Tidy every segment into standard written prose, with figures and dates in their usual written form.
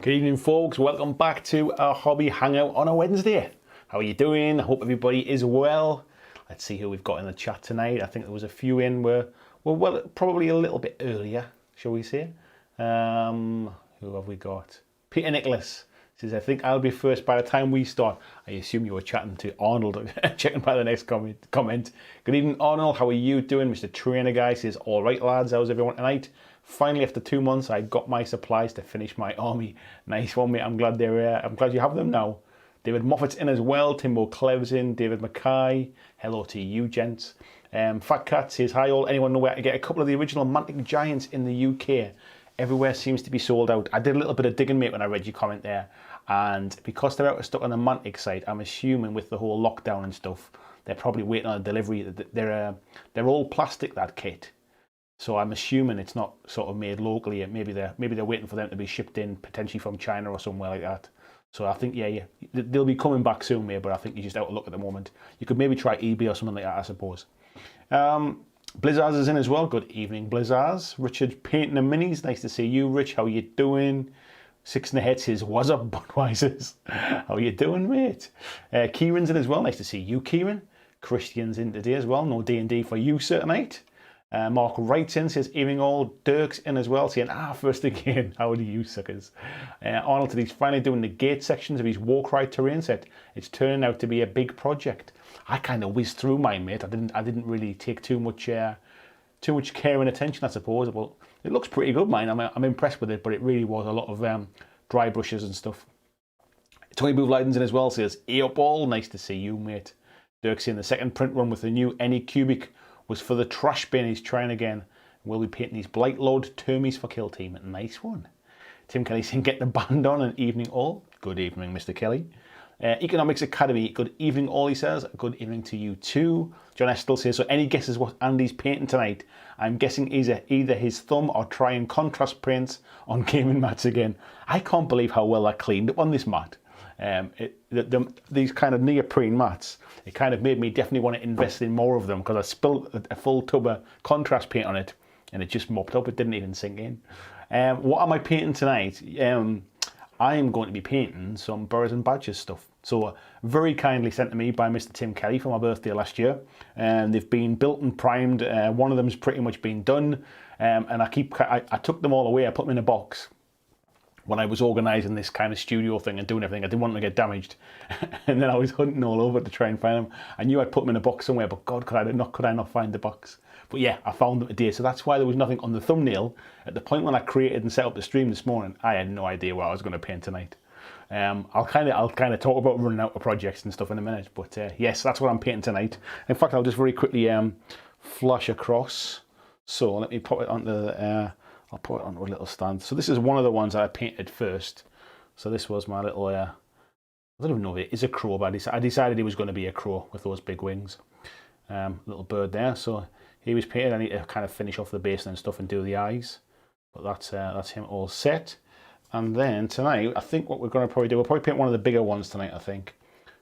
Good evening, folks. Welcome back to our Hobby Hangout on a Wednesday. How are you doing? I hope everybody is well. Let's see who we've got in the chat tonight. I think there was a few in. Well, probably a little bit earlier, shall we say. Who have we got? Peter Nicholas says, I think I'll be first by the time we start. I assume you were chatting to Arnold, checking by the next comment. Good evening, Arnold. How are you doing? Mr. Trainer Guy says, all right, lads. How's everyone tonight? Finally, after 2 months, I got my supplies to finish my army. Nice one, mate. I'm glad you have them now. David Moffat's in as well. Timbo Clev's in. David Mackay. Hello to you, gents. Fat Cat says, hi all. Anyone know where to get a couple of the original Mantic Giants in the UK? Everywhere seems to be sold out. I did a little bit of digging, mate, when I read your comment there. And because they're out of stock on the Mantic site, I'm assuming with the whole lockdown and stuff, they're probably waiting on a delivery. They're all plastic, that kit. So I'm assuming it's not sort of made locally. Maybe they're waiting for them to be shipped in, potentially from China or somewhere like that. So I think, yeah, they'll be coming back soon, mate, but I think you're just out of luck at the moment. You could maybe try eBay or something like that, I suppose. Blizzards is in as well. Good evening, Blizzards. Richard painting the minis. Nice to see you, Rich. How you doing? Six in the head says, what's up, Budweisers? How you doing, mate? Kieran's in as well. Nice to see you, Kieran. Christian's in today as well. No D&D for you, sir, tonight. Mark writes in, says, evening all. Dirk's in as well, saying, first again. How do you suckers? Arnold said he's finally doing the gate sections of his Warcry terrain set. It's turning out to be a big project. I kind of whizzed through mine, mate. I didn't really take too much care and attention, I suppose. But it looks pretty good, mine. I'm impressed with it, but it really was a lot of dry brushes and stuff. Tony Booth Lightens in as well, says, up all. Nice to see you, mate. Dirk's in the second print run with the new Anycubic was for the trash bin. He's trying again. We'll be painting these Blight Lord Termies for Kill Team. Nice one. Tim Kelly saying, get the band on. An evening all. Good evening, Mr. Kelly. Economics Academy. Good evening all, he says. Good evening to you too. John Estel says, so any guesses what Andy's painting tonight? I'm guessing either his thumb or trying contrast paints on gaming mats again. I can't believe how well that cleaned up on this mat. These kind of neoprene mats, it kind of made me definitely want to invest in more of them because I spilled a full tub of contrast paint on it and it just mopped up. It didn't even sink in. What am I painting tonight? I am going to be painting some Birds and Badgers stuff. So very kindly sent to me by Mr. Tim Kelly for my birthday last year. They've been built and primed. One of them's pretty much been done. And I took them all away. I put them in a box. When I was organising this kind of studio thing and doing everything, I didn't want them to get damaged. And then I was hunting all over to try and find them. I knew I'd put them in a box somewhere, but God, could I not find the box? But yeah, I found them today. So that's why there was nothing on the thumbnail. At the point when I created and set up the stream this morning, I had no idea what I was going to paint tonight. I'll kind of talk about running out of projects and stuff in a minute. But yes, that's what I'm painting tonight. In fact, I'll just very quickly flash across. So let me pop it onto the... I'll put it onto a little stand. So this is one of the ones I painted first. So this was my little, I don't even know if it is a crow, but I decided he was going to be a crow with those big wings. Little bird there. So he was painted. I need to kind of finish off the base and stuff and do the eyes. But that's him all set. And then tonight, I think what we're going to probably do, we'll probably paint one of the bigger ones tonight, I think.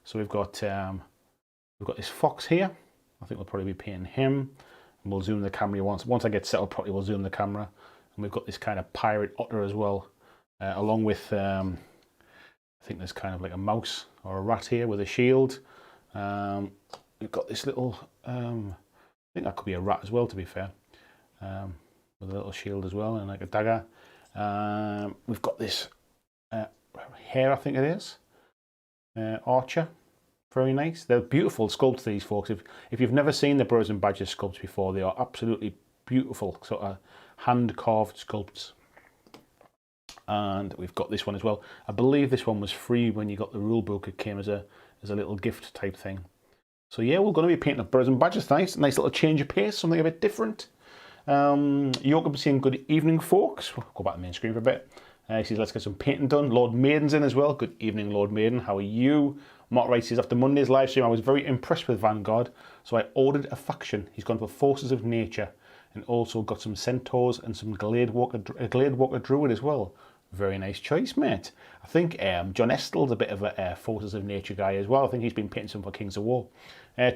So we've got this fox here. I think we'll probably be painting him. And we'll zoom the camera once I get set up properly, we'll zoom the camera. And we've got this kind of pirate otter as well, along with, I think there's kind of like a mouse or a rat here with a shield. We've got this little, I think that could be a rat as well, to be fair, with a little shield as well and like a dagger. We've got this hare, I think it is, archer. Very nice. They're beautiful sculpts, these folks. If you've never seen the Birds and Badgers sculpts before, they are absolutely beautiful, sort of hand-carved sculpts. And we've got this one as well. I believe this one was free when you got the rule book. It came as a little gift type thing. So yeah, we're going to be painting up Birds and Badgers. Nice little change of pace, something a bit different. York saying good evening, folks. We'll go back to the main screen for a bit. He says, let's get some painting done. Lord Maiden's in as well. Good evening, Lord Maiden. How are you? Mark Wright says, after Monday's live stream, I was very impressed with Vanguard, so I ordered a faction. He's gone for Forces of Nature, and also got some Centaurs and some Glade Walker Druid as well. Very nice choice, mate. I think John Estel's a bit of a Forces of Nature guy as well. I think he's been painting some for Kings of War.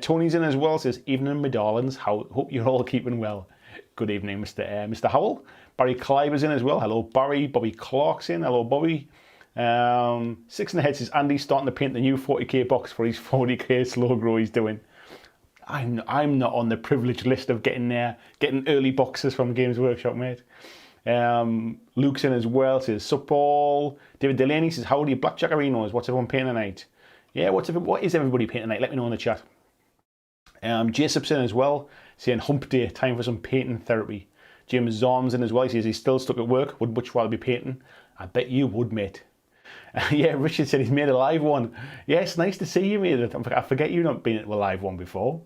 Tony's in as well, says, evening, my darlings. Hope you're all keeping well. Good evening, Mr. Howell. Barry Clive is in as well. Hello, Barry. Bobby Clark's in. Hello, Bobby. Six in the head says Andy's starting to paint the new 40k box for his 40k slow grow he's doing. I'm not on the privileged list of getting early boxes from Games Workshop, mate. Luke's in as well, says sup all. David Delaney says howdy BlackJack Arenas, what's everyone painting tonight? Yeah, what is everybody painting tonight? Let me know in the chat. Jacob's in as well, saying hump day, time for some painting therapy. James Zorm's in as well, he says he's still stuck at work, would much rather be painting. I bet you would, mate. Yeah, Richard said he's made a live one. Yeah, it's nice to see you, mate. I forget you've not been to a live one before.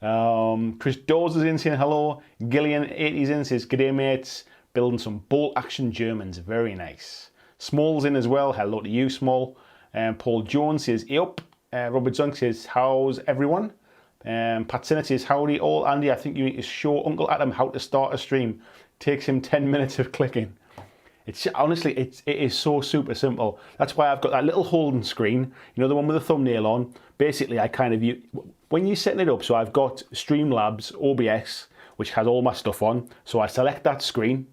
Chris Dawes is in saying hello. Gillian80's in, says g'day mates. Building some bolt action Germans, very nice. Small's in as well, hello to you Small. Paul Jones says yup. Robert Zunk says how's everyone. Pat Sinnott says howdy all. Andy, I think you need to show Uncle Adam how to start a stream. Takes him 10 minutes of clicking. It's honestly, it is so super simple. That's why I've got that little holding screen, you know, the one with the thumbnail on. Basically, I kind of when you're setting it up, so I've got Streamlabs OBS, which has all my stuff on. So I select that screen,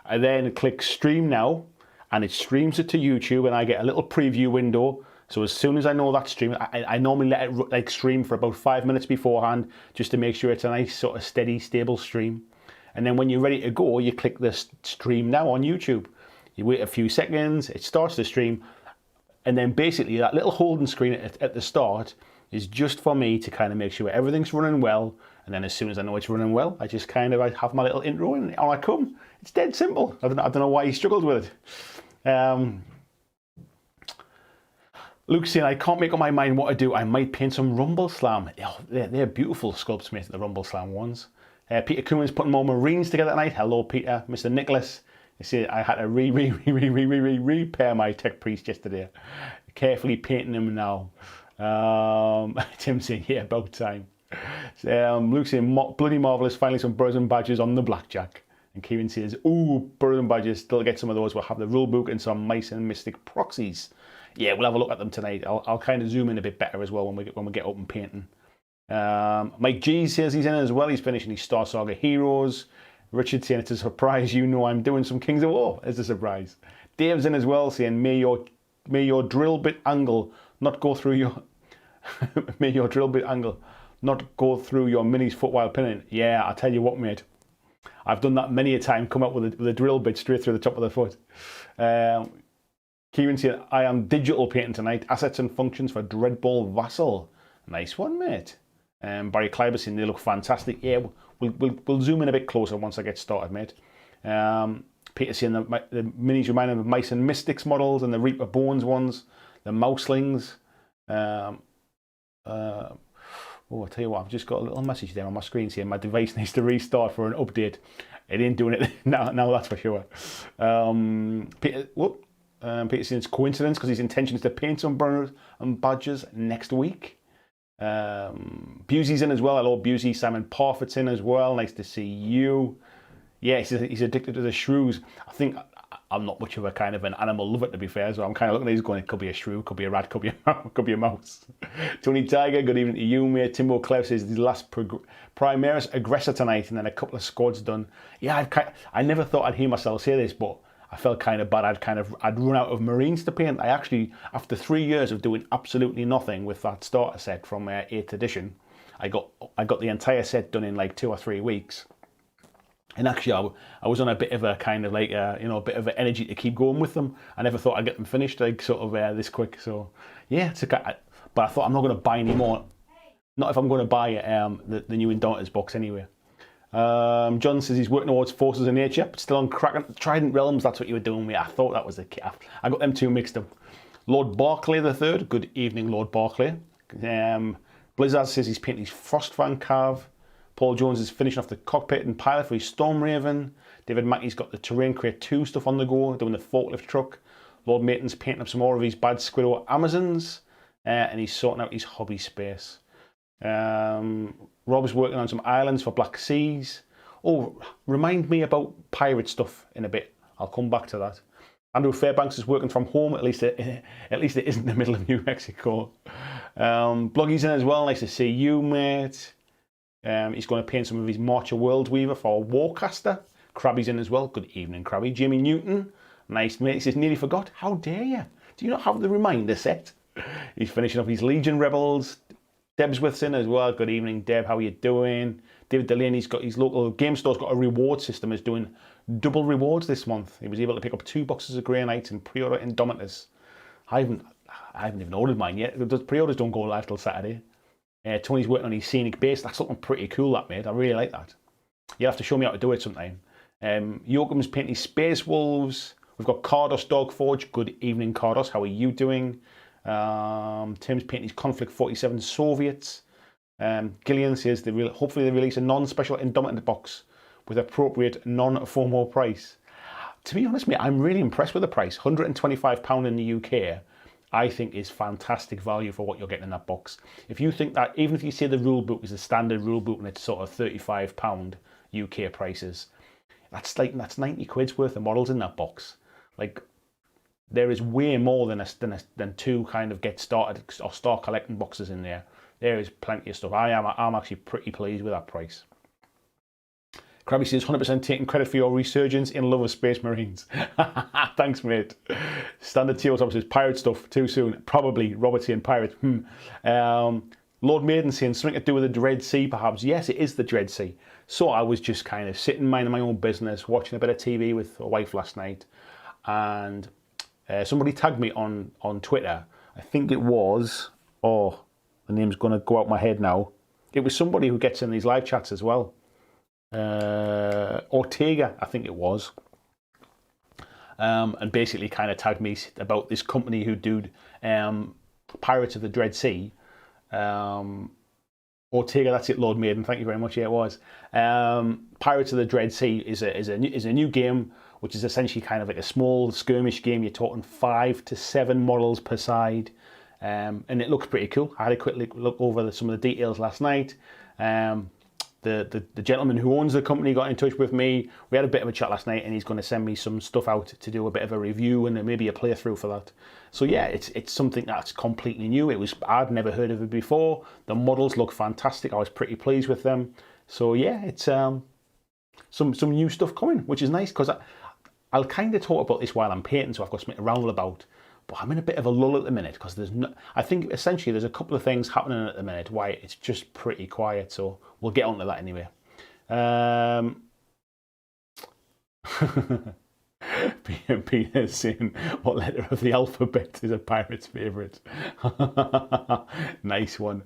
I then click stream now, and it streams it to YouTube, and I get a little preview window. So as soon as I know that stream, I normally let it like stream for about 5 minutes beforehand, just to make sure it's a nice sort of steady, stable stream. And then when you're ready to go, you click the stream now on YouTube. You wait a few seconds, it starts the stream, and then basically that little holding screen at the start is just for me to kind of make sure everything's running well. And then as soon as I know it's running well, I just kind of have my little intro and on I come. It's dead simple. I don't know why he struggled with it. Luke's saying, I can't make up my mind what to do. I might paint some Rumble Slam. Oh, they're beautiful sculpts, mate, the Rumble Slam ones. Peter Coombs putting more Marines together tonight. Hello, Peter. Mr. Nicholas. You see, I had to repair my Tech Priest yesterday. Carefully painting him now. Tim saying, yeah, about time. Luke saying, bloody marvellous, finally some birds and badges on the BlackJack. And Kieran says, ooh, birds and badges, still get some of those. We'll have the rule book and some Mice and Mystic proxies. Yeah, we'll have a look at them tonight. I'll kind of zoom in a bit better as well when we get up and painting. Mike G says he's in as well. He's finishing his Star Saga Heroes. Richard saying it's a surprise, you know I'm doing some Kings of War. It's a surprise. Dave's in as well saying may your drill bit angle not go through your may your drill bit angle not go through your mini's foot while pinning. Yeah, I tell you what, mate. I've done that many a time, come up with a drill bit straight through the top of the foot. Kieran saying I am digital painting tonight. Assets and functions for Dreadball Vassal. Nice one, mate. Barry Kleiber saying they look fantastic. Yeah, we'll zoom in a bit closer once I get started, mate. Peter saying the minis remind him of Mice and Mystics models and the Reaper Bones ones, the Mouselings. Oh, I tell you what, I've just got a little message there on my screen saying my device needs to restart for an update. It ain't doing it now, that's for sure. Peter saying it's coincidence because his intention is to paint some burners and badges next week. Busey's in as well. Hello, Busey. Simon Parfit's in as well. Nice to see you. Yeah, he's addicted to the shrews. I think I'm not much of a kind of an animal lover, to be fair, so I'm kind of looking at these going, it could be a shrew, could be a rat, could be a mouse. Tony Tiger, good evening to you, mate. Timbo Clev says the last Primaris aggressor tonight and then a couple of squads done. Yeah, I never thought I'd hear myself say this, but I felt kind of bad. I'd run out of Marines to paint. I actually, after 3 years of doing absolutely nothing with that starter set from 8th edition, I got the entire set done in like 2 or 3 weeks. And actually, I was on a bit of a kind of like, a bit of an energy to keep going with them. I never thought I'd get them finished like sort of this quick. So yeah, but I thought I'm not going to buy any more. Not if I'm going to buy the new Indomitors box anyway. John says he's working towards Forces of Nature, but still on Trident Realms. That's what you were doing with. I thought that was the kit. I got them two mixed up. Lord Barclay III. Good evening, Lord Barclay. Blizzard says he's painting his Frostfang Carve. Paul Jones is finishing off the cockpit and pilot for his Storm Raven. David Mackey's got the Terrain Crate 2 stuff on the go, doing the forklift truck. Lord Maton's painting up some more of his Bad Squirrel Amazons, and he's sorting out his hobby space. Rob's working on some islands for Black Seas. Oh, remind me about pirate stuff in a bit. I'll come back to that. Andrew Fairbanks is working from home. At least it isn't in the middle of New Mexico. Bloggy's in as well. Nice to see you, mate. He's going to paint some of his Marcher World Weaver for Warcaster. Krabby's in as well. Good evening, Krabby. Jamie Newton. Nice, mate. He says, nearly forgot. How dare you? Do you not have the reminder set? He's finishing up his Legion Rebels. Deb's with us in as well. Good evening, Deb. How are you doing? David Delaney's got his local game store's got a reward system. Is doing double rewards this month. He was able to pick up 2 boxes of Grey Knights and pre-order Indomitus. I haven't even ordered mine yet. The pre-orders don't go live till Saturday. Tony's working on his scenic base. That's looking pretty cool, that, mate. I really like that. You'll have to show me how to do it sometime. Yoakum's painting Space Wolves. We've got Cardos Dogforge. Good evening, Cardos. How are you doing? Tim's painting his Conflict 47 Soviets. Gillian says hopefully they release a non-special Indomitus box with appropriate non-FOMO price. To be honest, mate, I'm really impressed with the price. £125 in the UK, I think is fantastic value for what you're getting in that box. If you think that, even if you say the rule book is a standard rule book and it's sort of £35 UK prices, that's 90 quid's worth of models in that box. Like, there is way more than 2 kind of get started or start collecting boxes in there. There is plenty of stuff. I'm actually pretty pleased with that price. Krabby says 100% taking credit for your resurgence in love of Space Marines. Thanks, mate. Standard Tabletop says pirate stuff too soon. Probably Robert saying pirate. Lord Maiden saying something to do with the Dread Sea, perhaps. Yes, it is the Dread Sea. So I was just kind of sitting minding my own business, watching a bit of TV with a wife last night, and somebody tagged me on Twitter. I think it was, the name's going to go out my head now. It was somebody who gets in these live chats as well. Ortega, I think it was. And basically kind of tagged me about this company who do Pirates of the Dread Sea. Ortega, that's it, Lord Maiden. Thank you very much. Yeah, it was. Pirates of the Dread Sea is a new game, which is essentially kind of like a small skirmish game. You're talking 5 to 7 models per side, and it looks pretty cool. I had a quick look over some of the details last night. The gentleman who owns the company got in touch with me. We had a bit of a chat last night, and he's going to send me some stuff out to do a bit of a review and maybe a playthrough for that. So yeah, it's something that's completely new. I'd never heard of it before. The models look fantastic. I was pretty pleased with them. So yeah, it's some new stuff coming, which is nice, because I'll kind of talk about this while I'm painting, so I've got something to ramble about. But I'm in a bit of a lull at the minute, because I think essentially there's a couple of things happening at the minute why it's just pretty quiet. So we'll get onto that anyway. Peter's saying, what letter of the alphabet is a pirate's favourite? Nice one.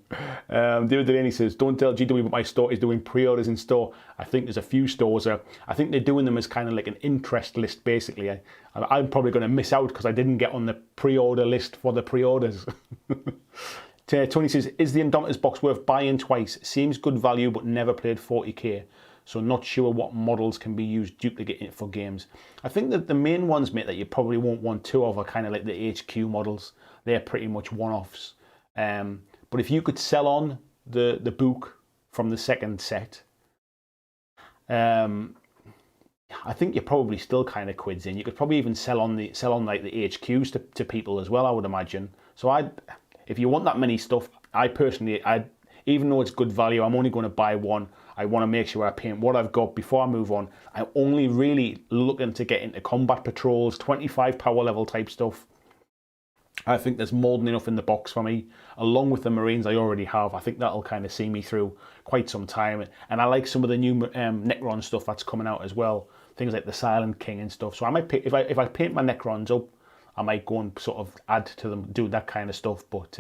David Delaney says, don't tell GW, but my store is doing pre-orders in store. I think there's a few stores. I think they're doing them as kind of like an interest list, basically. I'm probably going to miss out because I didn't get on the pre-order list for the pre-orders. Tony says, is the Indomitus box worth buying twice? Seems good value, but never played 40k. So not sure what models can be used duplicate for games. I think that the main ones, mate, that you probably won't want 2 of are kind of like the HQ models. They're pretty much one-offs. But if you could sell on the book from the second set, I think you're probably still kind of quids in. You could probably even sell on like the HQs to people as well, I would imagine. So if you want that many stuff, even though it's good value, I'm only going to buy one. I want to make sure I paint what I've got before I move on. I'm only really looking to get into combat patrols, 25 power level type stuff. I think there's more than enough in the box for me, along with the Marines I already have. I think that'll kind of see me through quite some time. And I like some of the new Necron stuff that's coming out as well. Things like the Silent King and stuff. So I might pick, if I paint my Necrons up, I might go and sort of add to them, do that kind of stuff. But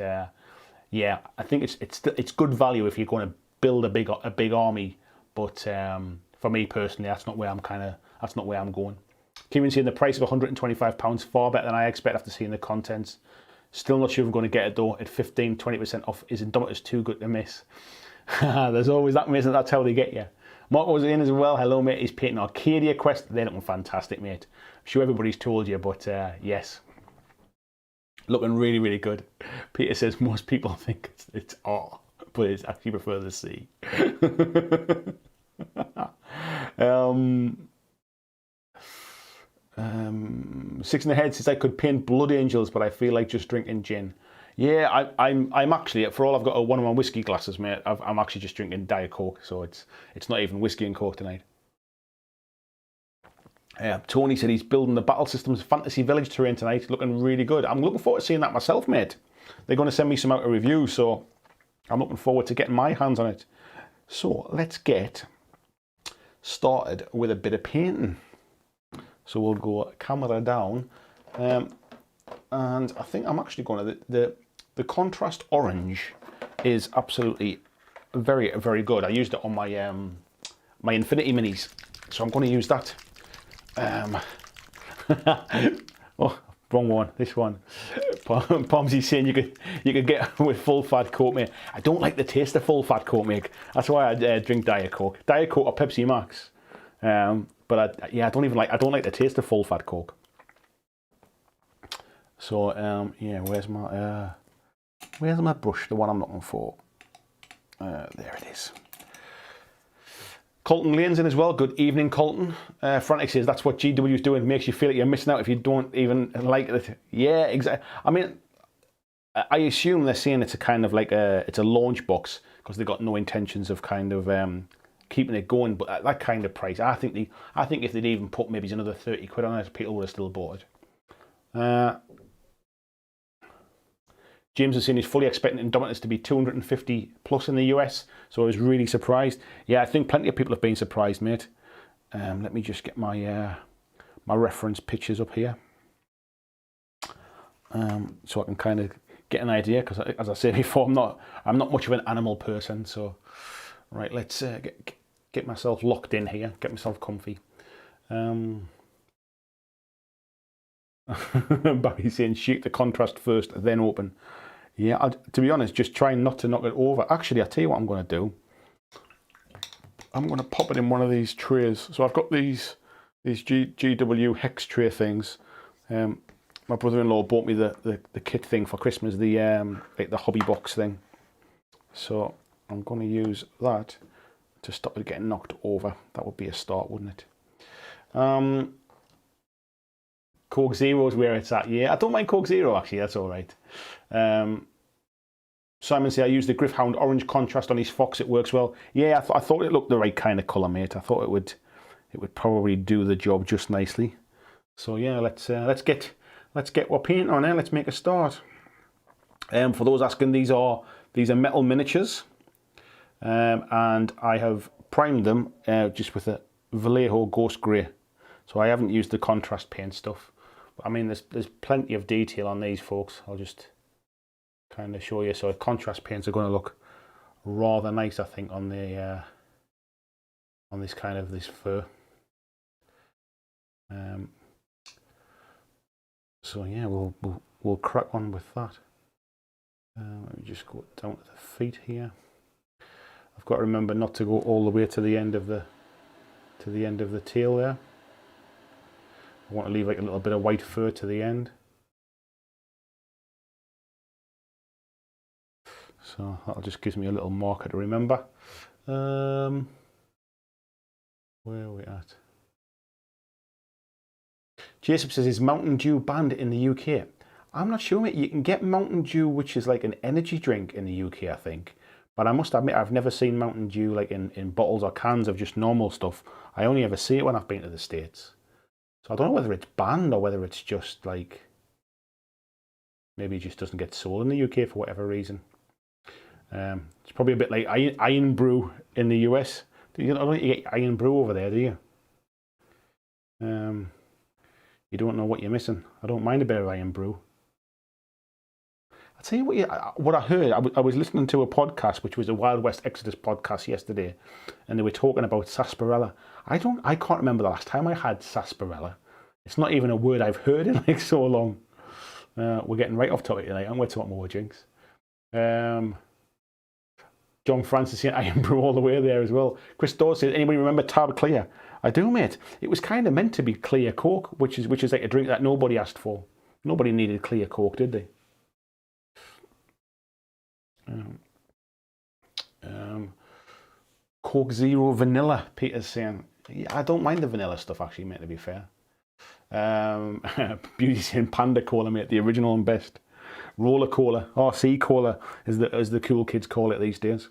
yeah, I think it's good value if you're going to build a big army, but for me personally, that's not where I'm going. Kieran saying the price of £125 far better than I expect after seeing the contents. Still not sure if I'm going to get it though. At 15-20% off, is Indomitus too good to miss? There's always that, mate. That's how they get you. Marco was in as well. Hello, mate. He's painting Arcadia Quest. They're looking fantastic, mate. I'm sure everybody's told you, but yes, looking really, really good. Peter says most people think it's R, but it's actually prefer the C. Six in the Head says I could paint Blood Angels, but I feel like just drinking gin. Yeah, I'm actually, for all I've got a 1-on-1 whiskey glasses, mate, I'm actually just drinking Diet Coke, so it's not even whiskey and Coke tonight. Tony said he's building the Battle Systems Fantasy Village terrain tonight. Looking really good. I'm looking forward to seeing that myself, mate. They're going to send me some out of review, so I'm looking forward to getting my hands on it. So let's get started with a bit of painting. So we'll go camera down, and I think I'm actually going to the contrast orange is absolutely very, very good. I used it on my my Infinity Minis, so I'm going to use that. Oh, wrong one. This one. Pomsy's saying you could get with full fat Coke, mate. I don't like the taste of full fat Coke, mate. That's why I drink Diet Coke, or Pepsi Max. But I don't like the taste of full fat Coke. So yeah, where's my brush? The one I'm looking for. There it is. Colton Lane's in as well. Good evening, Colton. Frantic says that's what GW is doing. Makes you feel like you're missing out if you don't even like it. Yeah, exactly. I mean, I assume they're saying it's a kind of like it's a launch box because they've got no intentions of kind of keeping it going. But at that kind of price, I think if they'd even put maybe another 30 quid on it, people would have still bought it. James is saying he's fully expecting Indomitus to be 250 plus in the US, so I was really surprised. Yeah, I think plenty of people have been surprised, mate. Let me just get my my reference pictures up here, so I can kind of get an idea. Because as I said before, I'm not much of an animal person. So, right, let's get myself locked in here, get myself comfy. Barry's saying shake the contrast first, then open. Yeah, to be honest, just trying not to knock it over. Actually, I'll tell you what I'm going to do. I'm going to pop it in one of these trays. So I've got these GW hex tray things. My brother-in-law bought me the kit thing for Christmas, like the hobby box thing. So I'm going to use that to stop it getting knocked over. That would be a start, wouldn't it? Coke Zero is where it's at. Yeah, I don't mind Coke Zero, actually. That's all right. Simon said, I used the Griffhound orange contrast on his Fox. It works well. Yeah, I thought it looked the right kind of colour, mate. I thought it would probably do the job just nicely. So yeah, let's get what paint on there. Let's make a start. For those asking, these are metal miniatures, and I have primed them just with a Vallejo Ghost Grey. So I haven't used the contrast paint stuff. I mean, there's plenty of detail on these, folks. I'll just kind of show you. So contrast paints are going to look rather nice, I think, on the on this kind of this fur. So yeah, we'll crack on with that. Let me just go down to the feet here. I've got to remember not to go all the way to the end of the tail there. I want to leave like a little bit of white fur to the end. So that just gives me a little marker to remember. Where are we at? Jason says, is Mountain Dew banned in the UK? I'm not sure, mate. You can get Mountain Dew, which is like an energy drink in the UK, I think. But I must admit, I've never seen Mountain Dew like in bottles or cans of just normal stuff. I only ever see it when I've been to the States. So I don't know whether it's banned or whether it's just like, maybe it just doesn't get sold in the UK for whatever reason. It's probably a bit like Iron Brew in the US. I don't think you get Iron Brew over there, do you? You don't know what you're missing. I don't mind a bit of Iron Brew. I'll tell you what I heard. I was listening to a podcast, which was a Wild West Exodus podcast yesterday, and they were talking about sarsaparilla. I can't remember the last time I had sarsaparilla. It's not even a word I've heard in like so long. We're getting right off topic tonight, and we're talking more jinx. John Francis saying Iron Brew all the way there as well. Chris Dawes says, anybody remember Tab Clear? I do, mate. It was kind of meant to be clear Coke, which is like a drink that nobody asked for. Nobody needed clear Coke, did they? Coke Zero Vanilla, Peter's saying. Yeah, I don't mind the vanilla stuff, actually, mate, to be fair. Beauty saying Panda Cola, mate, the original and best. Roller Cola, RC Cola, as the cool kids call it these days.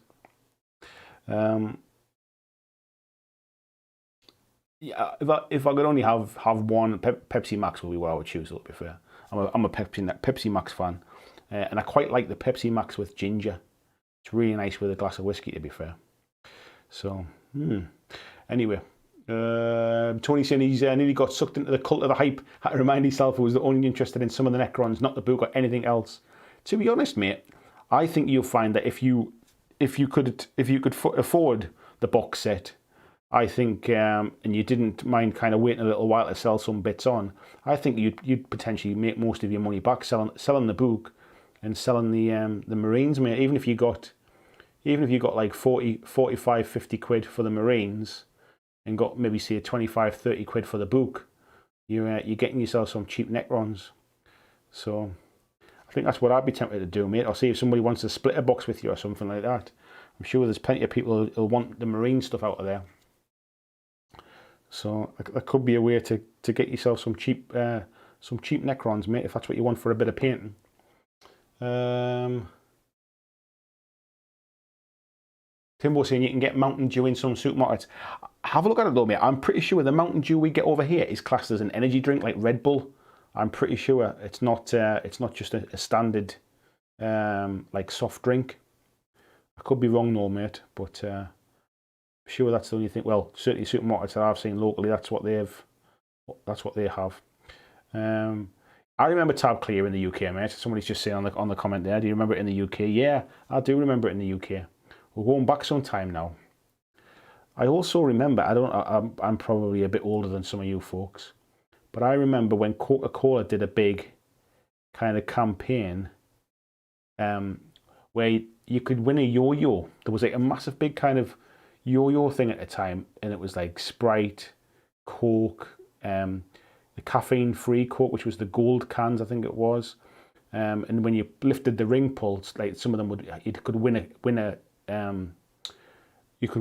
Yeah, if I could only have one, Pepsi Max would be what I would choose. To be fair, I'm a Pepsi Max fan, and I quite like the Pepsi Max with ginger. It's really nice with a glass of whiskey. To be fair, so anyway, Tony saying he's nearly got sucked into the cult of the hype. Had to remind himself he was only interested in some of the Necrons, not the book or anything else. To be honest, mate, I think you'll find that if you could afford the box set, I think, and you didn't mind kind of waiting a little while to sell some bits on, I think you'd potentially make most of your money back selling the book and selling the Marines, mate. Even if you got like 40, 45, 50 quid for the Marines and got maybe say 25, 30 quid for the book, you're getting yourself some cheap Necrons. So I think that's what I'd be tempted to do, mate. Or see if somebody wants to split a box with you or something like that. I'm sure there's plenty of people who'll want the Marine stuff out of there. So that could be a way to get yourself some cheap Necrons, mate, if that's what you want for a bit of painting. Timbo saying you can get Mountain Dew in some supermarkets. Have a look at it though, mate. I'm pretty sure the Mountain Dew we get over here is classed as an energy drink like Red Bull. I'm pretty sure it's not just a standard like soft drink. I could be wrong though, mate, but sure that's the only thing. Well, certainly supermarkets that I've seen locally, that's what they have. I remember Tab Clear in the UK, mate. Somebody's just saying on the comment there. Do you remember it in the UK? Yeah, I do remember it in the UK. We're going back some time now. I also remember. I'm probably a bit older than some of you folks, but I remember when Coca-Cola did a big kind of campaign, where you could win a yo-yo. There was like a massive big kind of yo-yo thing at the time, and it was like Sprite, Coke, the caffeine-free Coke, which was the gold cans, I think it was. And when you lifted the ring pulse, like some of them you could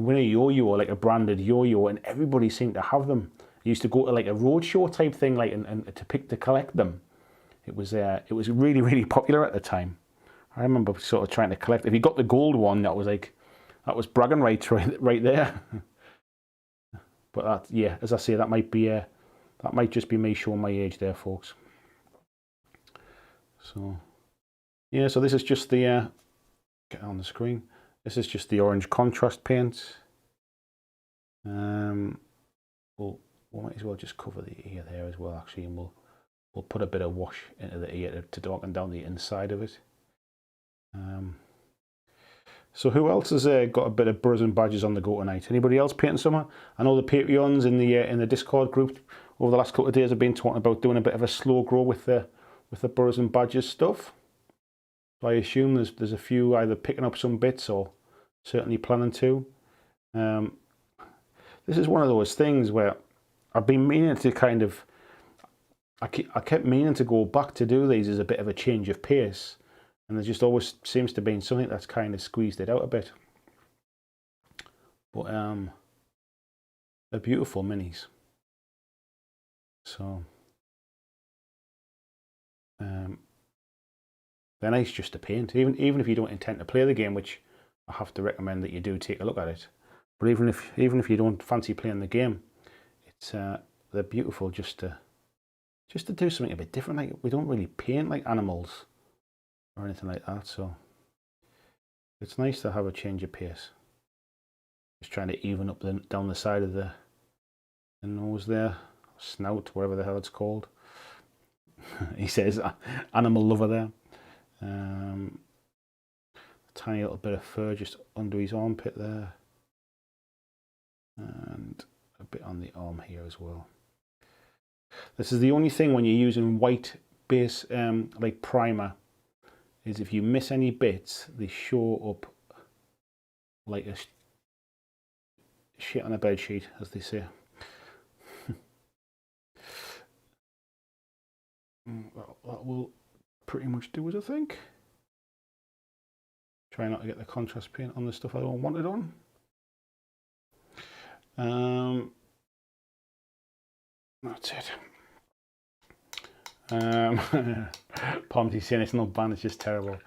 win a yo-yo, or like a branded yo-yo, and everybody seemed to have them. You used to go to like a roadshow type thing, like and to collect them. It was really, really popular at the time. I remember sort of trying to collect. If you got the gold one, that was bragging rights right there. But that, yeah, as I say, that might just be me showing my age there, folks. So yeah, so this is just the get on the screen. This is just the orange contrast paint. We might as well just cover the ear there as well, actually, and we'll put a bit of wash into the ear to darken down the inside of it. So who else has got a bit of burrs and badges on the go tonight? Anybody else painting summer? I know the Patreons in the Discord group over the last couple of days have been talking about doing a bit of a slow grow with the burrs and badges stuff. So I assume there's a few either picking up some bits or certainly planning to. This is one of those things where I've been meaning to kind of, I kept meaning to go back to do these as a bit of a change of pace, and there just always seems to be something that's kind of squeezed it out a bit. But they're beautiful minis. So they're nice just to paint, even if you don't intend to play the game, which I have to recommend that you do take a look at it. But even if you don't fancy playing the game, it's they're beautiful just to do something a bit different. Like, we don't really paint like animals or anything like that, so it's nice to have a change of pace. Just trying to even up down the side of the nose there, snout, whatever the hell it's called. He says animal lover there. A tiny little bit of fur just under his armpit there, and a bit on the arm here as well. This is the only thing when you're using white base like primer, is if you miss any bits, they show up like a shit on a bed sheet, as they say. Well, that will pretty much do it, I think. Try not to get the contrast paint on the stuff I don't want it on. That's it. Pomty's saying it's not bad, it's just terrible.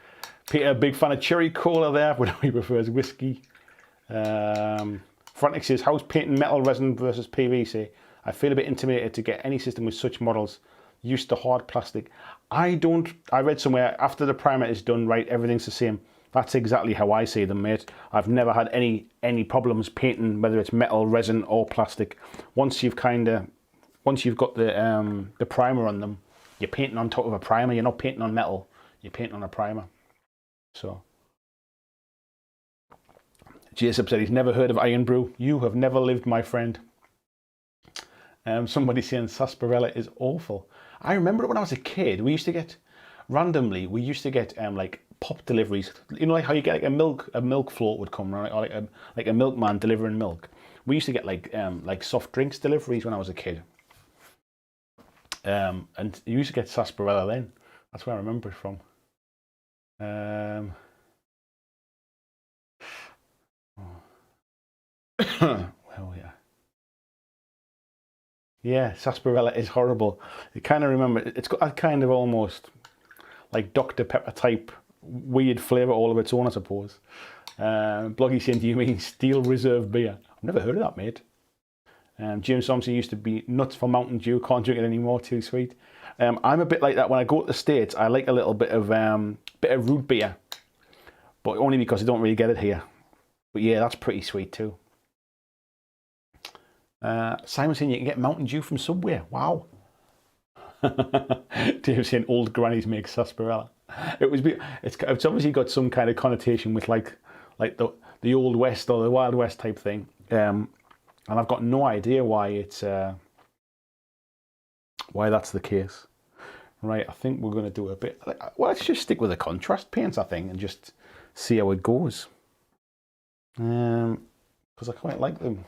Peter, a big fan of cherry cola there, but he prefers whiskey. Frantic says, how's painting metal resin versus PVC? I feel a bit intimidated to get any system with such models used to hard plastic. I read somewhere after the primer is done right, everything's the same. That's exactly how I see them, mate. I've never had any problems painting, whether it's metal, resin, or plastic. Once you've got the primer on them, you're painting on top of a primer. You're not painting on metal. You're painting on a primer. So, Jacob said he's never heard of Iron Brew. You have never lived, my friend. Somebody saying sarsaparilla is awful. I remember when I was a kid, we used to get like pop deliveries. You know, like how you get like a milk float would come, right? Or like a milkman delivering milk. We used to get like soft drinks deliveries when I was a kid. And you used to get sarsaparilla then. That's where I remember it from. Well, yeah. Yeah, sarsaparilla is horrible. You kind of remember, it's got that kind of almost like Dr. Pepper type weird flavour all of its own, I suppose. Bloggy saying, do you mean Steel Reserve beer? I've never heard of that, mate. James Thompson used to be nuts for Mountain Dew, can't drink it anymore, too sweet. I'm a bit like that when I go to the States. I like a little bit of root beer, but only because I don't really get it here. But yeah, that's pretty sweet too. Simon saying you can get Mountain Dew from Subway. Wow. Dave saying old grannies make sarsaparilla. It's obviously got some kind of connotation with like the Old West or the Wild West type thing. And I've got no idea why why that's the case. Right, I think we're going to do a bit. Well, let's just stick with the contrast paints, I think, and just see how it goes. Because I quite like them.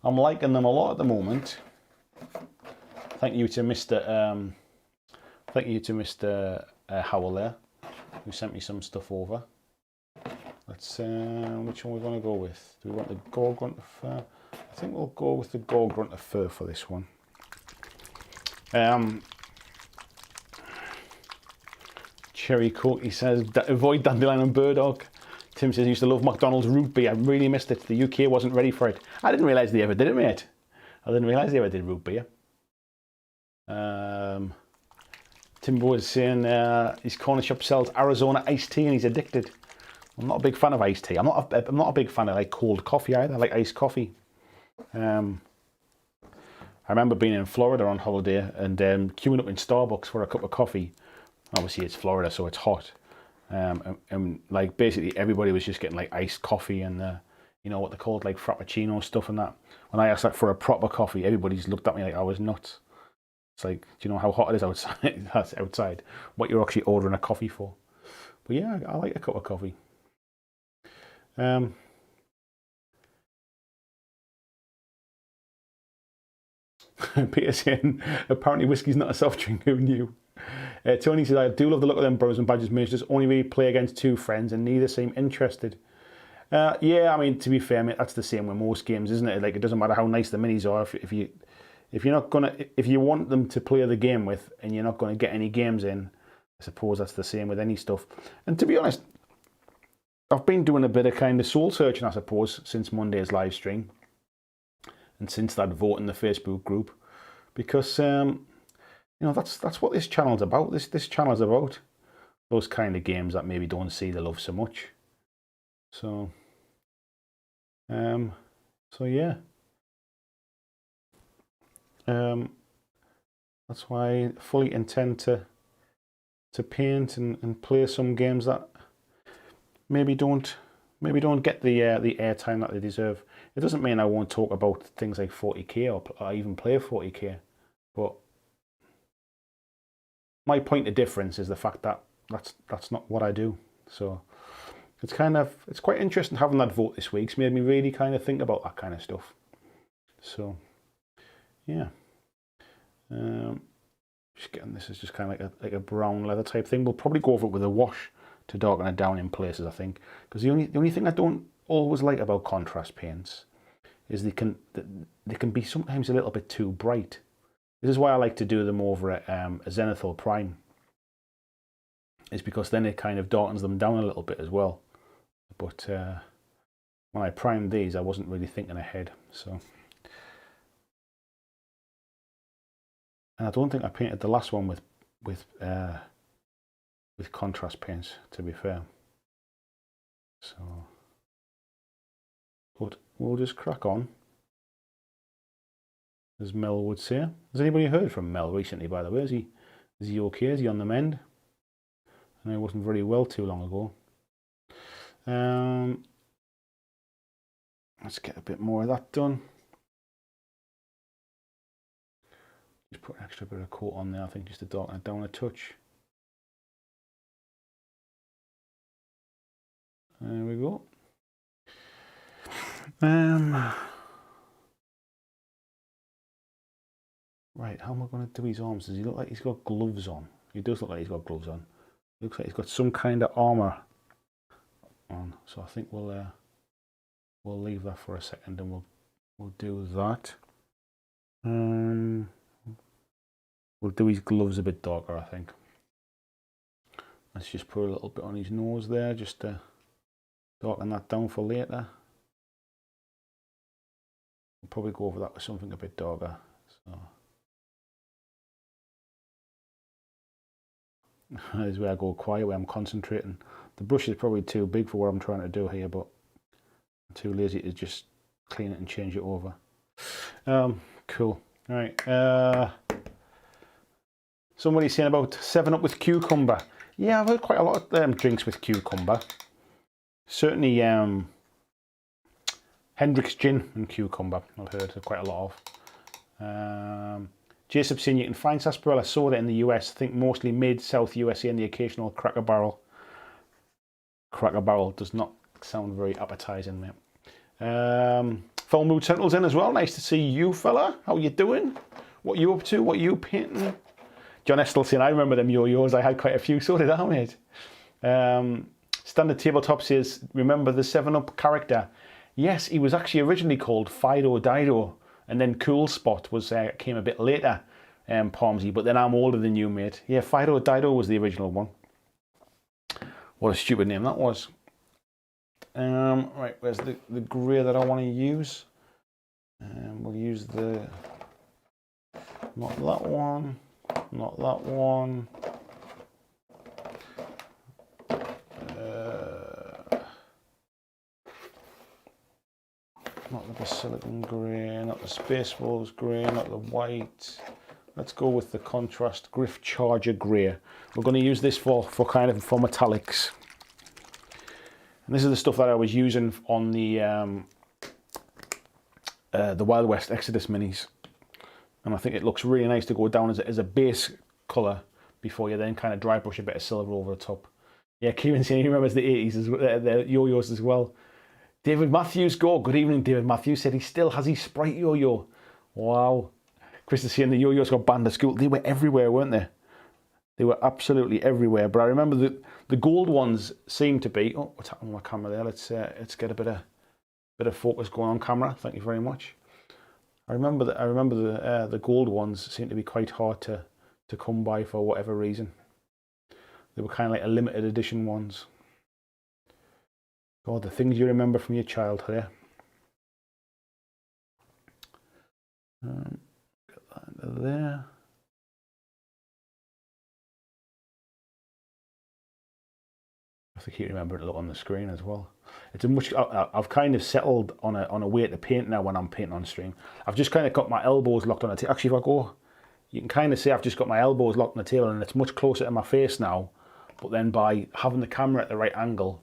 I'm liking them a lot at the moment. Thank you to Mr. Howell there, who sent me some stuff over. Let's which one we're going to go with? Do we want the Gore-Grunter Fur? I think we'll go with the Gore-Grunter Fur for this one. Cherry Coke, he says, avoid dandelion and burdock. Tim says he used to love McDonald's root beer. I really missed it. The UK wasn't ready for it. I didn't realise they ever did it, mate. I didn't realise they ever did root beer. Timbo was saying his corner shop sells Arizona iced tea and he's addicted. I'm not a big fan of iced tea. I'm not a big fan of like cold coffee either. I like iced coffee. I remember being in Florida on holiday and queuing up in Starbucks for a cup of coffee. Obviously it's Florida, so it's hot. And like basically everybody was just getting like iced coffee and you know what they're called, like frappuccino stuff and that. When I asked that for a proper coffee, everybody's looked at me like I was nuts. It's like, do you know how hot it is outside? That's outside. What you're actually ordering a coffee for. But yeah, I like a cup of coffee. Peter saying, apparently whiskey's not a soft drink, who knew? Tony says, I do love the look of them Bros and Badges merch, just only really play against two friends and neither seem interested. Yeah, I mean, to be fair, mate, that's the same with most games, isn't it? Like, it doesn't matter how nice the minis are. If you want them to play the game with and you're not going to get any games in, I suppose that's the same with any stuff. And to be honest, I've been doing a bit of kind of soul searching, I suppose, since Monday's live stream. And since that vote in the Facebook group. Because, you know, that's what this channel's about. This channel's about those kind of games that maybe don't see the love so much. So yeah. That's why I fully intend to paint and play some games that maybe don't get the airtime that they deserve. It doesn't mean I won't talk about things like 40k or even play 40k, but my point of difference is the fact that that's not what I do. So it's quite interesting having that vote this week. It's made me really kind of think about that kind of stuff. So yeah, just getting this is just kind of like a brown leather type thing. We'll probably go over it with a wash to darken it down in places, I think, because the only thing I don't always like about contrast paints is they can be sometimes a little bit too bright. This is why I like to do them over at a Zenithal Prime, is because then it kind of darkens them down a little bit as well. But when I primed these, I wasn't really thinking ahead. So, and I don't think I painted the last one with contrast paints, to be fair. So, but we'll just crack on, as Mel would say. Has anybody heard from Mel recently, by the way? Is he okay? Is he on the mend? I know he wasn't very well too long ago. Let's get a bit more of that done. Just put an extra bit of coat on there, I think, just to darken it down a touch. There we go. Right, how am I going to do his arms? Does he look like he's got gloves on? He does look like he's got gloves on. Looks like he's got some kind of armor on. So I think we'll leave that for a second, and we'll do that. We'll do his gloves a bit darker, I think. Let's just put a little bit on his nose there, just to darken that down for later. We'll probably go over that with something a bit darker. So that is where I go quiet, where I'm concentrating. The brush is probably too big for what I'm trying to do here, but I'm too lazy to just clean it and change it over. Cool. All right. Somebody's saying about 7-Up with cucumber. Yeah, I've heard quite a lot of drinks with cucumber. Certainly Hendrick's gin and cucumber, I've heard quite a lot of. Jason's saying you can find sarsaparilla soda in the US. I think mostly mid-South USA and the occasional Cracker Barrel. Cracker Barrel does not sound very appetizing, mate. Full Mood Central's in as well. Nice to see you, fella. How you doing? What you up to? What you painting? John Estel saying, I remember them yo-yos. I had quite a few. So did I, mate. Standard Tabletop says, remember the 7-Up character? Yes, he was actually originally called Fido Dido, and then Cool Spot came a bit later, Palmsy, but then I'm older than you, mate. Yeah, Fido Dido was the original one. What a stupid name that was. Right, where's the grey that I want to use? We'll use not that one, not that one. Not the Basilican grey, not the Spaceballs grey, not the white. Let's go with the contrast Griff Charger grey. We're going to use this for metallics. And this is the stuff that I was using on the Wild West Exodus minis. And I think it looks really nice to go down as a base colour before you then kind of dry brush a bit of silver over the top. Yeah, Kieran saying he remembers the 80s, the yo-yos as well. David Matthews, good evening, David Matthews, said he still has his Sprite yo-yo. Wow. Chris is saying the yo-yos got banned at school. They were everywhere, weren't they? They were absolutely everywhere. But I remember the gold ones seemed to be. Oh, what's happening with my camera there? Let's get a bit of focus going on camera. Thank you very much. I remember the gold ones seemed to be quite hard to come by for whatever reason. They were kind of like a limited edition ones. God, the things you remember from your childhood. Get that into there. I have to keep remembering to look on the screen as well. It's I've kind of settled on a way to paint now when I'm painting on stream. I've just kind of got my elbows locked on the table. Actually, if I go, you can kind of see I've just got my elbows locked on the table, and it's much closer to my face now. But then by having the camera at the right angle,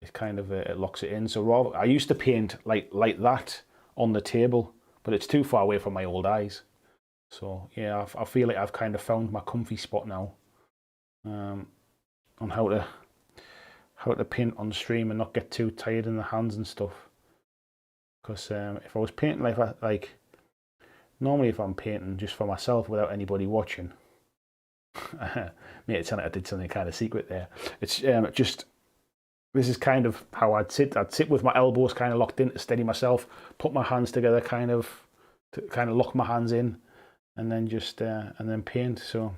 it kind of it locks it in. So rather, I used to paint like that on the table, but it's too far away from my old eyes. So yeah, I feel like I've kind of found my comfy spot now on how to paint on stream and not get too tired in the hands and stuff. Because if I was painting like normally, if I'm painting just for myself without anybody watching, mate, it sounded like I did something kind of secret there. It's just. This is kind of how I'd sit. I'd sit with my elbows kind of locked in to steady myself, put my hands together to lock my hands in, and then just and then paint. So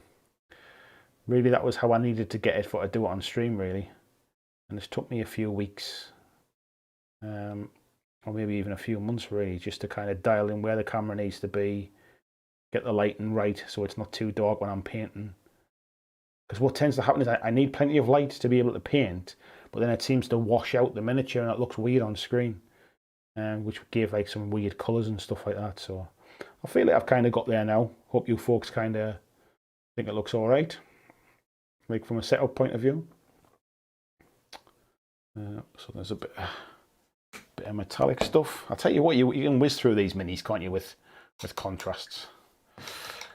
really, that was how I needed to get it for to do it on stream, really. And it's took me a few weeks or maybe even a few months really, just to kind of dial in where the camera needs to be, get the lighting right so it's not too dark when I'm painting. Because what tends to happen is I need plenty of light to be able to paint, but then it seems to wash out the miniature and it looks weird on screen, which gave like some weird colours and stuff like that. So I feel like I've kind of got there now. Hope you folks kind of think it looks all right, like from a setup point of view. So there's a bit of metallic stuff. I'll tell you what, you can whiz through these minis, can't you, with contrasts.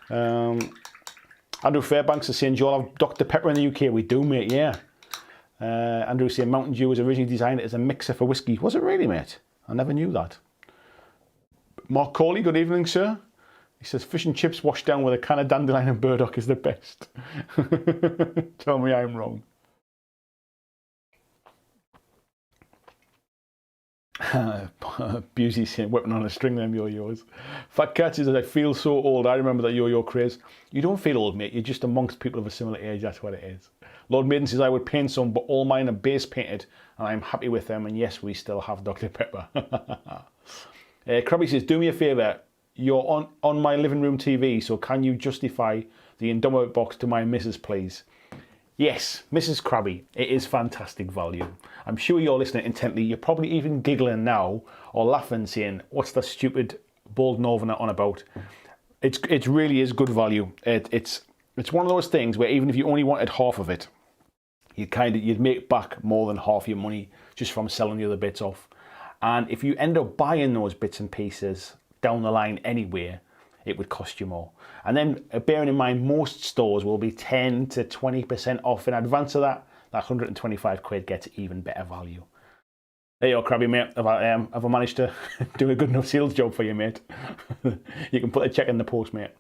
Andrew Fairbanks is saying, Joel, have Dr. Pepper in the UK? We do, mate, yeah. Andrew saying, Mountain Dew was originally designed as a mixer for whiskey. Was it really, mate? I never knew that. Mark Corley, good evening, sir. He says, fish and chips washed down with a can of dandelion and burdock is the best. Tell me I'm wrong. Busey saying, whipping on a string, them yo-yos. Fat Cat says, I feel so old. I remember that yo-yo craze. You don't feel old, mate. You're just amongst people of a similar age. That's what it is. Lord Maiden says, I would paint some, but all mine are base painted, and I'm happy with them. And yes, we still have Dr. Pepper. Krabby says, do me a favour. You're on my living room TV, so can you justify the Indominate box to my missus, please? Yes, Mrs. Krabby, it is fantastic value. I'm sure you're listening intently. You're probably even giggling now or laughing, saying, what's the stupid bald northerner on about? It really is good value. It's one of those things where even if you only wanted half of it, you'd make back more than half your money just from selling the other bits off. And if you end up buying those bits and pieces down the line anywhere, it would cost you more. And then bearing in mind, most stores will be 10 to 20% off in advance of that. That 125 quid gets even better value. There you are, Krabby, mate. Have I managed to do a good enough sales job for you, mate? You can put a check in the post, mate.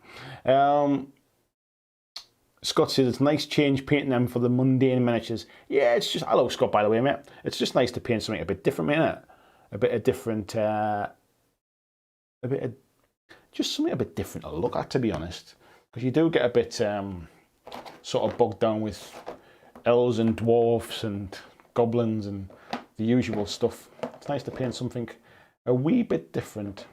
Scott says, it's nice change painting them for the mundane miniatures. Yeah, it's just, hello, Scott, by the way, mate. It's just nice to paint something a bit different, mate, isn't it? A bit of different, just something a bit different to look at, to be honest. Because you do get a bit sort of bogged down with elves and dwarfs and goblins and the usual stuff. It's nice to paint something a wee bit different.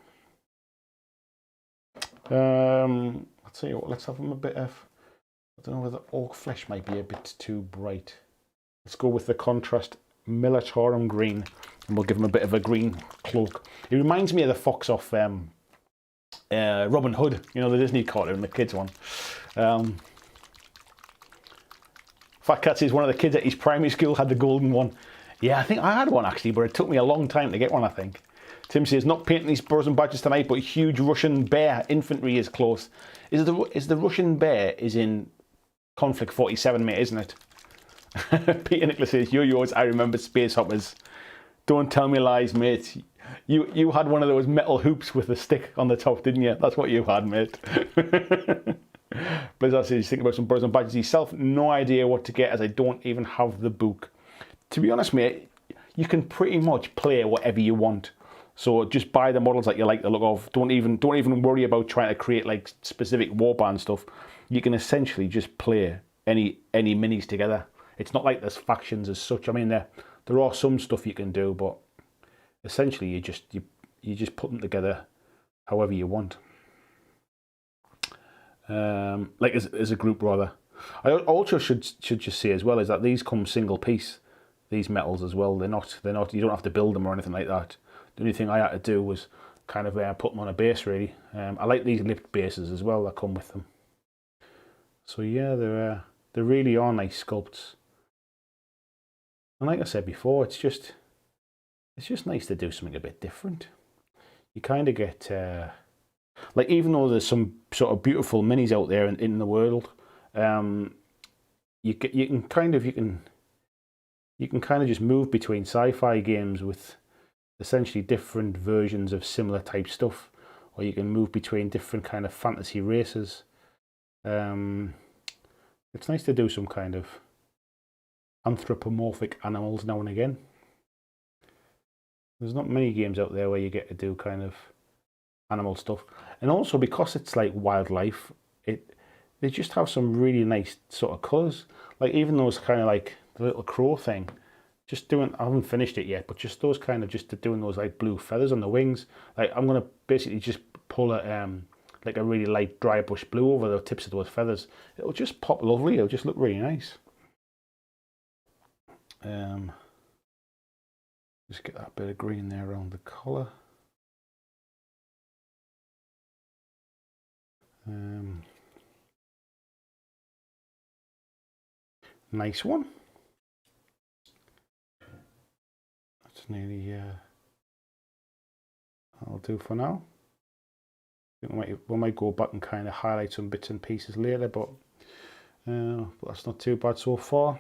I'll tell you what, let's have them a bit of, I don't know whether orc flesh might be a bit too bright. Let's go with the contrast Militarum Green, and we'll give him a bit of a green cloak. It reminds me of the fox off Robin Hood, you know, the Disney cartoon, the kids one. Fat Cat says one of the kids at his primary school had the golden one. Yeah, I think I had one actually, but it took me a long time to get one, I think. Tim says, not painting these spurs and badges tonight, but huge Russian bear infantry is close. Is the Russian bear is in Conflict 47, mate, isn't it? Peter Nicholas says, yo-yos, I remember Space Hoppers. Don't tell me lies, mate. You had one of those metal hoops with a stick on the top, didn't you? That's what you had, mate. Blizzard says he's thinking about some birds and badges himself. No idea what to get as I don't even have the book. To be honest, mate, you can pretty much play whatever you want. So just buy the models that you like the look of. Don't even worry about trying to create like specific warband stuff. You can essentially just play any minis together. It's not like there's factions as such. I mean, there are some stuff you can do, but essentially you just put them together however you want. Like as a group rather. I also should just say as well is that these come single piece, these metals as well. They're not. You don't have to build them or anything like that. The only thing I had to do was kind of put them on a base really. I like these lipped bases as well that come with them. So yeah, they really are nice sculpts. And like I said before, it's just nice to do something a bit different. You kind of get like, even though there's some sort of beautiful minis out there in the world, you can kind of just move between sci-fi games with essentially different versions of similar type stuff, or you can move between different kind of fantasy races. It's nice to do some kind of anthropomorphic animals now and again. There's not many games out there where you get to do kind of animal stuff, and also because it's like wildlife, they just have some really nice sort of colours. Like even those kind of like the little crow thing just doing, I haven't finished it yet, but just those kind of, just doing those like blue feathers on the wings. Like I'm going to basically just pull a, like a really light dry brush blue over the tips of those feathers. It'll just pop lovely. It'll just look really nice. Just get that bit of green there around the collar. Nice one. That's nearly, that'll do for now. We might go back and kind of highlight some bits and pieces later, but that's not too bad so far.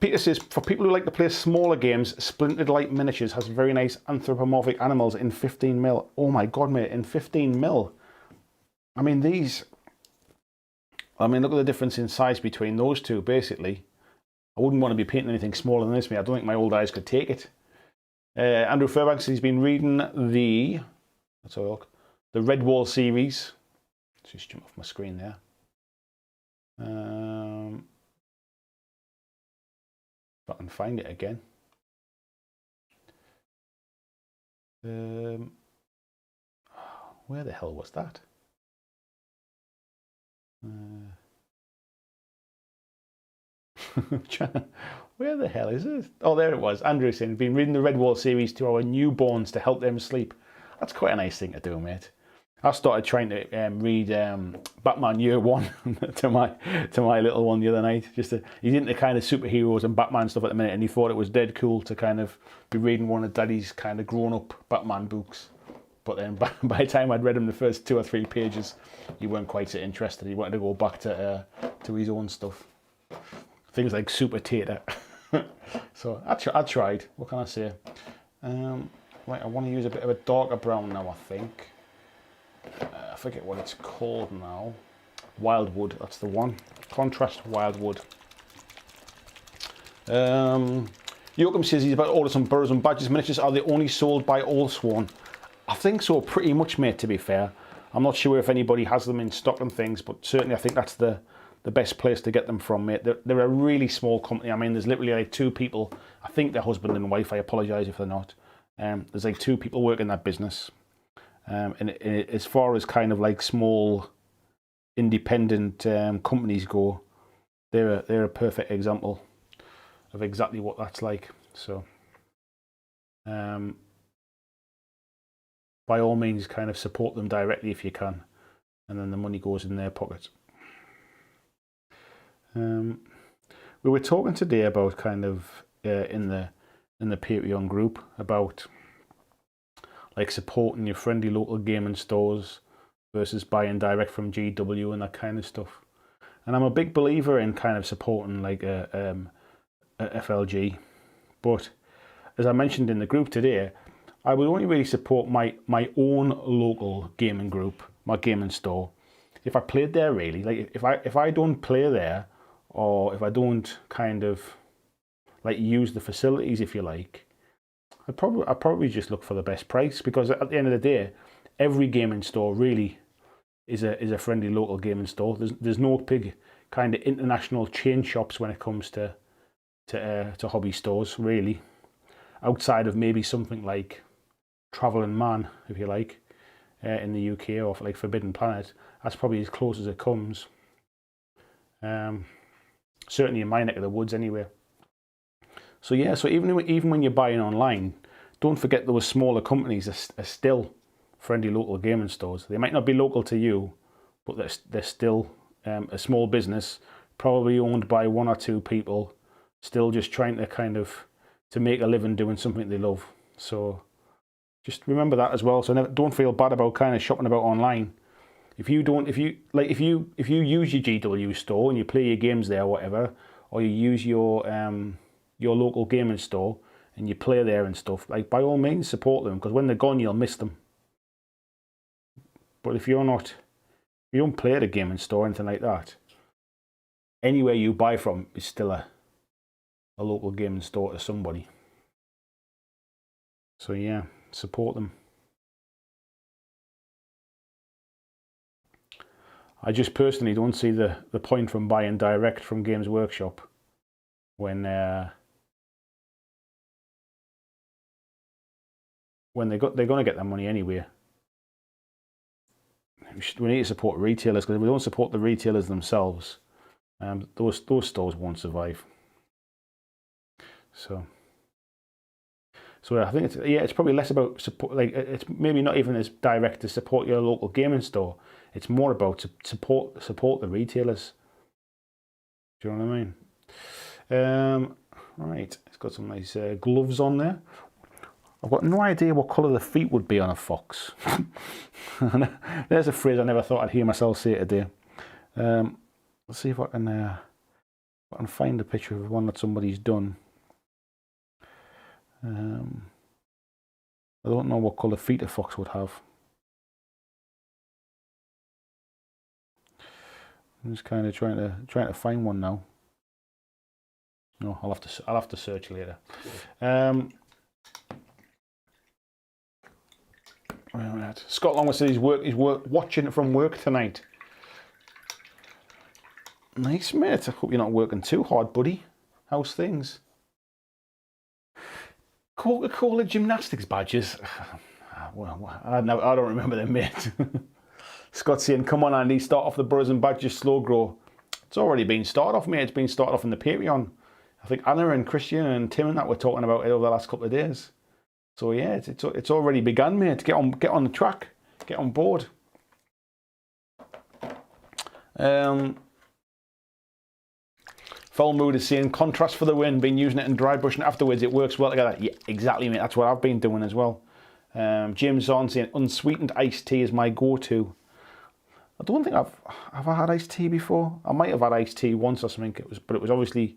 Peter says, for people who like to play smaller games, Splintered Light Miniatures has very nice anthropomorphic animals in 15mm. Oh my god, mate, in 15mm. I mean, these... I mean, look at the difference in size between those two, basically. I wouldn't want to be painting anything smaller than this, mate. I don't think my old eyes could take it. Andrew Fairbanks, he's been reading the... Let's have a look. The Redwall series. Let's just jump off my screen there. If I can find it again. Where the hell was that? Where the hell is it? Oh, there it was. Andrew saying, been reading the Redwall series to our newborns to help them sleep. That's quite a nice thing to do, mate. I started trying to read Batman Year One to my little one the other night. He's into kind of superheroes and Batman stuff at the minute, and he thought it was dead cool to kind of be reading one of Daddy's kind of grown-up Batman books. But then by the time I'd read him the first 2 or 3 pages, he weren't quite so interested. He wanted to go back to his own stuff, things like Super Tater. So I tried. What can I say? Right, I want to use a bit of a darker brown now, I think. I forget what it's called now. Wildwood, that's the one. Contrast Wildwood. Yoakum says he's about to order some Burrows and Badges miniatures. Are they only sold by Allsworn? I think so, pretty much, mate, to be fair. I'm not sure if anybody has them in stock and things, but certainly I think that's the best place to get them from, mate. They're a really small company. I mean, there's literally like 2 people. I think they're husband and wife. I apologise if they're not. There's like 2 people working that business. And as far as kind of like small independent companies go, they're a perfect example of exactly what that's like. So by all means, kind of support them directly if you can, and then the money goes in their pockets. We were talking today about kind of in the Patreon group about like supporting your friendly local gaming stores versus buying direct from GW and that kind of stuff. And I'm a big believer in kind of supporting like a FLG, but as I mentioned in the group today, I would only really support my own local gaming group, my gaming store, if I played there really. Like if I don't play there, or if I don't kind of like use the facilities, if you like, I'd probably just look for the best price, because at the end of the day, every gaming store really is a friendly local gaming store. There's no big kind of international chain shops when it comes to hobby stores really, outside of maybe something like Travelling Man, if you like, in the UK, or like Forbidden Planet. That's probably as close as it comes. Certainly in my neck of the woods anyway. So yeah, so even when you're buying online, don't forget those smaller companies are still friendly local gaming stores. They might not be local to you, but they're still a small business, probably owned by 1 or 2 people, still just trying to kind of to make a living doing something they love. So just remember that as well. So don't feel bad about kind of shopping about online. If you use your GW store and you play your games there or whatever, or you use your local gaming store and you play there and stuff, like by all means support them, because when they're gone you'll miss them. But if you don't play at a gaming store or anything like that, anywhere you buy from is still a local gaming store to somebody. So yeah, support them. I just personally don't see the point from buying direct from Games Workshop when they're going to get their money anyway. We need to support retailers, because if we don't support the retailers themselves, those stores won't survive. So I think it's probably less about support. Like, it's maybe not even as direct to support your local gaming store. It's more about support the retailers. Do you know what I mean? Right, it's got some nice gloves on there. I've got no idea what colour the feet would be on a fox. There's a phrase I never thought I'd hear myself say today. Let's see if I can find a picture of one that somebody's done. I don't know what colour feet a fox would have. I'm just kind of trying to find one now. No, I'll have to search later. Scott Longwood said he's watching it from work tonight. Nice, mate. I hope you're not working too hard, buddy. How's things? Coca-Cola gymnastics badges. Well, I don't remember them, mate. Scott's saying, come on, Andy, start off the Brothers and Badges slow grow. It's already been started off, mate. It's been started off in the Patreon. I think Anna and Christian and Tim and that were talking about it over the last couple of days. So yeah, it's already begun, mate. Get on the track. Get on board. Foul Mood is saying, contrast for the win. Been using it and dry brushing afterwards. It works well together. Yeah, exactly, mate. That's what I've been doing as well. James on saying, unsweetened iced tea is my go-to. I don't think have I had iced tea before? I might have had iced tea once or something. But it was obviously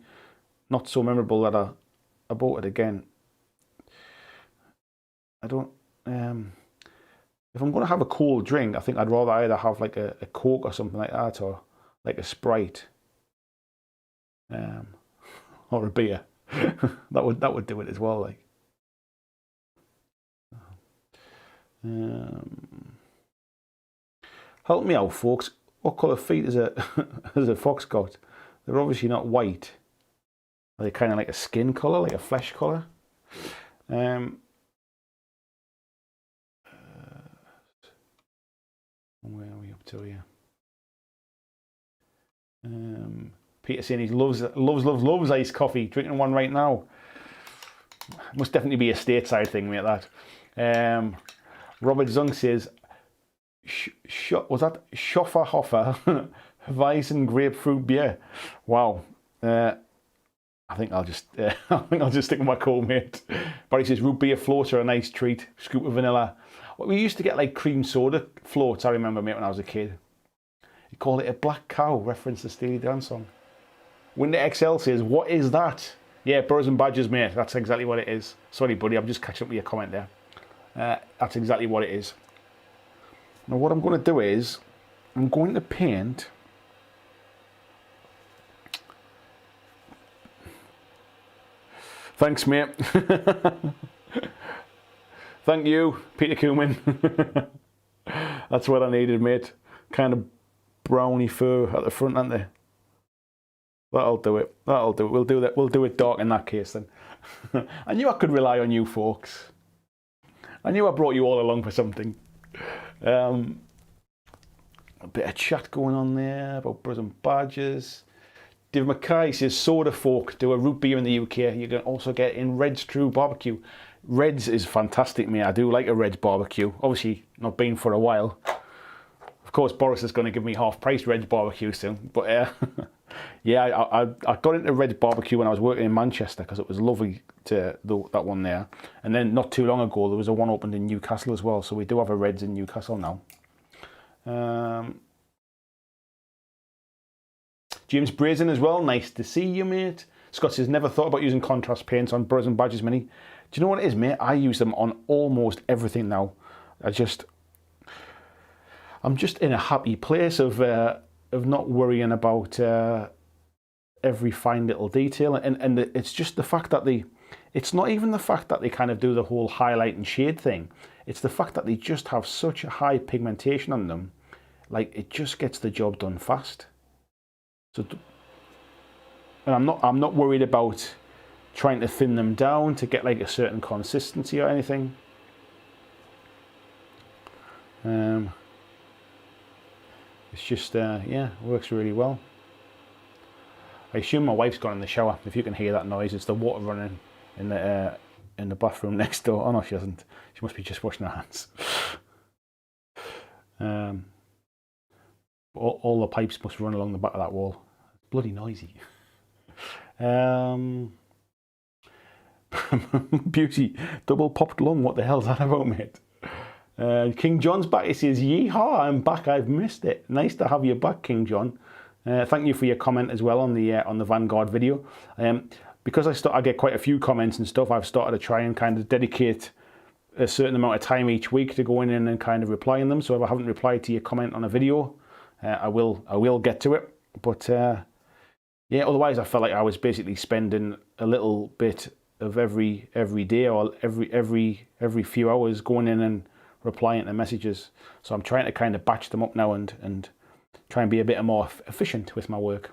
not so memorable that I bought it again. I don't. If I'm going to have a cold drink, I think I'd rather either have like a Coke or something like that, or like a Sprite, or a beer. that would do it as well. Like. Help me out, folks. What colour feet is a fox got? They're obviously not white. Are they kind of like a skin colour, like a flesh colour? Where are we up to here? Peter saying he loves iced coffee. Drinking one right now. Must definitely be a stateside thing, mate. That. Robert Zung says, was that Schofferhofer Weizen grapefruit beer? Wow. I think I'll just stick with my call, mate. Barry says root beer floats are a nice treat. Scoop of vanilla. We used to get like cream soda floats. I remember, mate, when I was a kid. You call it a black cow. Reference to Steely Dan song. Winter XL says, what is that? Yeah, Brothers and Badges, mate. That's exactly what it is. Sorry, buddy. I'm just catching up with your comment there. That's exactly what it is. Now, what I'm going to do is I'm going to paint. Thanks, mate. Thank you, Peter Kuhlman. That's what I needed, mate. Kind of browny fur at the front, aren't they? That'll do it. That'll do it. We'll do that. We'll do it dark in that case then. I knew I could rely on you folks. I knew I brought you all along for something. A bit of chat going on there about Brothers and Badges. Dave Mackay says, Soda Folk do a root beer in the UK. You can also get in Red's True Barbecue. Red's is fantastic, mate. I do like a Red's barbecue. Obviously, not been for a while. Of course, Boris is going to give me half-price Red's barbecue soon. But yeah, I got into Red's barbecue when I was working in Manchester because it was lovely to that one there. And then not too long ago, there was a one opened in Newcastle as well. So we do have a Red's in Newcastle now. James Brazen as well. Nice to see you, mate. Scott says, never thought about using contrast paints on Brothers and Badges Mini. Do you know what it is, mate? I use them on almost everything now. I'm just in a happy place of not worrying about every fine little detail, and it's just the fact that it's not even the fact that they kind of do the whole highlight and shade thing. It's the fact that they just have such a high pigmentation on them. like it just gets the job done fast. So, and I'm not worried about trying to thin them down to get like a certain consistency or anything. It's just yeah, works really well. I assume my wife's gone in the shower. If you can hear that noise, it's the water running in the bathroom next door. Oh no, she hasn't. She must be just washing her hands. All the pipes must run along the back of that wall. It's bloody noisy. Beauty, double popped lung. What the hell's that about, mate? King John's back. He says, "Yeehaw! I'm back. I've missed it. Nice to have you back, King John." Thank you for your comment as well on the Vanguard video. Because I get quite a few comments and stuff, I've started to try and kind of dedicate a certain amount of time each week to going in and kind of replying them. So if I haven't replied to your comment on a video, I will get to it. But yeah, otherwise I felt like I was basically spending a little bit of every day or every few hours going in and replying to messages. So I'm trying to kind of batch them up now and try and be a bit more efficient with my work.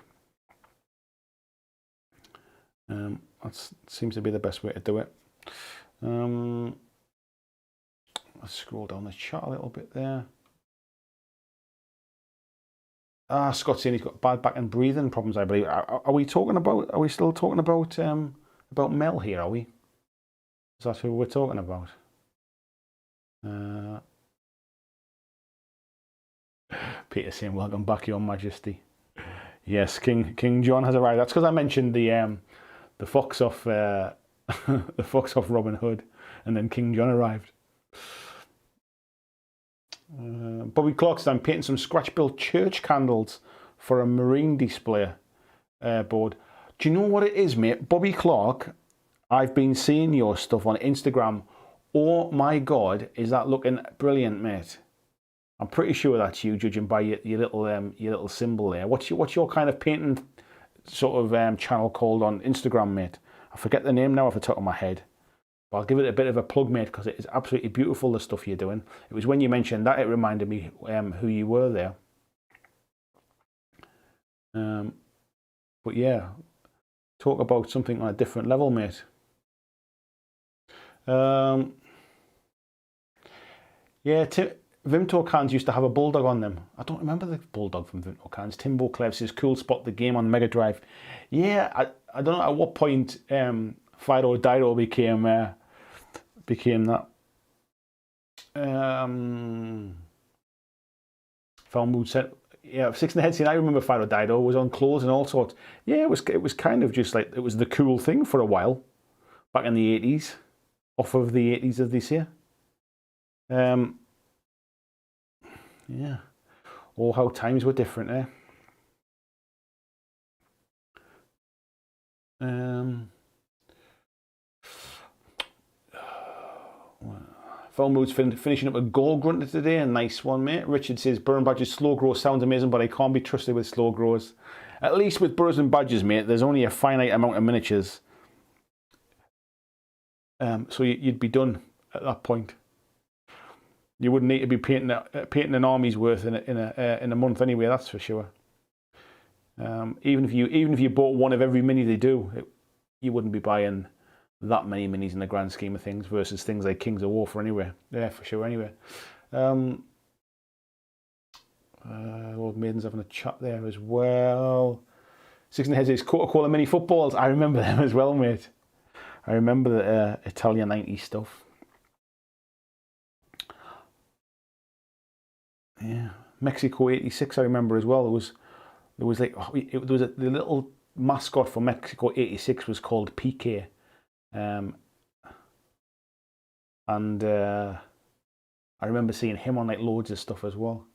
That seems to be the best way to do it. Let's scroll down the chat a little bit there. Scott's saying he's got bad back and breathing problems, I believe. Are we still talking about Mel here, are we? Is that who we're talking about? Peter saying, "Welcome back, Your Majesty." Yes, King John has arrived. That's because I mentioned the fox off the fox off Robin Hood, and then King John arrived. Bobby Clark says, "I'm painting some scratch-built church candles for a marine display board." Do you know what it is, mate? Bobby Clark, I've been seeing your stuff on Instagram. Oh my God, is that looking brilliant, mate? I'm pretty sure that's you, judging by your little symbol there. What's your kind of painting sort of channel called on Instagram, mate? I forget the name now off the top of my head. But I'll give it a bit of a plug, mate, because it is absolutely beautiful, the stuff you're doing. It was when you mentioned that it reminded me who you were there. But yeah, talk about something on a different level, mate. Yeah, Vimto cans used to have a bulldog on them. I don't remember the bulldog from Vimto cans. Timbo Clev says, "Cool spot, the game on Mega Drive." Yeah, I don't know at what point Fido Dido became that. Found said, yeah, Six in the Head saying, "I remember Fido Dido was on clothes and all sorts." Yeah, it was kind of just like, it was the cool thing for a while back in the 80s, off of the 80s as they say. Yeah. Oh, how times were different, eh? Phil Mood's finishing up a Gold Grunter today. A nice one, mate. Richard says, "Burr and Badger's slow grow sounds amazing, but I can't be trusted with slow growers." At least with Burrs and Badgers, mate, there's only a finite amount of miniatures. So you'd be done at that point. You wouldn't need to be painting an army's worth in a month anyway. That's for sure. Even if you bought one of every mini they do, you wouldn't be buying that many minis in the grand scheme of things versus things like Kings of War for anyway. Yeah, for sure. Anyway, Old Maiden's having a chat there as well. Six in the Head says, "Coca-Cola mini footballs." I remember them as well, mate. I remember the Italian 90s stuff. Yeah, Mexico 86. I remember as well. There was like the little mascot for Mexico 86 was called PK, and I remember seeing him on like loads of stuff as well.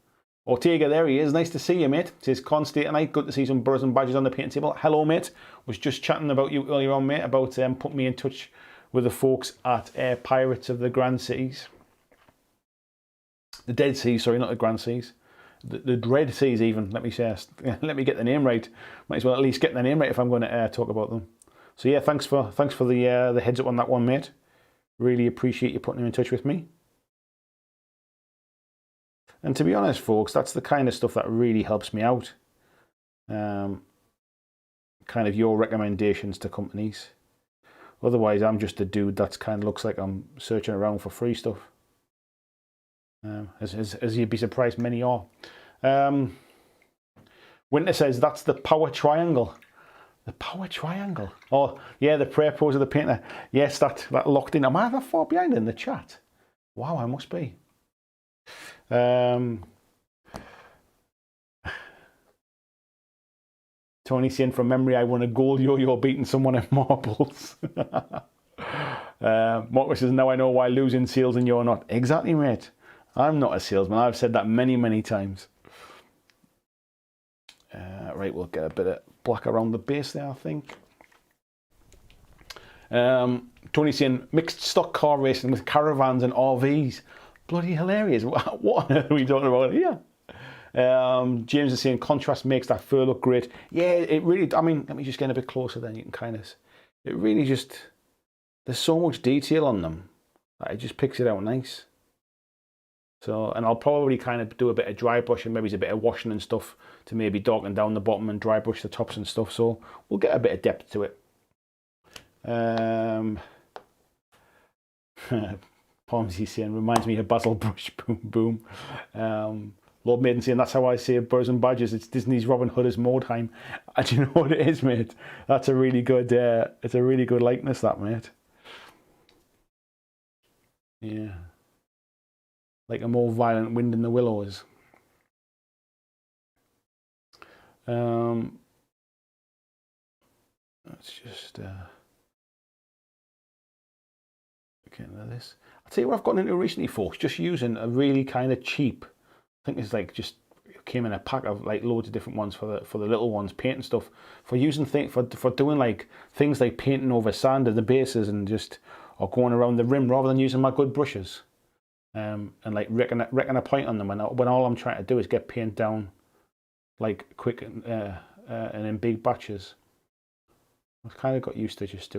Ortega, there he is. Nice to see you, mate. It says, "Con State tonight. Good to see some Burrs and Badges on the painting table." Hello, mate. Was just chatting about you earlier on, mate, about putting me in touch with the folks at Pirates of the Grand Seas. The Dead Seas, sorry, not the Grand Seas. The Dread Seas, even. Let me get the name right. Might as well at least get the name right if I'm going to talk about them. So yeah, thanks for the heads up on that one, mate. Really appreciate you putting them in touch with me. And to be honest, folks, that's the kind of stuff that really helps me out. Kind of your recommendations to companies. Otherwise, I'm just a dude that's kind of looks like I'm searching around for free stuff. As you'd be surprised, many are. Winter says that's the power triangle. The power triangle. Oh, yeah, the prayer pose of the painter. Yes, that locked in. Am I that far behind in the chat? Wow, I must be. Tony saying from memory, I won a gold yo-yo beating someone at marbles. Marcus says, now I know why losing sales and you're not. Exactly, mate. I'm not a salesman. I've said that many, many times. Right, we'll get a bit of black around the base there, I think. Tony saying, mixed stock car racing with caravans and RVs. Bloody hilarious. What on earth are we talking about here? James is saying, contrast makes that fur look great. Yeah, it really, I mean, let me just get a bit closer then. You can kind of, it really just, there's so much detail on them that it just picks it out nice. So, and I'll probably kind of do a bit of dry brush and maybe a bit of washing and stuff to maybe darken down the bottom and dry brush the tops and stuff. So we'll get a bit of depth to it. Palmsy saying, reminds me of Basil Brush, boom, boom. Lord Maiden saying, that's how I say Birds and Badgers. It's Disney's Robin Hood as Mordheim. And you know what it is, mate? That's a really good, it's a really good likeness, that, mate. Yeah. Like a more violent wind in the willows. Let's just get into this. I'll tell you what I've gotten into recently, folks. Just using a really kind of cheap, I think it's like just came in a pack of like loads of different ones for the little ones, painting stuff, for using for doing like things like painting over sand at the bases and just or going around the rim rather than using my good brushes. And like wrecking a point on them when all I'm trying to do is get paint down like quick and in big batches. I've kind of got used to just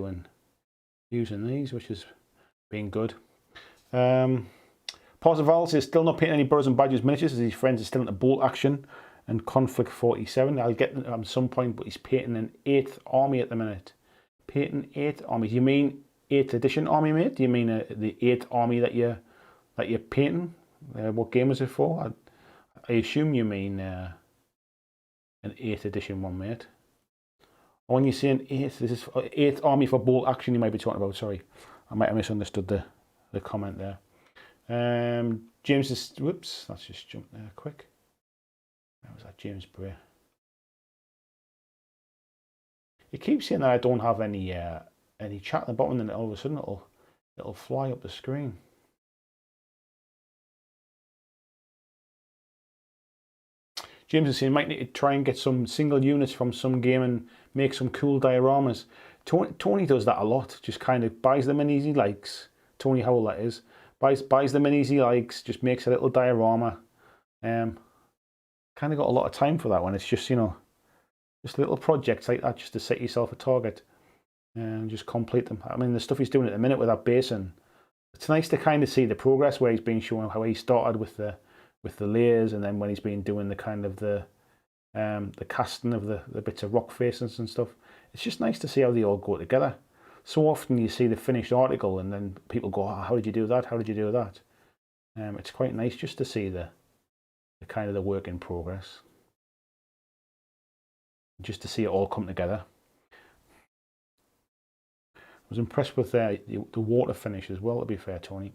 using these, which has been good. Parzival says still not painting any Birds and Badgers miniatures as his friends are still into bolt action and conflict 47. I'll get them at some point, but he's painting an 8th army at the minute. Painting 8 armies. You mean 8th edition army, mate? Do you mean the 8th army that you're painting? What game is it for? I assume you mean an 8th edition one, mate. Or when you're saying 8th, this is 8th army for bolt action you might be talking about. Sorry, I might have misunderstood the comment there. James is, whoops, let's just jump there quick. That was that James Bray. It keeps saying that I don't have any chat at the bottom, and then all of a sudden it'll fly up the screen. James is saying might need to try and get some single units from some game and make some cool dioramas. Tony does that a lot. Just kind of buys them in easy likes. Tony Howell, that is. Buys them in easy likes. Just makes a little diorama. Kind of got a lot of time for that one. It's just, you know, just little projects like that just to set yourself a target and just complete them. I mean, the stuff he's doing at the minute with that basin, it's nice to kind of see the progress where he's been showing how he started with the layers, and then when he's been doing the kind of the casting of the bits of rock faces and stuff. It's just nice to see how they all go together. So often you see the finished article and then people go, oh, how did you do that? How did you do that? It's quite nice just to see the kind of the work in progress. Just to see it all come together. I was impressed with the water finish as well, to be fair, Tony.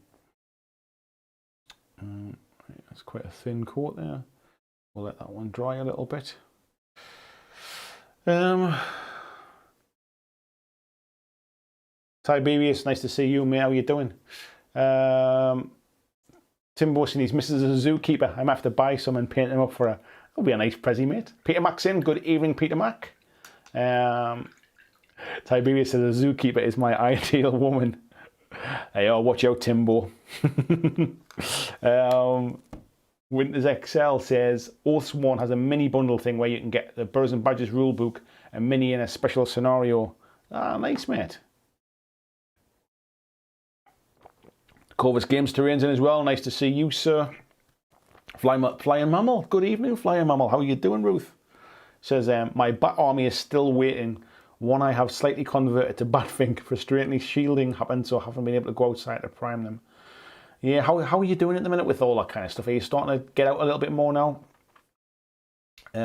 That's quite a thin coat there. We'll let that one dry a little bit. Tiberius, nice to see you, mate. How you doing? Tim Borson, his missus is a zookeeper. I'm have to buy some and paint them up for her. That'll be a nice prezi, mate. Peter Mack's in. Good evening, Peter Mack. Tiberius says a zookeeper is my ideal woman. Hey, oh, watch out, Timbo. Winters XL says Oathsworn has a mini bundle thing where you can get the Birds and Badgers rulebook, a mini in a special scenario. Ah, nice, mate. Corvus Games Terrain's in as well. Nice to see you, sir. Flying Mammal, good evening, Flying Mammal. How are you doing, Ruth? Says, my bat army is still waiting. One I have slightly converted to Batfink. Frustratingly, shielding happened, so I haven't been able to go outside to prime them. Yeah, how are you doing at the minute with all that kind of stuff? Are you starting to get out a little bit more now?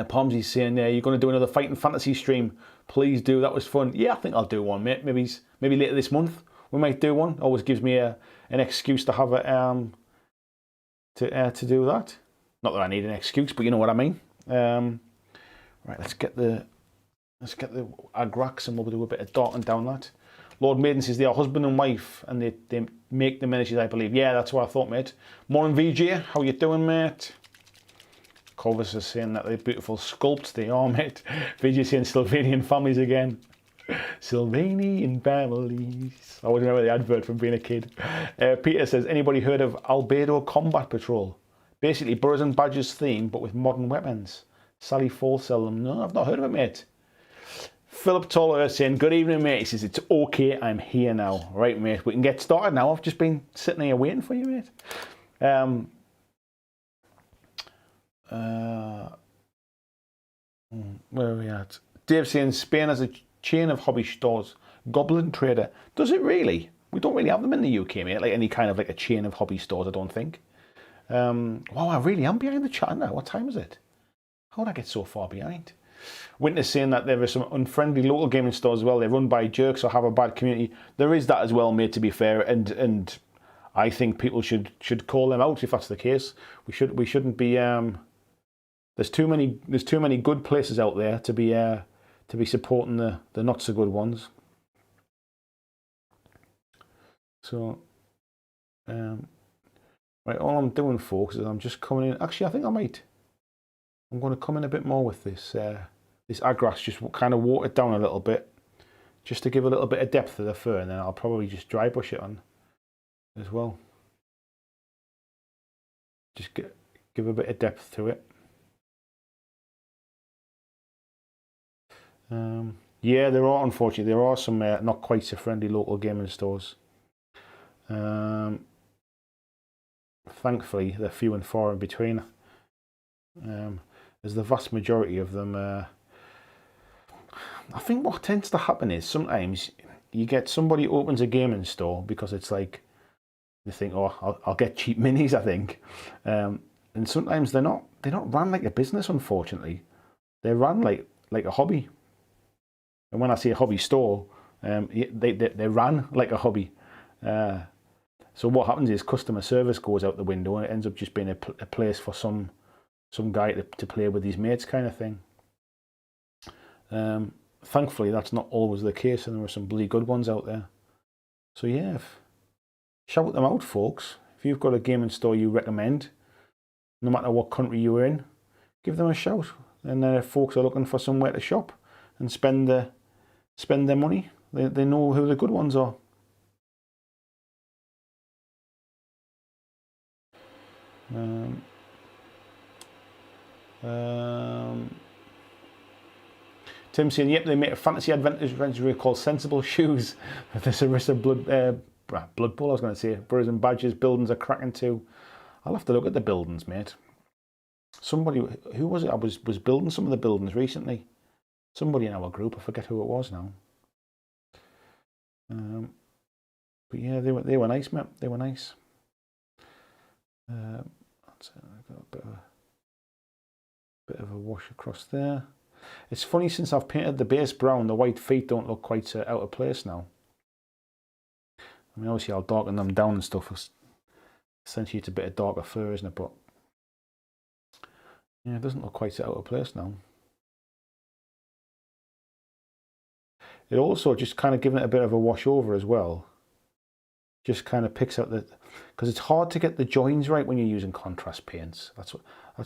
Palmsy's saying, you're going to do another Fighting Fantasy stream. Please do, that was fun. Yeah, I think I'll do one, mate. Maybe later this month we might do one. Always gives me an excuse to have it, to do that. Not that I need an excuse, but you know what I mean. Right, let's get the Agrax and we'll do a bit of darting down that. Lord Maiden says they are husband and wife and they make the miniatures, I believe. Yeah, that's what I thought, mate. Morning, VJ. How you doing, mate? Corvus is saying that they're beautiful sculpts. They are, mate. VJ saying Sylvanian families again. Sylvanian families. I always remember the advert from being a kid. Peter says, anybody heard of Albedo Combat Patrol? Basically, Burrows and Badgers theme, but with modern weapons. Sally Fall sell them. No, I've not heard of it, mate. Philip Toller saying, good evening, mate. He says, it's okay, I'm here now. Right, mate, we can get started now. I've just been sitting here waiting for you, mate. Where are we at? Dave saying, Spain has a chain of hobby stores. Goblin Trader. Does it really? We don't really have them in the UK, mate. Like any kind of like a chain of hobby stores, I don't think. Wow, I really am behind the chat now. What time is it? How did I get so far behind? Winter's saying that there are some unfriendly local gaming stores as well. They're run by jerks or have a bad community. There is that as well, mate, to be fair. And I think people should call them out if that's the case. We shouldn't be. There's too many good places out there to be supporting the not so good ones. So, right, all I'm doing, folks, is I'm just coming in. Actually, I think I'm going to come in a bit more with this Agrax, just kind of water it down a little bit, just to give a little bit of depth to the fur, and then I'll probably just dry brush it on as well. Just give a bit of depth to it. Yeah, unfortunately, there are some not quite so friendly local gaming stores. Thankfully, they're few and far in between. As the vast majority of them, I think what tends to happen is sometimes you get somebody who opens a gaming store because it's like they think, oh, I'll get cheap minis, I think, and sometimes they're not run like a business. Unfortunately, they're run like a hobby. And when I say a hobby store, they ran like a hobby. So what happens is customer service goes out the window and it ends up just being a place for some guy to play with his mates kind of thing. Thankfully, that's not always the case, and there are some bloody good ones out there. So yeah, shout them out, folks. If you've got a gaming store you recommend, no matter what country you're in, give them a shout. And if folks are looking for somewhere to shop and spend their money, they know who the good ones are. Tim saying, yep, they make a fantasy adventure called Sensible Shoes. This Arissa Blood Bowl, I was going to say. Burrows and Badgers, buildings are cracking too. I'll have to look at the buildings, mate. Somebody, who was it? I was building some of the buildings recently. Somebody in our group, I forget who it was now. But yeah, they were nice, mate. They were nice. That's it. I've got a bit of a wash across there. It's funny, since I've painted the base brown, the white feet don't look quite out of place now. I mean, obviously I'll darken them down and stuff. Essentially, it's a bit of darker fur, isn't it? But yeah, it doesn't look quite out of place now. It also just kind of giving it a bit of a wash over as well. Just kind of picks out because it's hard to get the joins right when you're using contrast paints. That's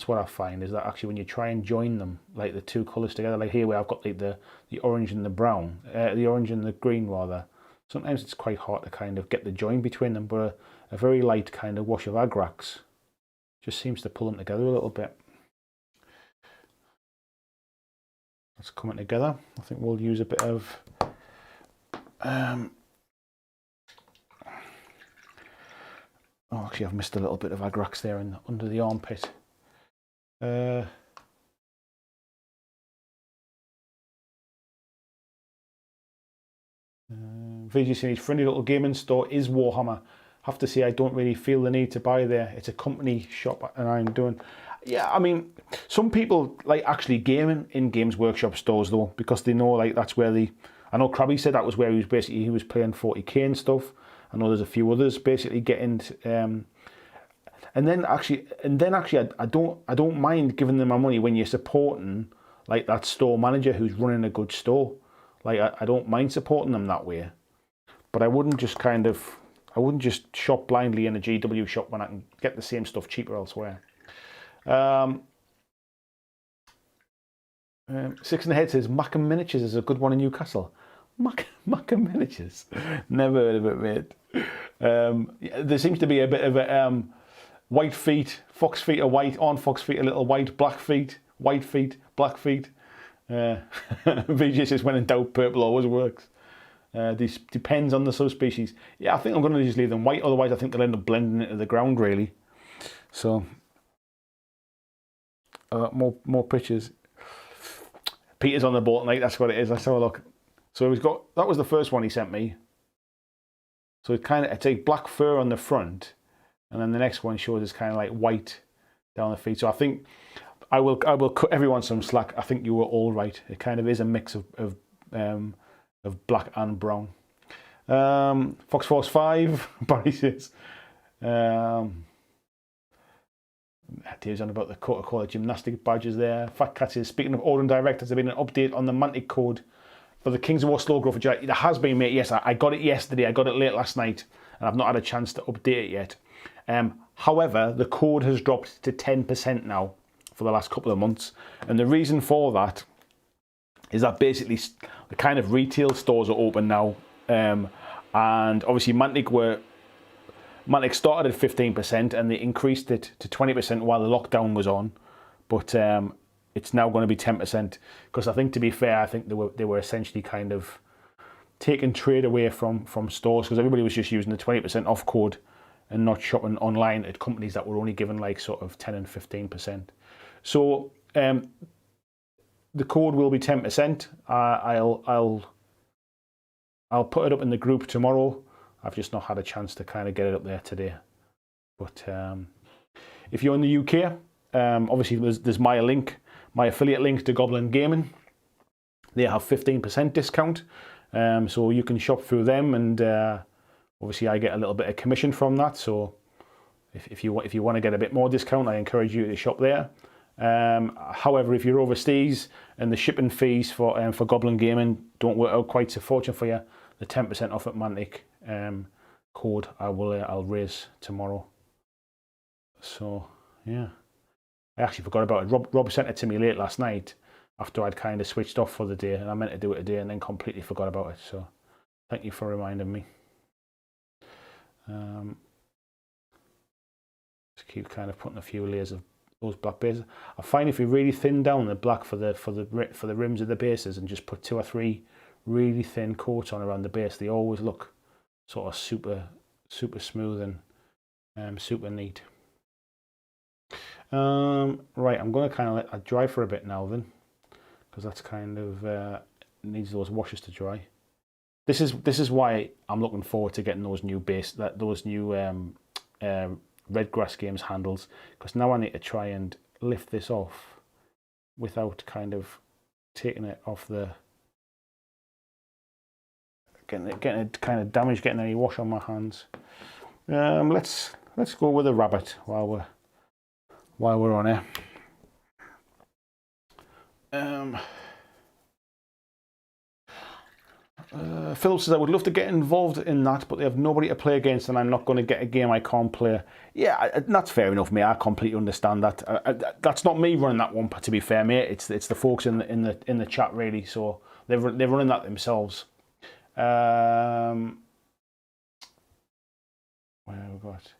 what I find, is that actually when you try and join them, like the two colours together, like here where I've got like the orange and the brown, the orange and the green rather, sometimes it's quite hard to kind of get the join between them, but a very light kind of wash of Agrax just seems to pull them together a little bit. That's coming together. I think we'll use a bit of oh, actually, I've missed a little bit of Agrax there under the armpit. VGC's friendly little gaming store is Warhammer. Have to say, I don't really feel the need to buy there. It's a company shop, and I'm doing. Yeah, I mean, some people like actually gaming in Games Workshop stores though, because they know like that's where the. I know Krabby said that was where he was playing 40k and stuff. I know there's a few others basically getting. And then actually, I don't mind giving them my money when you're supporting like that store manager who's running a good store. Like I don't mind supporting them that way, but I wouldn't just shop blindly in a GW shop when I can get the same stuff cheaper elsewhere. Six in the Head says Macam Miniatures is a good one in Newcastle. Macam Miniatures, never heard of it, mate. There seems to be a bit of a white feet, fox feet are white, on fox feet are little white, black feet, white feet, black feet. VJ says when in doubt, purple always works. This depends on the subspecies. Yeah, I think I'm going to just leave them white, otherwise I think they'll end up blending into the ground really. So, more pictures. Peter's on the boat tonight, that's what it is. Let's have a look. So that was the first one he sent me. So it's a black fur on the front, and then the next one shows it's kind of like white down the feet. So I think I will cut everyone some slack. I think you were all right. It kind of is a mix of black and brown. Fox Force 5, Barry says. Dave's on about the Coca-Cola gymnastic badges there. Fat Cat says, speaking of ordering direct, has there been an update on the Mantic code for the Kings of War slow growth? There has been, mate. Yes, I got it yesterday. I got it late last night, and I've not had a chance to update it yet. However, the code has dropped to 10% now for the last couple of months, and the reason for that is that basically the kind of retail stores are open now, and obviously Mantic started at 15% and they increased it to 20% while the lockdown was on, but it's now going to be 10% because I think, to be fair, I think they were essentially kind of taking trade away from stores because everybody was just using the 20% off code and not shopping online at companies that were only given like sort of 10 and 15%. So the code will be 10%. I'll put it up in the group tomorrow. I've just not had a chance to kind of get it up there today. But if you're in the UK, obviously there's my affiliate link to Goblin Gaming. They have 15% discount, so you can shop through them, and obviously I get a little bit of commission from that. So if you want to get a bit more discount, I encourage you to shop there. However, if you're overseas and the shipping fees for Goblin Gaming don't work out quite so fortunate for you, the 10% off at Mantic code I'll raise tomorrow. So yeah, I actually forgot about it. Rob sent it to me late last night after I'd kind of switched off for the day, and I meant to do it today and then completely forgot about it. So thank you for reminding me. Just keep kind of putting a few layers of those black bases. I find if you really thin down the black for the rims of the bases and just put 2 or 3 really thin coats on around the base, they always look sort of super smooth and super neat. Right, I'm going to kind of let that dry for a bit now then, because that's kind of needs those washes to dry. This is why I'm looking forward to getting those new Redgrass Games handles, because now I need to try and lift this off without kind of taking it off getting it kind of damaged, getting any wash on my hands. Let's go with a rabbit while we're on here. Philip says, I would love to get involved in that, but they have nobody to play against, and I'm not going to get a game I can't play. Yeah, that's fair enough, mate. I completely understand that. That's not me running that one, to be fair, mate. It's the folks in the chat really. So they're running that themselves. Where have we got?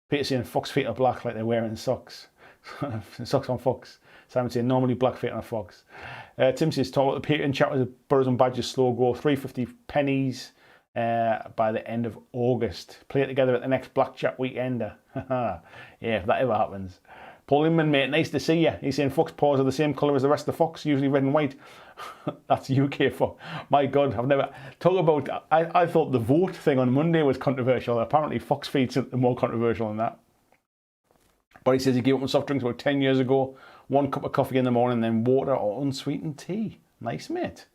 Peter saying fox feet are black like they're wearing socks. Socks on fox. Simon saying normally black feet on a fox. Tim says talk about the Peter in chat with Burrows and Badgers slow go 350 pennies by the end of August. Play it together at the next BlackJack weekender. Yeah, if that ever happens. Paul Inman, mate, nice to see you. He's saying Fox paws are the same colour as the rest of the Fox, usually red and white. That's UK Fox. My God, I've never... Talk about... I thought the vote thing on Monday was controversial. Apparently Fox feeds are more controversial than that. But he says he gave up on soft drinks about 10 years ago. 1 cup of coffee in the morning, then water or unsweetened tea. Nice, mate.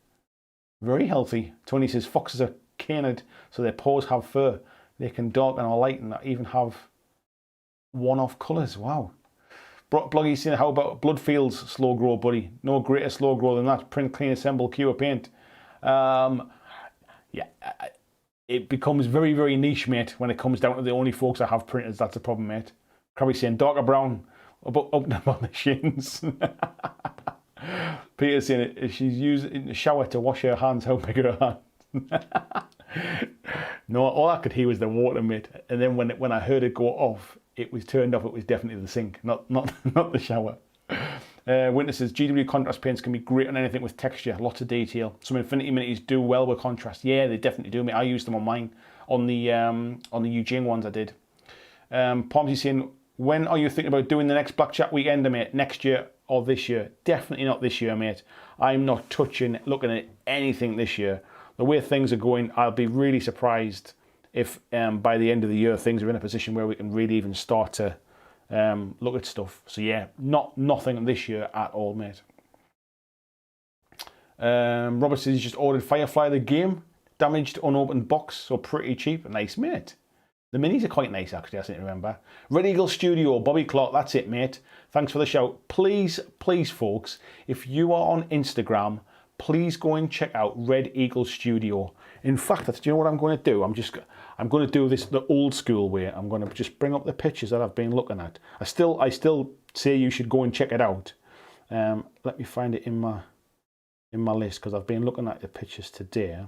Very healthy. Tony says foxes are canid, so their paws have fur. They can darken or lighten, even have one-off colours. Wow. Bloggy's saying, how about Bloodfield's slow grow, buddy? No greater slow grow than that. Print, clean, assemble, cure, paint. Yeah, it becomes very, very niche, mate, when it comes down to the only folks that have printers. That's the problem, mate. Probably saying darker brown, up and down the shins. Peter's saying it, she's using the shower to wash her hands. How big are her hands? No, all I could hear was the water, mate. And then when I heard it go off, it was turned off. It was definitely the sink, not the shower. Winter says GW contrast paints can be great on anything with texture, lots of detail. Some Infinity Minis do well with contrast. Yeah, they definitely do, mate. I used them on mine, on the Eugene ones I did. Pomsy saying, when are you thinking about doing the next BlackJack weekend, mate? Next year or this year? Definitely not this year, mate. I'm not looking at anything this year. The way things are going, I'll be really surprised if by the end of the year things are in a position where we can really even start to look at stuff. So yeah, nothing this year at all, mate. Robert says he's just ordered Firefly the game, damaged unopened box, so pretty cheap. Nice, mate. The minis are quite nice, actually, I seem to remember. Red Eagle Studio, Bobby Clark, that's it, mate. Thanks for the shout. Please, folks, if you are on Instagram, please go and check out Red Eagle Studio. In fact, do you know what I'm going to do? I'm going to do this the old school way. I'm going to just bring up the pictures that I've been looking at. I still say you should go and check it out. Let me find it in my list, because I've been looking at the pictures today.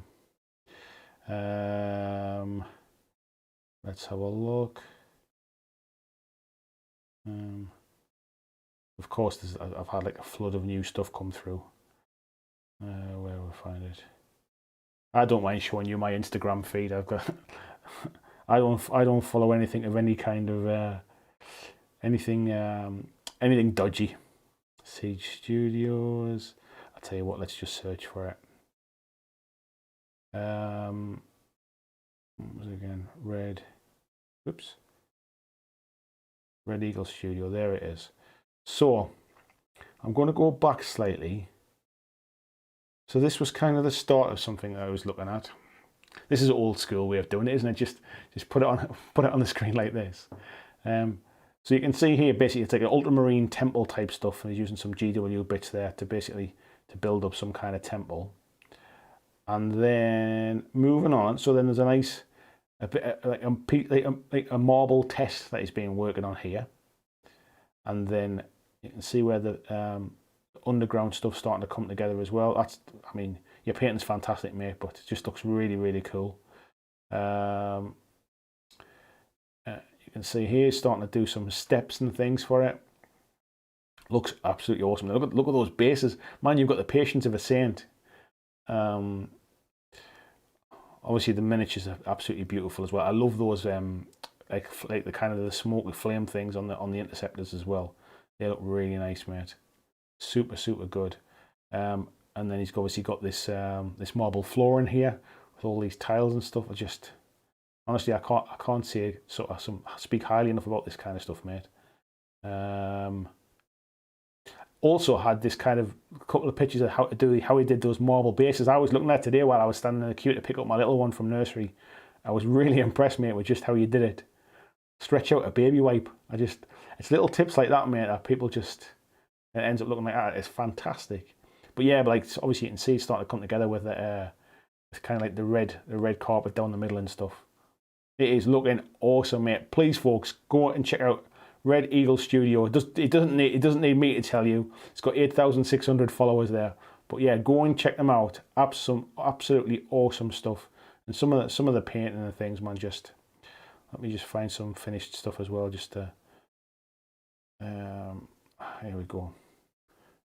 Let's have a look. Of course, I've had like a flood of new stuff come through. Where will I find it? I don't mind showing you my Instagram feed. I've got. I don't follow anything of any kind of anything dodgy. Siege Studios. I'll tell you what. Let's just search for it. What was it again? Red Eagle Studio, there it is. So I'm going to go back slightly. So this was kind of the start of something that I was looking at. This is an old school way of doing it, isn't it? Just put it on the screen like this. So you can see here, basically it's like an ultramarine temple type stuff, and he's using some GW bits there to build up some kind of temple. And then moving on, so then there's a nice like a marble test that he's been working on here, and then you can see where the underground stuff's starting to come together as well. I mean, your painting's fantastic, mate, but it just looks really, really cool. You can see here he's starting to do some steps and things for it. Looks absolutely awesome. Look at those bases, man. You've got the patience of a saint. Obviously the miniatures are absolutely beautiful as well. I love those like the kind of the smoke with flame things on the interceptors as well. They look really nice, mate. Super good. And then he's obviously got this this marble floor in here with all these tiles and stuff. Honestly, I can't say speak highly enough about this kind of stuff, mate. Also had this kind of couple of pictures of how he did those marble bases. I was looking at today while I was standing in the queue to pick up my little one from nursery. I was really impressed, mate, with just how you did it. Stretch out a baby wipe. It's little tips like that, mate, that people just, it ends up looking like that. It's fantastic. But yeah, like obviously you can see it's starting to come together with it's kind of like the red carpet down the middle and stuff. It is looking awesome, mate. Please, folks, go and check out Red Eagle Studio. It doesn't need me to tell you. It's got 8,600 followers there. But yeah, go and check them out. Absolutely awesome stuff. And some of the painting and things, man. Let me just find some finished stuff as well. Just to here we go.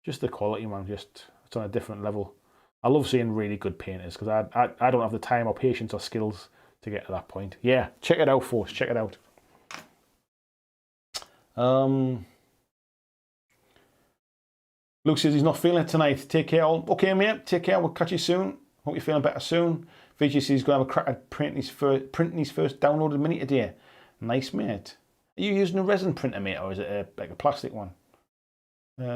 Just the quality, man. It's on a different level. I love seeing really good painters because I don't have the time or patience or skills to get to that point. Yeah, check it out, folks. Check it out. Luke says he's not feeling it tonight. Take care all. Okay, mate. Take care. We'll catch you soon. Hope you're feeling better soon. VG says he's going to have a crack at printing his first downloaded mini today. Nice, mate. Are you using a resin printer, mate, or is it like a plastic one? Where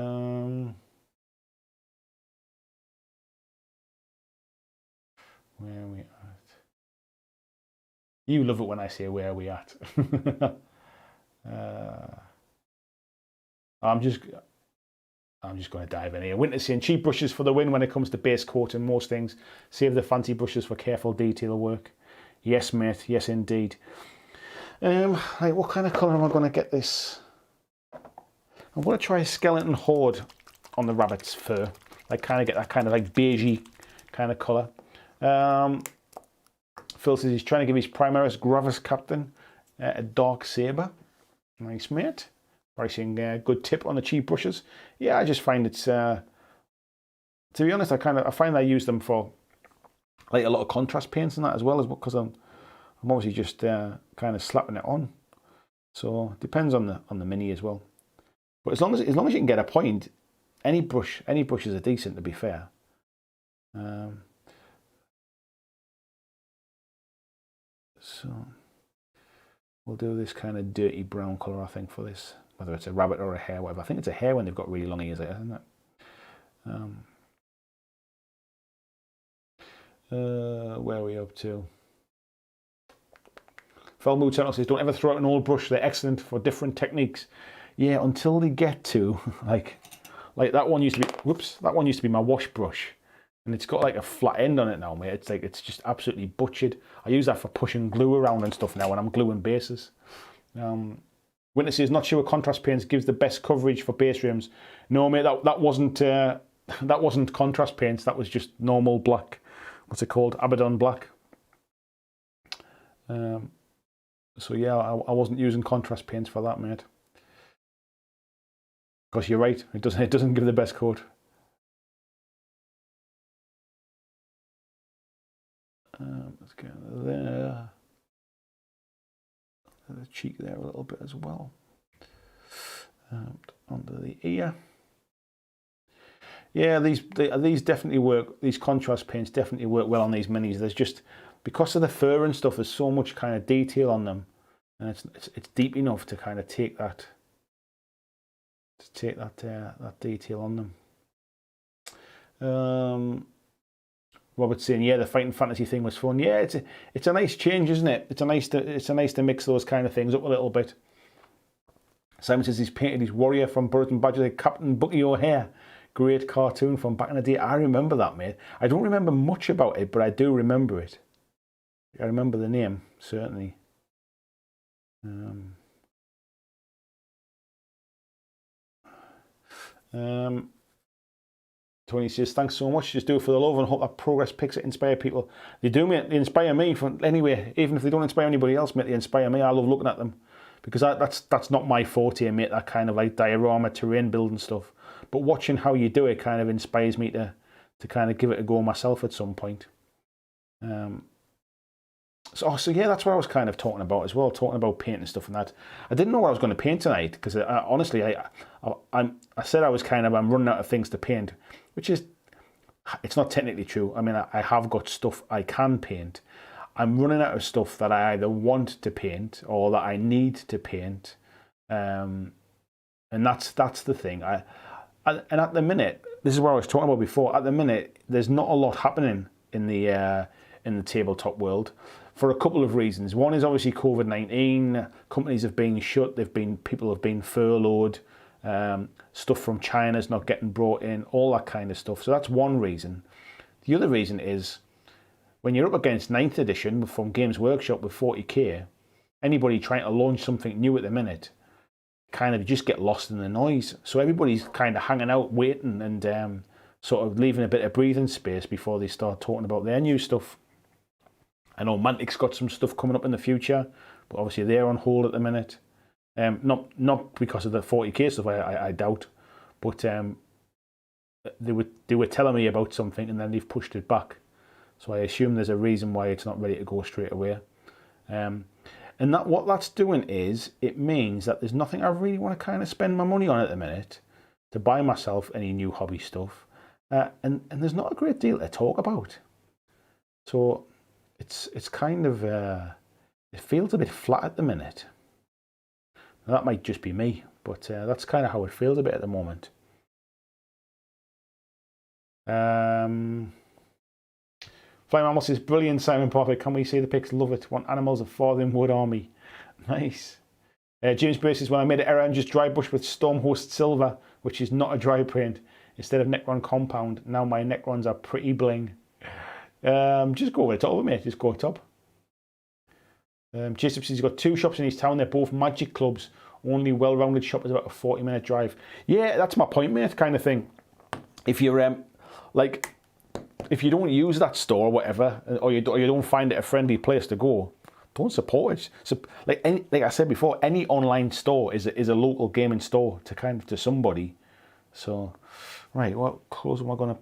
are we at? You love it when I say where are we at. I'm just going to dive in here. Winter saying cheap brushes for the win when it comes to base coat and most things. Save the fancy brushes for careful detail work. Yes, mate. Yes, indeed. Right, what kind of colour am I going to get this? I'm going to try a skeleton horde on the rabbit's fur. Like kind of get that kind of like beigey kind of colour. Phil says he's trying to give his Primaris Gravis Captain a dark sabre. Nice, mate. Pricing good tip on the cheap brushes. Yeah, I just find it's to be honest, I find I use them for like a lot of contrast paints and that as well, as because I'm obviously just kind of slapping it on. So it depends on the mini as well. But as long as you can get a point, any brushes are decent, to be fair. So we'll do this kind of dirty brown colour, I think, for this. Whether it's a rabbit or a hare, whatever. I think it's a hare when they've got really long ears, isn't it? Where are we up to? Felmood Channel says, don't ever throw out an old brush. They're excellent for different techniques. Yeah, until they get to, like that one used to be, whoops, that one used to be my wash brush. And it's got like a flat end on it now, mate. It's like, it's just absolutely butchered. I use that for pushing glue around and stuff now when I'm gluing bases. Winter says, not sure contrast paints gives the best coverage for base rims. No, mate, that wasn't contrast paints. That was just normal black. What's it called? Abaddon black. So yeah, I wasn't using contrast paints for that, mate. Because you're right, it doesn't give the best coat. Let's get there. The cheek there a little bit as well. Under the ear. Yeah, these definitely work. These contrast paints definitely work well on these minis. There's just, because of the fur and stuff, there's so much kind of detail on them, and it's deep enough to kind of take that detail on them. Robert's saying, yeah, the fighting fantasy thing was fun. Yeah, it's a nice change, isn't it? It's a nice to mix those kind of things up a little bit. Simon says he's painted his warrior from Burton Badger, Captain Bucky O'Hare. Great cartoon from back in the day. I remember that, mate. I don't remember much about it, but I do remember it. I remember the name, certainly. Tony says, thanks so much. Just do it for the love and hope that progress picks it, inspire people. They do, mate. They inspire me. Anyway, even if they don't inspire anybody else, mate, they inspire me. I love looking at them. Because that's not my forte, mate, that kind of like diorama, terrain building stuff. But watching how you do it kind of inspires me to kind of give it a go myself at some point. So yeah, that's what I was kind of talking about as well, talking about painting stuff and that. I didn't know what I was going to paint tonight, because honestly, I said I'm running out of things to paint, which is, it's not technically true. I mean, I have got stuff I can paint. I'm running out of stuff that I either want to paint or that I need to paint, and that's the thing. And at the minute, this is what I was talking about before. At the minute, there's not a lot happening in the tabletop world for a couple of reasons. One is obviously COVID-19. Companies have been shut. People have been furloughed. Stuff from China's not getting brought in. All that kind of stuff. So that's one reason. The other reason is, when you're up against 9th edition from Games Workshop with 40k, anybody trying to launch something new at the minute kind of just get lost in the noise. So everybody's kind of hanging out, waiting, and sort of leaving a bit of breathing space before they start talking about their new stuff. I know Mantic's got some stuff coming up in the future, but obviously they're on hold at the minute. Not because of the 40k stuff, I doubt, but they were telling me about something and then they've pushed it back. So I assume there's a reason why it's not ready to go straight away. And what that's doing is, it means that there's nothing I really want to kind of spend my money on at the minute, to buy myself any new hobby stuff, and there's not a great deal to talk about. So it's kind of it feels a bit flat at the minute. Now, that might just be me, but that's kind of how it feels a bit at the moment. Flame Mammal says, brilliant, Simon Poppy. Can we see the pics? Love it. Want animals of Farthing Wood Army. Nice. James Brace says, when I made an error and just dry brush with Stormhost Silver, which is not a dry paint, instead of Necron Compound, now my Necrons are pretty bling. Just go over the top of it, mate. Just go top. Jason says he's got 2 shops in his town. They're both magic clubs. Only well-rounded shop is about a 40-minute drive. Yeah, that's my point, mate, kind of thing. If you're, like, if you don't use that store or whatever, or you don't find it a friendly place to go, don't support it. So, like I said before, any online store is a local gaming store to somebody. So, right, what colours am I going to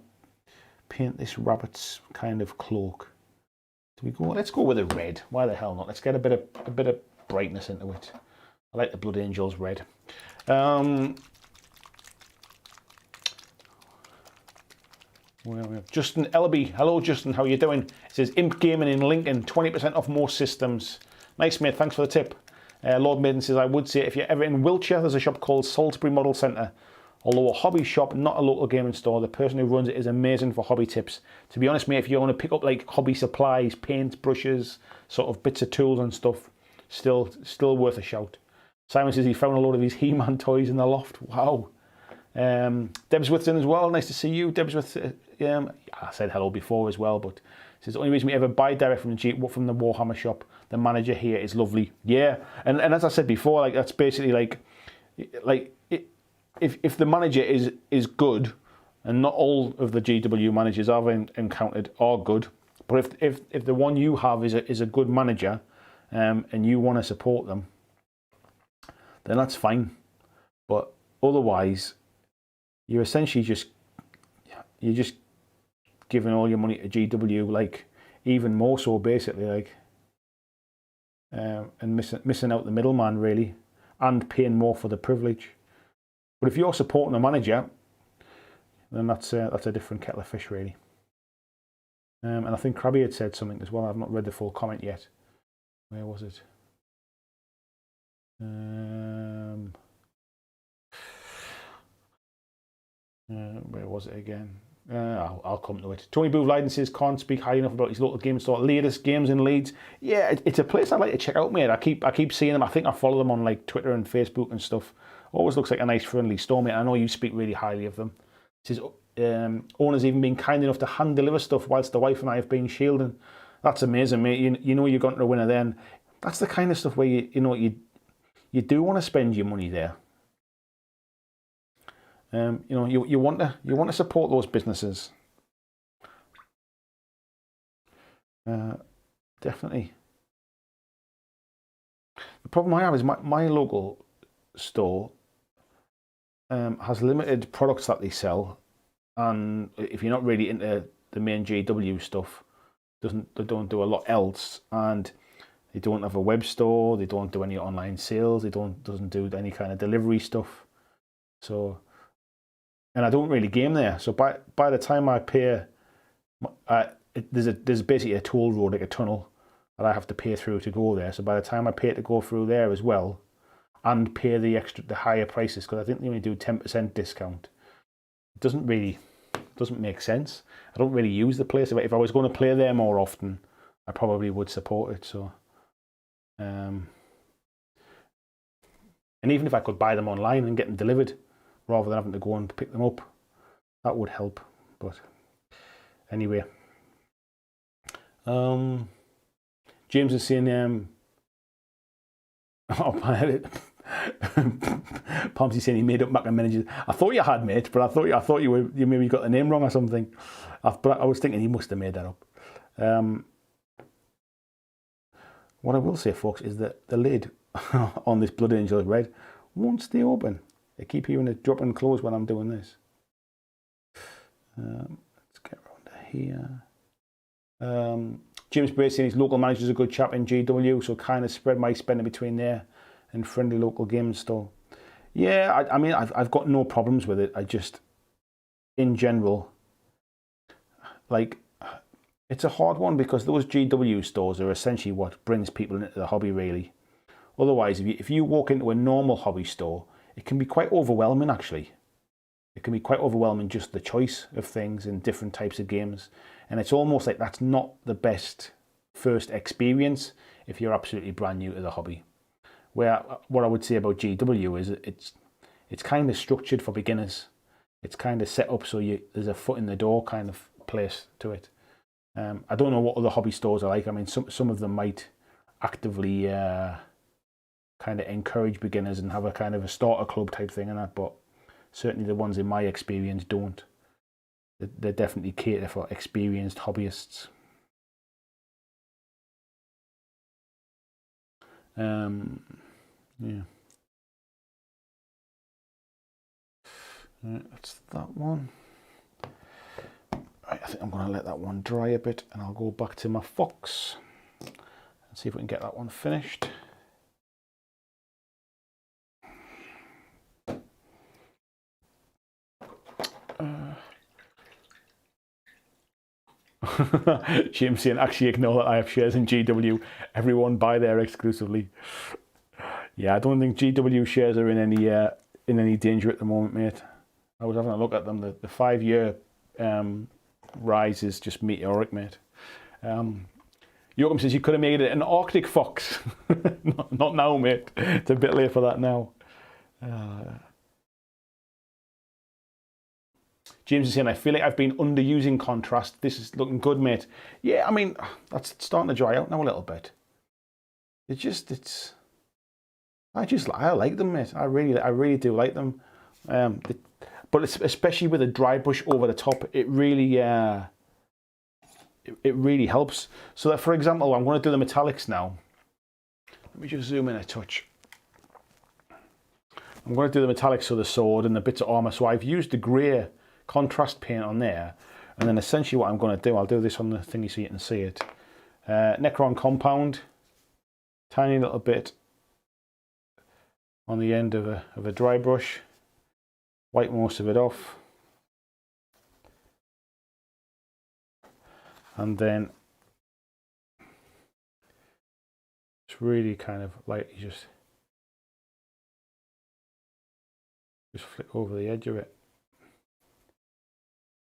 paint this rabbit's kind of cloak? Do we go? Let's go with a red. Why the hell not? Let's get a bit of brightness into it. I like the Blood Angels red. Justin Elby. Hello, Justin. How are you doing? It says Imp Gaming in Lincoln, 20% off most systems. Nice, mate. Thanks for the tip. Lord Maiden says, I would say if you're ever in Wiltshire, there's a shop called Salisbury Model Centre. Although a hobby shop, not a local gaming store, the person who runs it is amazing for hobby tips. To be honest, mate, if you want to pick up like hobby supplies, paint, brushes, sort of bits of tools and stuff, still worth a shout. Simon says he found a load of his He-Man toys in the loft. Wow. Debsworth's in as well. Nice to see you, Debsworth. I said hello before as well, but says the only reason we ever buy direct from the Warhammer shop, the manager here is lovely. Yeah, and as I said before, like that's basically like if the manager is good, and not all of the GW managers I've encountered are good, but if the one you have is a good manager, and you want to support them, then that's fine. But otherwise, you're essentially just giving all your money to GW, like even more so basically, like and missing out the middleman really, and paying more for the privilege. But if you're supporting a manager, then that's a different kettle of fish really. And I think Krabby had said something as well. I've not read the full comment yet. Where was it? Where was it again? I'll come to it. Tony Booth Leiden says can't speak high enough about his local game store. Latest Games in Leeds. Yeah, it's a place I'd like to check out, mate. I keep seeing them. I think I follow them on like Twitter and Facebook and stuff. Always looks like a nice friendly store, mate. I know you speak really highly of them. It says owner's even been kind enough to hand deliver stuff whilst the wife and I have been shielding. That's amazing, mate. You know you're going to a winner then. That's the kind of stuff where you do want to spend your money there. You want to support those businesses. Definitely. The problem I have is my local store has limited products that they sell, and if you're not really into the main GW stuff, they don't do a lot else, and they don't have a web store. They don't do any online sales. Doesn't do any kind of delivery stuff. So. And I don't really game there, so by the time I pay, there's basically a toll road, like a tunnel, that I have to pay through to go there. So by the time I pay to go through there as well, and pay the higher prices, because I think they only do 10% discount, it doesn't make sense. I don't really use the place. If I was going to play there more often, I probably would support it. So, and even if I could buy them online and get them delivered, rather than having to go and pick them up, that would help. But anyway, James is saying, Pomsy saying he made up Mac and managers. I thought you had, mate, but I thought you maybe got the name wrong or something. But I was thinking he must have made that up. What I will say, folks, is that the lid on this Blood Angel red won't stay open. I keep hearing it drop and close when I'm doing this. Let's get around to here. James Brace saying his local manager's a good chap in GW, so kind of spread my spending between there and friendly local game store. Yeah, I mean, I've got no problems with it. I just, in general, like, it's a hard one because those GW stores are essentially what brings people into the hobby, really. Otherwise, if you walk into a normal hobby store, it can be quite overwhelming, actually. It can be quite overwhelming, just the choice of things and different types of games. And it's almost like that's not the best first experience if you're absolutely brand new to the hobby. Where what I would say about GW is it's kind of structured for beginners. It's kind of set up so there's a foot in the door kind of place to it. I don't know what other hobby stores are like. I mean, some of them might actively kind of encourage beginners and have a kind of a starter club type thing and that, but certainly the ones in my experience don't. They definitely cater for experienced hobbyists. Yeah. That's that one. Right, I think I'm going to let that one dry a bit and I'll go back to my fox and see if we can get that one finished. James saying, actually ignore that I have shares in GW. Everyone buy there exclusively. Yeah, I don't think GW shares are in any danger at the moment, mate. I was having a look at them. The 5-year rise is just meteoric, mate. Joachim says you could have made it an Arctic fox. not now, mate. It's a bit late for that now. James is saying, I feel like I've been underusing contrast. This is looking good, mate. Yeah, I mean, that's starting to dry out now a little bit. I like them, mate. I really do like them. But it's, especially with a dry brush over the top, it really helps. So that, for example, I'm going to do the metallics now. Let me just zoom in a touch. I'm going to do the metallics, so the sword and the bits of armor. So I've used the grey contrast paint on there, and then essentially what I'm going to do, I'll do this on the thingy so you can see it. Necron compound, tiny little bit on the end of a dry brush, wipe most of it off, and then it's really kind of lightly just flick over the edge of it.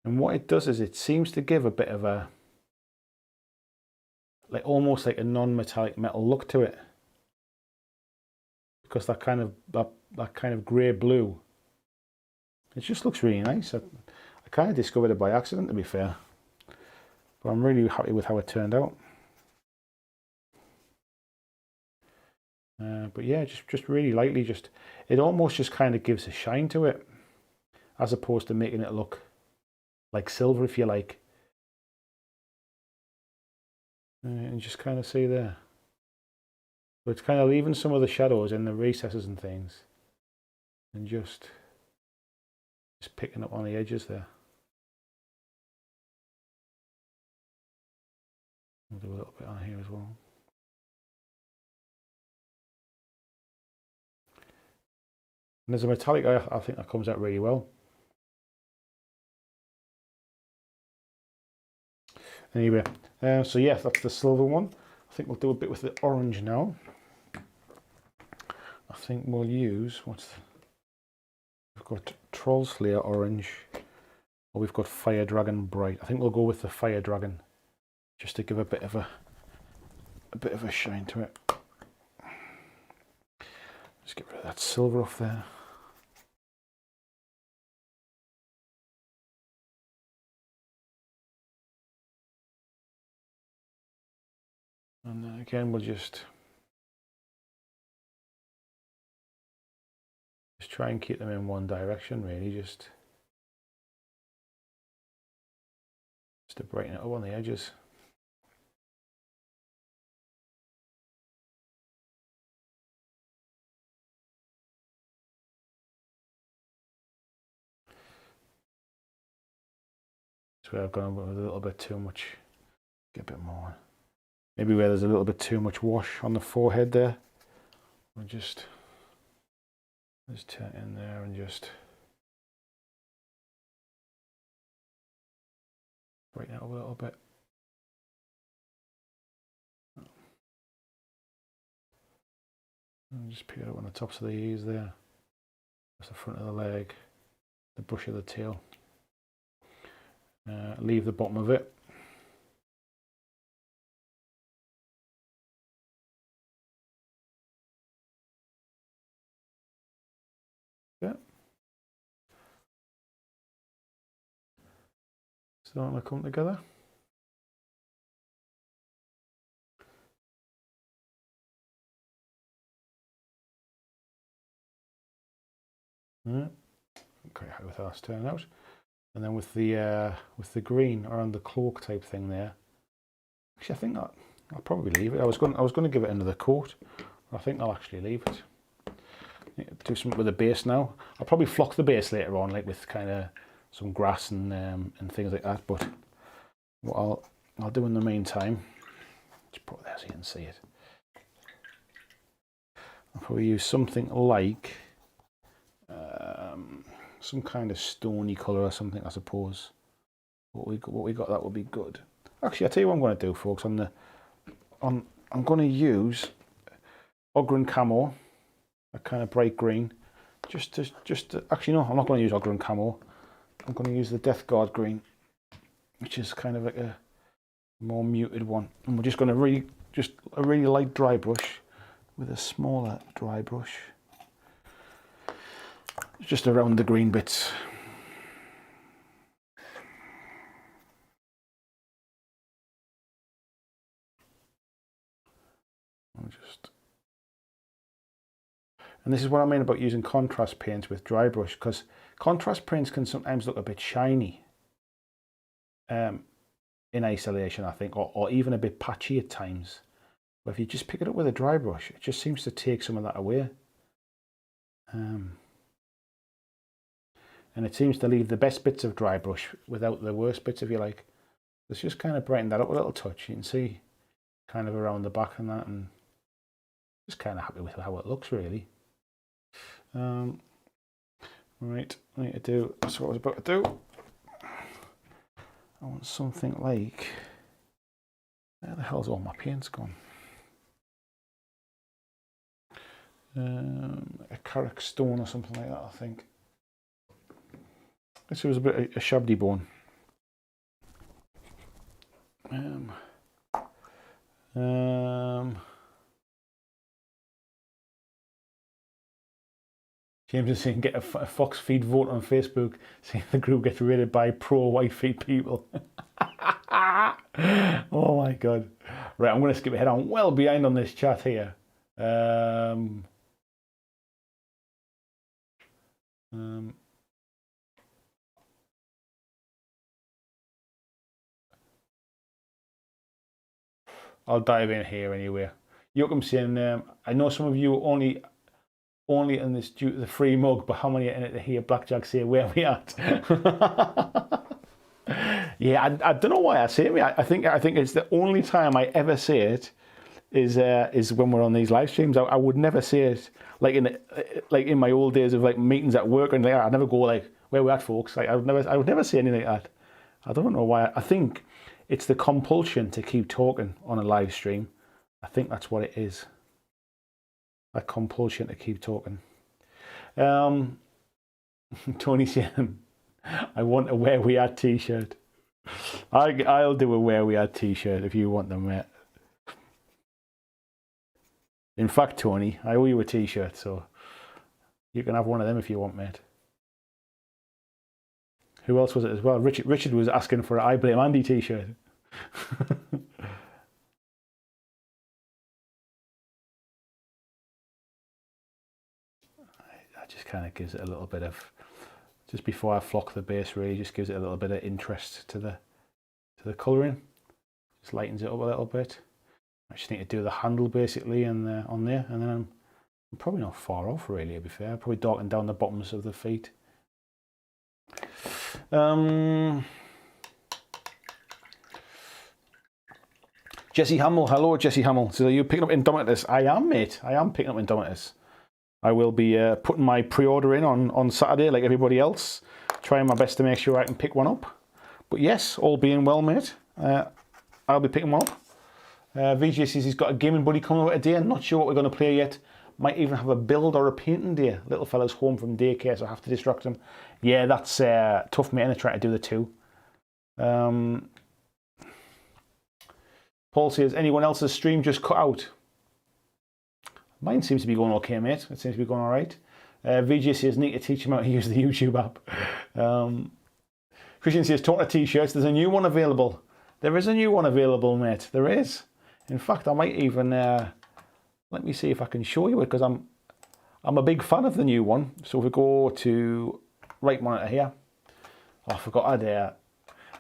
And what it does is it seems to give a bit of a, like almost like a non-metallic metal look to it, because that kind of grey blue, it just looks really nice. I kind of discovered it by accident, to be fair, but I'm really happy with how it turned out. But yeah, just really lightly, it almost just kind of gives a shine to it, as opposed to making it look like silver, if you like. And just kind of see there. But it's kind of leaving some of the shadows in the recesses and things, and just picking up on the edges there. I'll do a little bit on here as well. And there's a metallic, I think that comes out really well. Anyway, so yeah, that's the silver one. I think we'll do a bit with the orange now. I think we'll use, we've got Troll Slayer orange, or we've got Fire Dragon bright. I think we'll go with the Fire Dragon, just to give a bit of a shine to it. Just get rid of that silver off there. And then again, we'll just try and keep them in one direction, really, just to brighten it up on the edges. That's where I've gone with a little bit too much. Get a bit more. Maybe where there's a little bit too much wash on the forehead there. We'll just Just turn it in there and just brighten it up a little bit. And just pick it up on the tops of the ears there. That's the front of the leg, the brush of the tail. Leave the bottom of it. Yeah. Starting to come together. Yeah. Okay, how that's turned out. And then with the green around the cloak type thing there. Actually, I think I'll probably leave it. I was going to give it another coat. I think I'll actually leave it. Do something with the base now. I'll probably flock the base later on, like with kind of some grass and things like that. But what I'll do in the meantime, just put it there so you can see it. I'll probably use something like some kind of stony colour or something, I suppose. What we got that would be good. Actually, I'll tell you what I'm going to do, folks. I'm going to use Ogren Camo, a kind of bright green. Actually, no, I'm not going to use Ogren Camo. I'm going to use the Death Guard green, which is kind of like a more muted one. And we're just going to a really light dry brush with a smaller dry brush, just around the green bits. And this is what I mean about using contrast paints with dry brush, because contrast paints can sometimes look a bit shiny in isolation, I think, or even a bit patchy at times. But if you just pick it up with a dry brush, it just seems to take some of that away. And it seems to leave the best bits of dry brush without the worst bits, if you like. Let's just kind of brighten that up a little touch. You can see kind of around the back and that, and just kind of happy with how it looks, really. Right, I need to do, that's what I was about to do. I want something like, where the hell's all my paint's gone? A Carrick stone or something like that, I think. This was a bit of a shabby bone. James is saying get a Fox feed vote on Facebook, saying the group gets rated by pro-white feet people. Oh my god. Right, I'm going to skip ahead. I'm well behind on this chat here. I'll dive in here anyway. Yoakum saying, I know some of you only in this due to the free mug, but how many are in it to hear BlackJack say where we at? Yeah, I don't know why I say it. I think it's the only time I ever say it is when we're on these live streams. I would never say it like in my old days of like meetings at work and like I'd never go like where we at, folks. Like I would never say anything like that. I don't know why. I think it's the compulsion to keep talking on a live stream. I think that's what it is. That compulsion to keep talking. Tony saying, I want a Where We At t-shirt. I'll do a Where We At t-shirt if you want them, mate. In fact, Tony, I owe you a t-shirt, so you can have one of them if you want, mate. Who else was it as well? Richard was asking for an I Blame Andy t-shirt. That just kind of gives it a little bit of, just before I flock the base, really just gives it a little bit of interest to the colouring. Just lightens it up a little bit. I just need to do the handle basically and on there, and then I'm probably not far off really, to be fair. Probably darken down the bottoms of the feet. Jesse Hamill, hello Jesse Hamill. So are you picking up Indomitus? I am, mate. I am picking up Indomitus. I will be putting my pre-order in on Saturday like everybody else. Trying my best to make sure I can pick one up. But yes, all being well, mate, I'll be picking one up. VJ says he's got a gaming buddy coming over today. I'm not sure what we're going to play yet. Might even have a build or a painting day. Little fella's home from daycare, so I have to distract him. Yeah, that's tough, mate, and I try to do the two. Paul says, anyone else's stream just cut out? Mine seems to be going okay, mate. It seems to be going all right. VJ says, need to teach him how to use the YouTube app. Christian says, talking to t-shirts, there's a new one available. There is a new one available, mate. There is. In fact, I might even, let me see if I can show you it, because I'm a big fan of the new one. So if we go to right monitor here. Oh, I forgot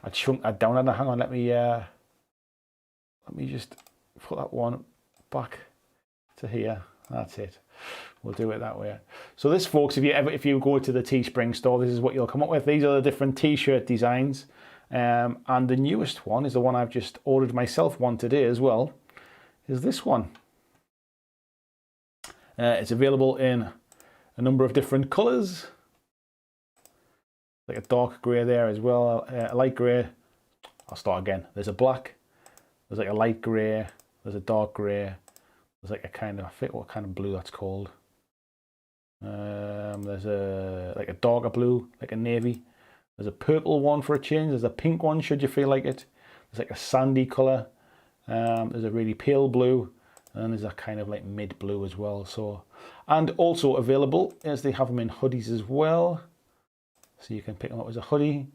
I'd shrunk that down. Hang on, let me just put that one back to here. That's it. We'll do it that way. So this, folks, if you go to the Teespring store, this is what you'll come up with. These are the different t-shirt designs. And the newest one is the one I've just ordered myself one today as well, is this one. It's available in a number of different colours. Like a dark grey there as well, a light grey. I'll start again. There's a black, there's like a light grey, there's a dark grey, there's like a kind of, I forget what kind of blue that's called. There's like a darker blue, like a navy. There's a purple one for a change. There's a pink one, should you feel like it. There's like a sandy colour. There's a really pale blue. And there's a kind of like mid blue as well. So, and also available is they have them in hoodies as well. So you can pick them up as a hoodie.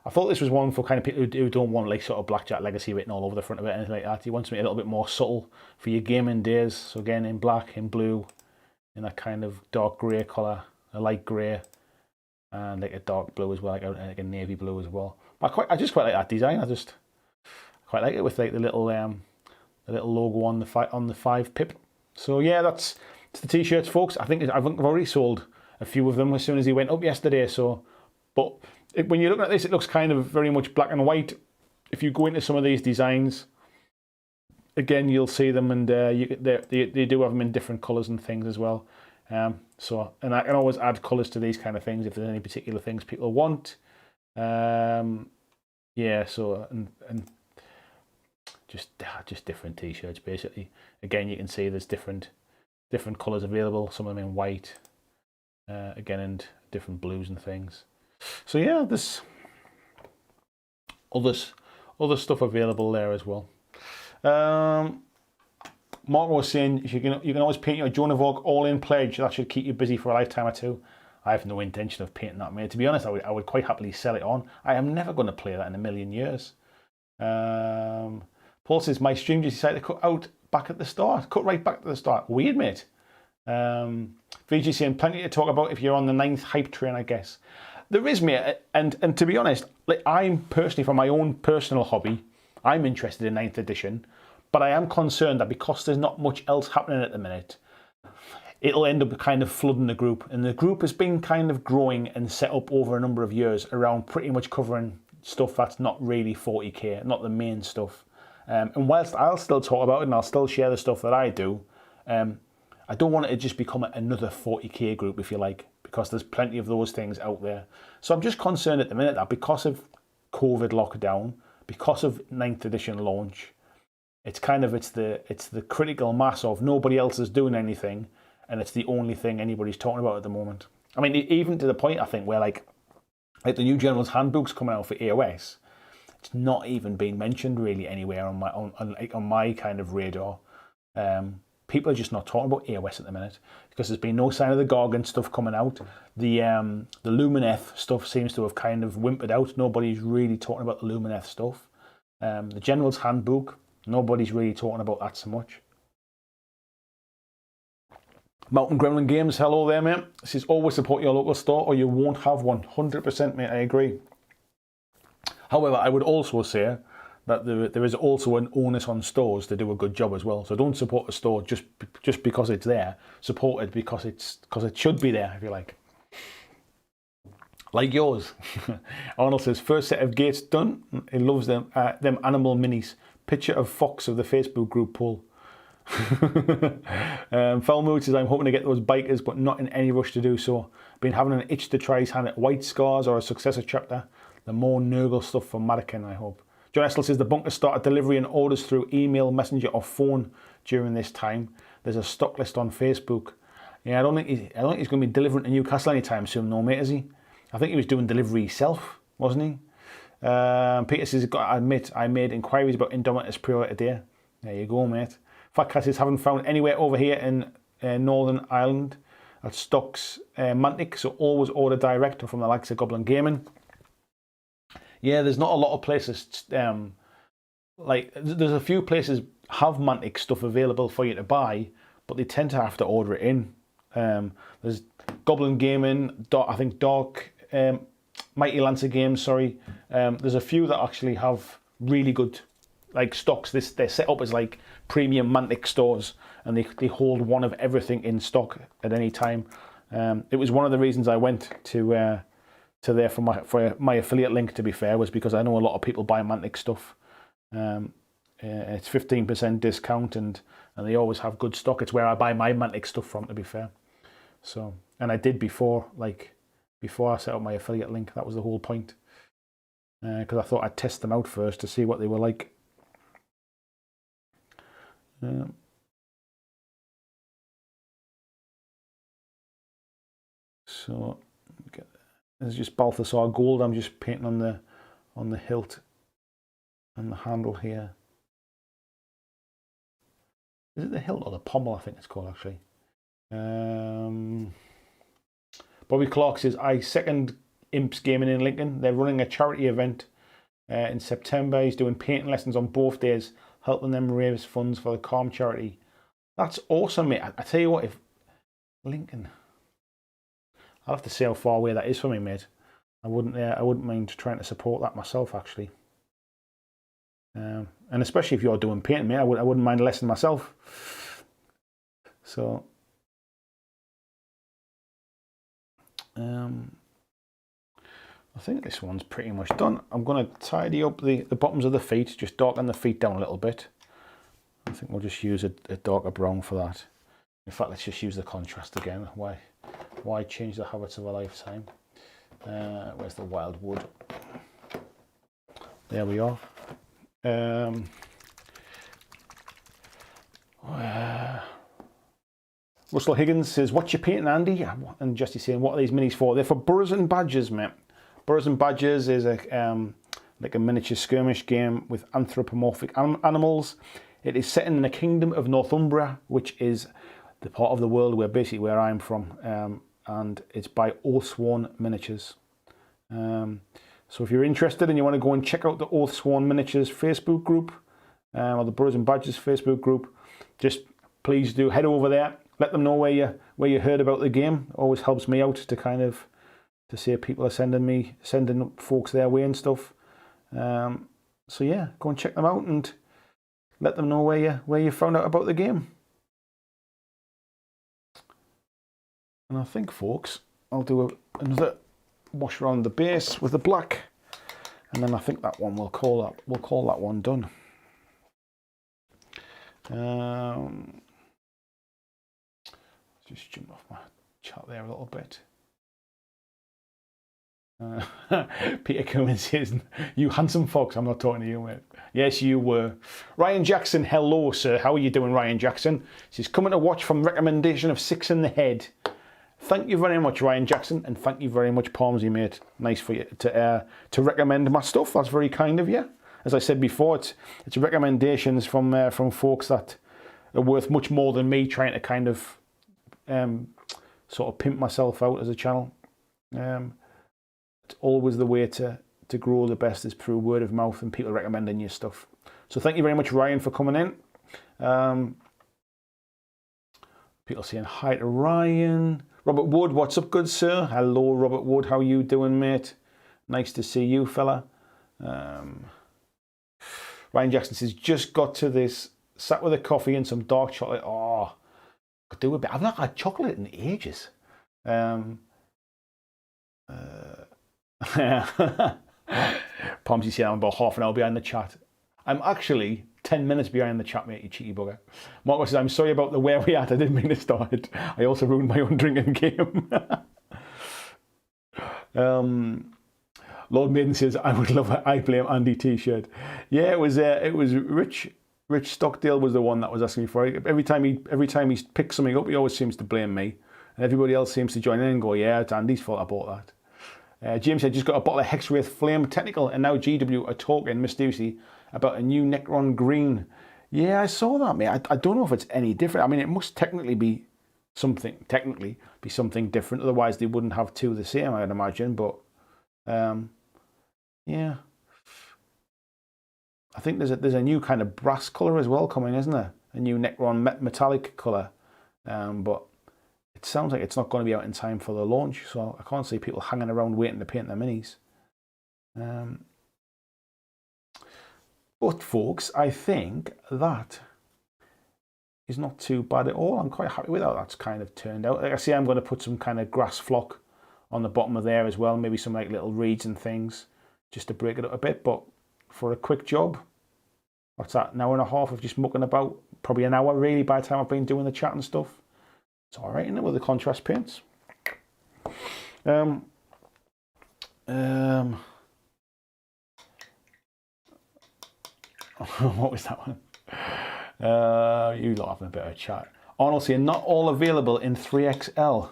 I thought this was one for kind of people who don't want like sort of BlackJack legacy written all over the front of it, anything like that. You want something a little bit more subtle for your gaming days. So again, in black, in blue, in that kind of dark grey colour, a light grey, and like a dark blue as well, like a navy blue as well. But I just quite like that design. I just quite like it with like the little logo on the 5 pip. So yeah, that's the t-shirts, folks. I think I've already sold a few of them as soon as he went up yesterday. So, but when you're looking at this, it looks kind of very much black and white. If you go into some of these designs, again, you'll see them, and they do have them in different colours and things as well. So, and I can always add colours to these kind of things if there's any particular things people want. Yeah, so and just different t-shirts basically. Again, you can see there's different colours available. Some of them in white, again, and different blues and things. So yeah, there's other stuff available there as well. Mark was saying you can always paint your Joan of Arc all-in pledge. That should keep you busy for a lifetime or two. I have no intention of painting that, mate. To be honest, I would quite happily sell it on. I am never going to play that in a million years. Paul says, my stream just decided to cut out back at the start. Cut right back at the start. Weird, mate. VG saying, plenty to talk about if you're on the 9th hype train, I guess. There is, mate. And to be honest, like I'm personally, for my own personal hobby, I'm interested in 9th edition. But I am concerned that because there's not much else happening at the minute, it'll end up kind of flooding the group. And the group has been kind of growing and set up over a number of years around pretty much covering stuff that's not really 40k, not the main stuff. And whilst I'll still talk about it and I'll still share the stuff that I do, I don't want it to just become another 40k group, if you like, because there's plenty of those things out there. So I'm just concerned at the minute that because of COVID lockdown, because of 9th edition launch, it's the critical mass of nobody else is doing anything, and it's the only thing anybody's talking about at the moment. I mean, even to the point, I think, where like the new General's Handbook's coming out for AOS, it's not even been mentioned really anywhere on my kind of radar. People are just not talking about AOS at the minute because there's been no sign of the Gargant stuff coming out. The Lumineth stuff seems to have kind of whimpered out. Nobody's really talking about the Lumineth stuff. The General's Handbook, nobody's really talking about that so much. Mountain Gremlin Games, hello there, mate. This is always support your local store or you won't have one. 100%, mate, I agree. However, I would also say that there is also an onus on stores to do a good job as well. So don't support a store just because it's there. Support it because it should be there, if you like. Like yours. Arnold says, first set of gates done. He loves them animal minis. Picture of Fox of the Facebook group poll. Foul Mood says, I'm hoping to get those bikers, but not in any rush to do so. Been having an itch to try his hand at White Scars or a successor chapter. The more Nurgle stuff for Madakin, I hope. John Estel says, the bunker started delivering orders through email, messenger or phone during this time. There's a stock list on Facebook. Yeah, I don't think he's going to be delivering to Newcastle anytime soon, no, mate, is he? I think he was doing delivery himself, wasn't he? Peter says, I admit, I made inquiries about Indomitus Pro today. There you go, mate. Fat Cat says, haven't found anywhere over here in Northern Ireland at stocks Mantic, so always order direct or from the likes of Goblin Gaming. Yeah, there's not a lot of places, like, there's a few places have Mantic stuff available for you to buy, but they tend to have to order it in. There's Goblin Gaming, I think Dark, Mighty Lancer Games, sorry. There's a few that actually have really good like stocks. They're set up as like premium Mantic stores, and they hold one of everything in stock at any time. It was one of the reasons I went to there for my affiliate link, to be fair, was because I know a lot of people buy Mantic stuff. It's 15% discount, and they always have good stock. It's where I buy my Mantic stuff from, to be fair. So, and I did before I set up my affiliate link. That was the whole point, because I thought I'd test them out first to see what they were like. So this is just Balthasar Gold. I'm just painting on the hilt and the handle here. Is it the hilt or the pommel? I think it's called, actually. Bobby Clark says, I second Imps Gaming in Lincoln. They're running a charity event in September. He's doing painting lessons on both days, helping them raise funds for the Calm charity. That's awesome, mate. I tell you what, if Lincoln, I'll have to see how far away that is for me, mate. I wouldn't mind trying to support that myself, actually. And especially if you're doing painting, mate, I wouldn't mind a lesson myself. So, I think this one's pretty much done. I'm going to tidy up the bottoms of the feet, just darken the feet down a little bit. I think we'll just use a darker brown for that. In fact, let's just use the contrast again. Why change the habits of a lifetime? Where's the wild wood? There we are. Russell Higgins says, "What you painting, Andy?" And Justy's saying, "What are these minis for?" They're for Burrows and Badgers, mate. Burrows and Badgers is like a miniature skirmish game with anthropomorphic animals. It is set in the kingdom of Northumbria, which is the part of the world where I'm from, and it's by Oathsworn Miniatures. So if you're interested and you want to go and check out the Oathsworn Miniatures Facebook group, or the Burrows and Badgers Facebook group, just please do head over there. Let them know where you heard about the game. Always helps me out to see if people are sending folks their way and stuff. So yeah, go and check them out and let them know where you found out about the game. And I think, folks, I'll do another wash around the base with the black, and then I think that one we'll call that one done. Just jump off my chat there a little bit. Peter Cummins says, "You handsome fox." I'm not talking to you, mate. Yes, you were. Ryan Jackson, hello, sir. How are you doing, Ryan Jackson? He's coming to watch from recommendation of 6 in the head. Thank you very much, Ryan Jackson, and thank you very much, Palmsy, mate. Nice for you to recommend my stuff. That's very kind of you. As I said before, it's recommendations from folks that are worth much more than me trying to kind of sort of pimp myself out as a channel. It's always the way to grow the best is through word of mouth and people recommending your stuff. So thank you very much, Ryan, for coming in. People saying hi to Ryan. Robert Wood, what's up, good sir? Hello, Robert Wood. How you doing, mate? Nice to see you, fella. Ryan Jackson says, just got to this, sat with a coffee and some dark chocolate. Oh, could do a bit. I've not had chocolate in ages. Pomsy said I'm about half an hour behind the chat. I'm actually 10 minutes behind the chat, mate, you cheeky bugger. Marco says, I'm sorry about the where we at. I didn't mean to start it. I also ruined my own drinking game. Lord Maiden says, I would love an I Blame Andy t-shirt. Yeah, it was Rich Stockdale was the one that was asking me for it. Every time he picks something up, he always seems to blame me. And everybody else seems to join in and go, yeah, it's Andy's fault I bought that. James said, just got a bottle of Hexwraith Flame Technical, and now GW are talking mysteriously about a new Necron Green. Yeah, I saw that, mate. I don't know if it's any different. I mean, it must technically be something different. Otherwise, they wouldn't have two the same, I'd imagine. But yeah, I think there's a new kind of brass colour as well coming, isn't there? A new Necron metallic colour, but it sounds like it's not going to be out in time for the launch, so I can't see people hanging around waiting to paint their minis. But folks, I think that is not too bad at all. I'm quite happy with how that's kind of turned out. Like I say, I'm going to put some kind of grass flock on the bottom of there as well, maybe some like little reeds and things, just to break it up a bit. But for a quick job, what's that, an hour and a half of just mucking about, probably an hour really by the time I've been doing the chat and stuff. It's all right, isn't it, with the contrast paints? What was that one? You lot having a bit of a chat. Arnold saying, not all available in 3XL.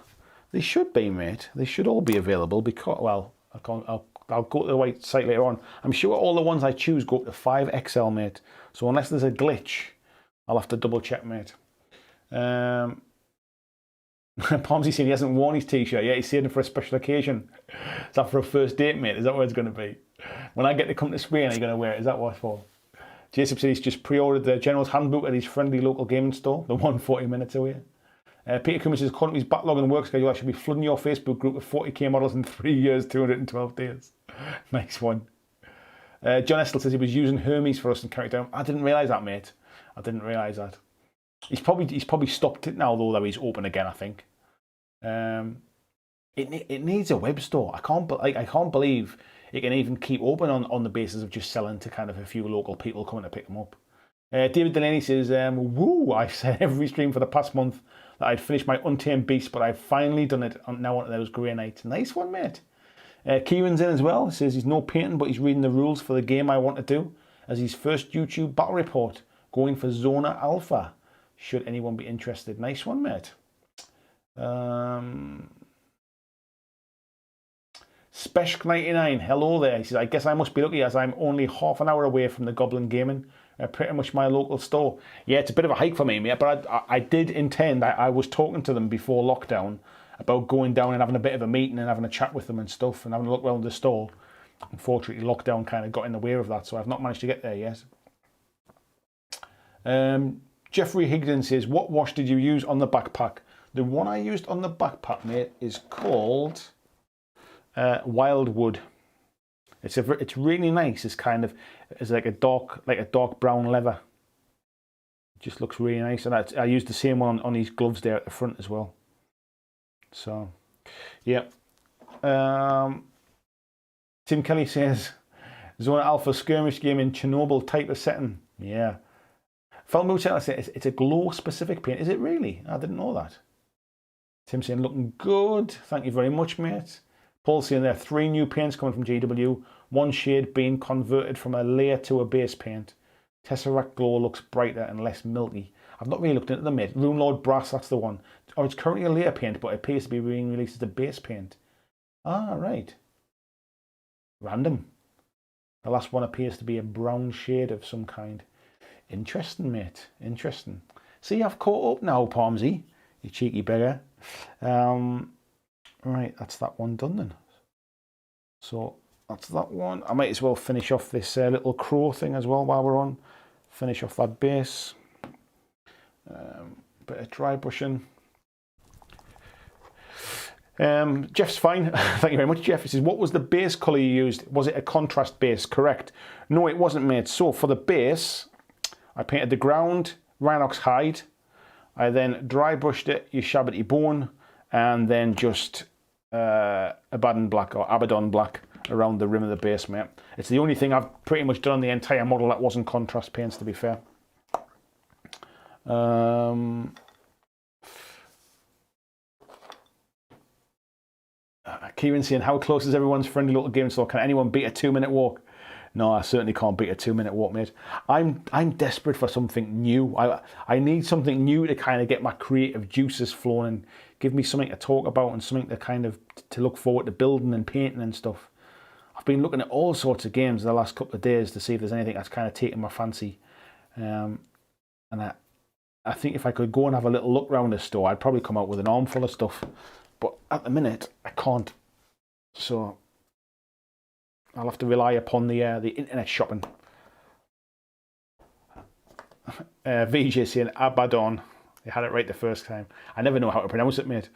They should be, mate. They should all be available because, well, I'll go to the right site later on. I'm sure all the ones I choose go up to 5XL, mate. So unless there's a glitch, I'll have to double check, mate. Palmsy saying he hasn't worn his t-shirt yet. He's saving for a special occasion. Is that for a first date, mate? Is that what it's going to be? When I get to come to Spain, are you going to wear it? Is that what it's for? Jason said he's just pre-ordered the General's Handbook at his friendly local gaming store, the one 40 minutes away. Peter Cummins says, according to his backlog and work schedule, I should be flooding your Facebook group with 40k models in 3 years, 212 days. Nice one. John Estel says he was using Hermes for us in Countdown. I didn't realise that, mate. I didn't realise that. He's probably stopped it now, though he's open again, I think. It needs a web store. I can't believe it can even keep open on the basis of just selling to kind of a few local people coming to pick them up. David Delaney says, woo, I've said every stream for the past month that I'd finished my Untamed Beast, but I've finally done it now onto those grey nights. Nice one, mate. Kieran's in as well. He says he's no painting, but he's reading the rules for the game I want to do as his first YouTube battle report, going for Zona Alpha, should anyone be interested. Nice one, mate. Spesh99, hello there. He says, I guess I must be lucky as I'm only half an hour away from the Goblin Gaming, pretty much my local store. Yeah, it's a bit of a hike for me, mate, but I did intend, I was talking to them before lockdown about going down and having a bit of a meeting and having a chat with them and stuff and having a look around the store. Unfortunately, lockdown kind of got in the way of that, so I've not managed to get there yet. Jeffrey Higdon says, what wash did you use on the backpack? The one I used on the backpack, mate, is called Wildwood. It's really nice. It's like a dark brown leather. It just looks really nice, and I used the same one on these gloves there at the front as well. So, yeah. Tim Kelly says, Zona Alpha skirmish game in Chernobyl type of setting. Yeah. Felmood says it's a glow specific paint. Is it really? I didn't know that. Tim saying, looking good. Thank you very much, mate. Paul saying there are 3 new paints coming from GW. 1 shade being converted from a layer to a base paint. Tesseract Glow looks brighter and less milky. I've not really looked into them, mate. Rune Lord Brass, that's the one. Or it's currently a layer paint, but it appears to be being released as a base paint. Ah, right. Random. The last one appears to be a brown shade of some kind. Interesting, mate. Interesting. See, I've caught up now, Palmsy. You cheeky beggar. Right, that's that one done then. So that's that one. I might as well finish off this little crow thing as well while we're on. Finish off that base. Bit of dry brushing. Jeff's fine. Thank you very much, Jeff. He says, what was the base colour you used? Was it a contrast base? Correct. No, it wasn't, mate. So for the base, I painted the ground, Rhinox hide. I then dry brushed it, Yashabity bone, and then just Abaddon black or Abaddon black around the rim of the base, mate. It's the only thing I've pretty much done on the entire model that wasn't contrast paints, to be fair. Kieran saying, how close is everyone's friendly little game store? Can anyone beat a 2-minute walk? No, I certainly can't beat a 2-minute walk, mate. I'm desperate for something new. I need something new to kind of get my creative juices flowing and give me something to talk about and something to kind of to look forward to building and painting and stuff. I've been looking at all sorts of games the last couple of days to see if there's anything that's kind of taken my fancy. And I think if I could go and have a little look around the store, I'd probably come out with an armful of stuff. But at the minute, I can't. So I'll have to rely upon the internet shopping. VJ saying Abaddon. You had it right the first time. I never know how to pronounce it, mate.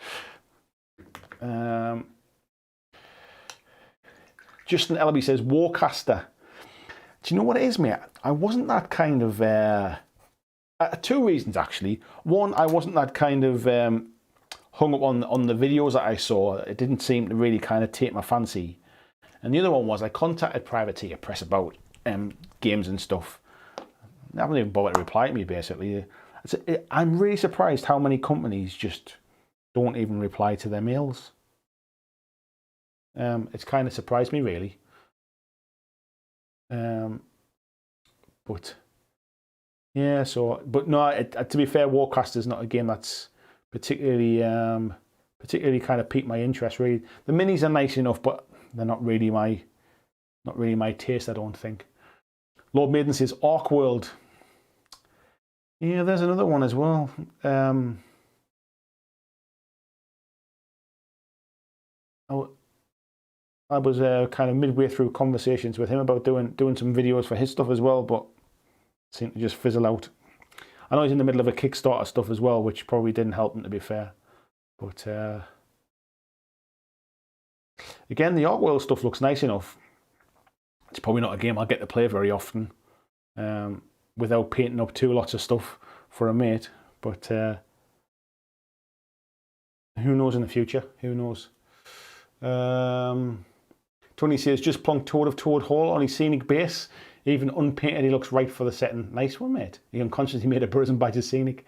Justin Ellaby says Warcaster. Do you know what it is, mate? I wasn't that kind of... 2 reasons, actually. One, I wasn't that kind of hung up on the videos that I saw. It didn't seem to really kind of take my fancy. And the other one was I contacted Privateer Press about games and stuff. They haven't even bothered to reply to me, basically. I'm really surprised how many companies just don't even reply to their mails. It's kind of surprised me, really. But yeah, so but no. To be fair, Warcaster's not a game that's particularly kind of piqued my interest. Really, the minis are nice enough, but they're not really my taste, I don't think. Lord Maiden says Ark World. Yeah, there's another one as well. I was kind of midway through conversations with him about doing some videos for his stuff as well, but seemed to just fizzle out. I know he's in the middle of a Kickstarter stuff as well, which probably didn't help him, to be fair. But again, the Ark World stuff looks nice enough. It's probably not a game I'll get to play very often without painting up too lots of stuff for a mate. But who knows in the future? Who knows? Tony says, just plunked Toad of Toad Hall on his scenic base. Even unpainted, he looks right for the setting. Nice one, mate. He unconsciously made a prison by the scenic.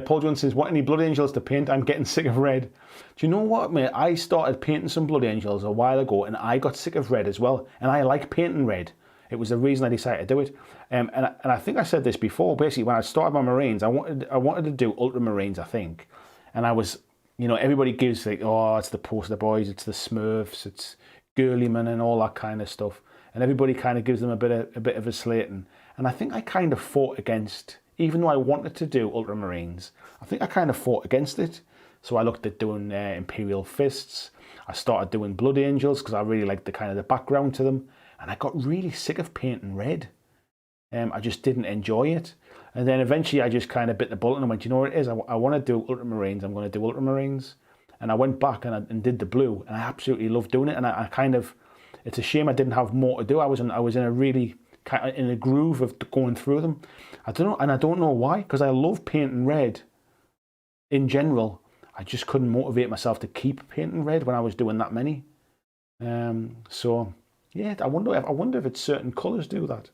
Paul Jones says, want any Blood Angels to paint? I'm getting sick of red. Do you know what, mate? I started painting some Blood Angels a while ago and I got sick of red as well. And I like painting red. It was the reason I decided to do it. And I think I said this before. Basically, when I started my Marines, I wanted to do Ultramarines, I think. And I was, you know, everybody gives like, oh, it's the Poster Boys, it's the Smurfs, it's Girlyman and all that kind of stuff. And everybody kind of gives them a bit of a slating. And I think I kind of fought against, even though I wanted to do Ultramarines, I think I kind of fought against it. So I looked at doing Imperial Fists. I started doing Blood Angels because I really liked the kind of the background to them. And I got really sick of painting red. I just didn't enjoy it. And then eventually I just kind of bit the bullet and went, you know what it is? I want to do Ultramarines. I'm going to do Ultramarines. And I went back and did the blue. And I absolutely loved doing it. And I kind of... It's a shame I didn't have more to do. I was in a really kind of in a groove of going through them. I don't know, and I don't know why, because I love painting red in general. I just couldn't motivate myself to keep painting red when I was doing that many. So yeah, I wonder if it's certain colours do that.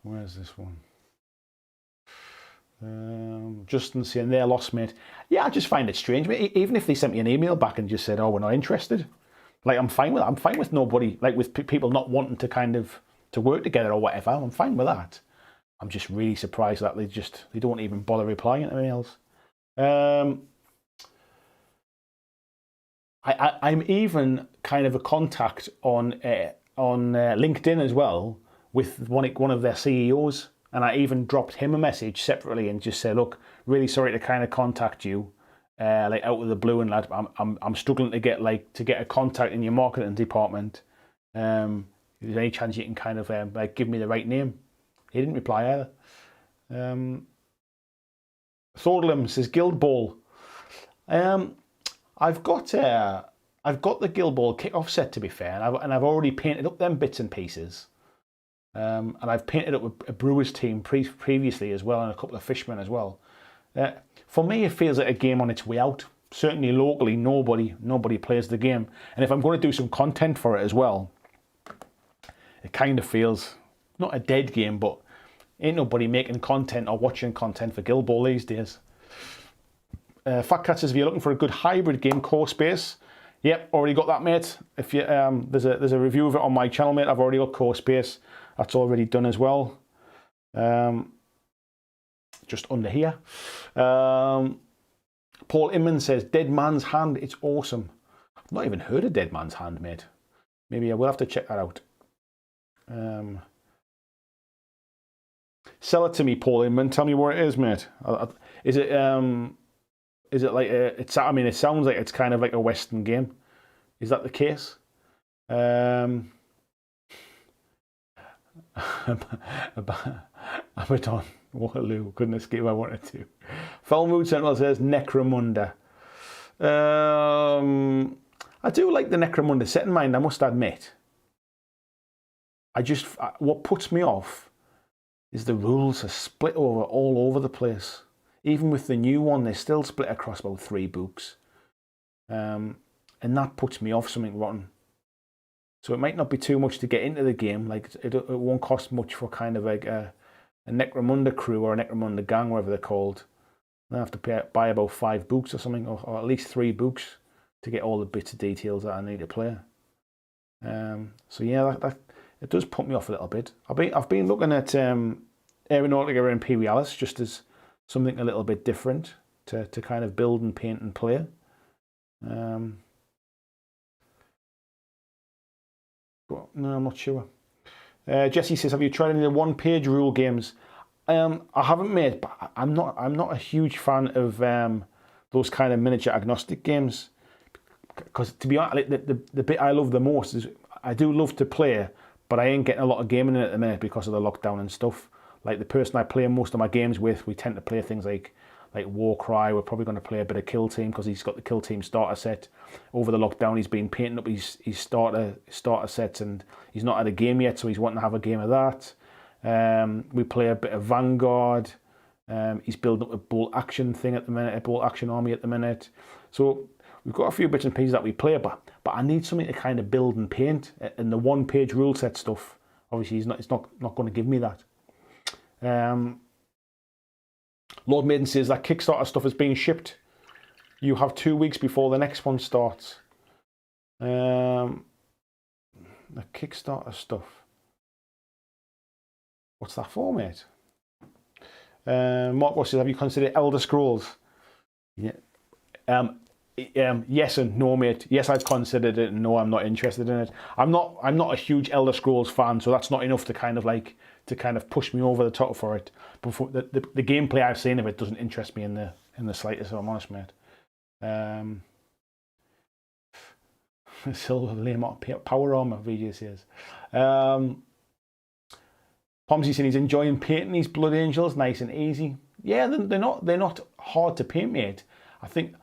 Where's this one? Justin saying they're lost, mate. Yeah, I just find it strange. Even if they sent me an email back and just said, "Oh, we're not interested," like I'm fine with nobody, like with people not wanting to kind of to work together or whatever. I'm fine with that. I'm just really surprised that they don't even bother replying to emails. I'm even kind of a contact on LinkedIn as well with one of their CEOs. And I even dropped him a message separately and just said, look, really sorry to kind of contact you, like out of the blue, and lad, I'm struggling to get a contact in your marketing department. Is there any chance you can kind of like give me the right name? He didn't reply either. Thorlum says Guild Ball. I've got the Guild Ball kickoff set, to be fair, and I've already painted up them bits and pieces. And I've painted up a Brewers team previously as well, and a couple of Fishmen as well. For me, it feels like a game on its way out. certainly locally, nobody plays the game. And if I'm going to do some content for it as well, it kind of feels not a dead game, but ain't nobody making content or watching content for Guild Ball these days. Fat Cat says, if you're looking for a good hybrid game, Core Space. Yep, already got that, mate. If you there's a review of it on my channel, mate. I've already got Core Space. That's already done as well. Just under here. Paul Inman says, Dead Man's Hand. It's awesome. I've not even heard of Dead Man's Hand, mate. Maybe I will have to check that out. Sell it to me, Paul Inman. Tell me where it is, mate. Is it like it's? I mean, it sounds like it's kind of like a Western game. Is that the case? Abaddon, Waterloo. Couldn't escape. I wanted to. Foul Mood Sentinel says Necromunda. I do like the Necromunda set in mind, I must admit. What puts me off is the rules are split all over the place. Even with the new one, they're still split across about 3 books. And that puts me off something rotten. So it might not be too much to get into the game. Like it won't cost much for kind of like a Necromunda crew or a Necromunda gang, whatever they're called. I have to buy about 5 books or something, or at least 3 books to get all the bits of details that I need to play. So yeah, that it does put me off a little bit. I've been looking at Aeronautica Imperialis just as something a little bit different to kind of build and paint and play. No, I'm not sure. Jesse says, have you tried any of the one-page rule games? I haven't, made, but I'm not a huge fan of those kind of miniature agnostic games. Because to be honest, like, the bit I love the most is I do love to play, but I ain't getting a lot of gaming in at the minute because of the lockdown and stuff. Like the person I play most of my games with, we tend to play things like Warcry. We're probably going to play a bit of Kill Team because he's got the Kill Team starter set. Over the lockdown, he's been painting up his starter sets, and he's not had a game yet, so he's wanting to have a game of that. We play a bit of Vanguard. He's building up a bolt action thing at the minute, a bolt action army at the minute. So we've got a few bits and pieces that we play, but I need something to kind of build and paint. And the one-page rule set stuff, obviously, it's not going to give me that. Lord Maiden says that Kickstarter stuff is being shipped. You have 2 weeks before the next one starts. The Kickstarter stuff. What's that for, mate? Mark Ross says, have you considered Elder Scrolls? Yeah. Yes and no, mate. Yes, I've considered it, and no, I'm not interested in it. I'm not a huge Elder Scrolls fan, so that's not enough to kind of push me over the top for it. But for the gameplay I've seen of it doesn't interest me in the slightest, if I'm honest, mate. Silver lame power armor, VJ says. Pomsy saying he's enjoying painting these Blood Angels, nice and easy. Yeah, they're not hard to paint, mate. I think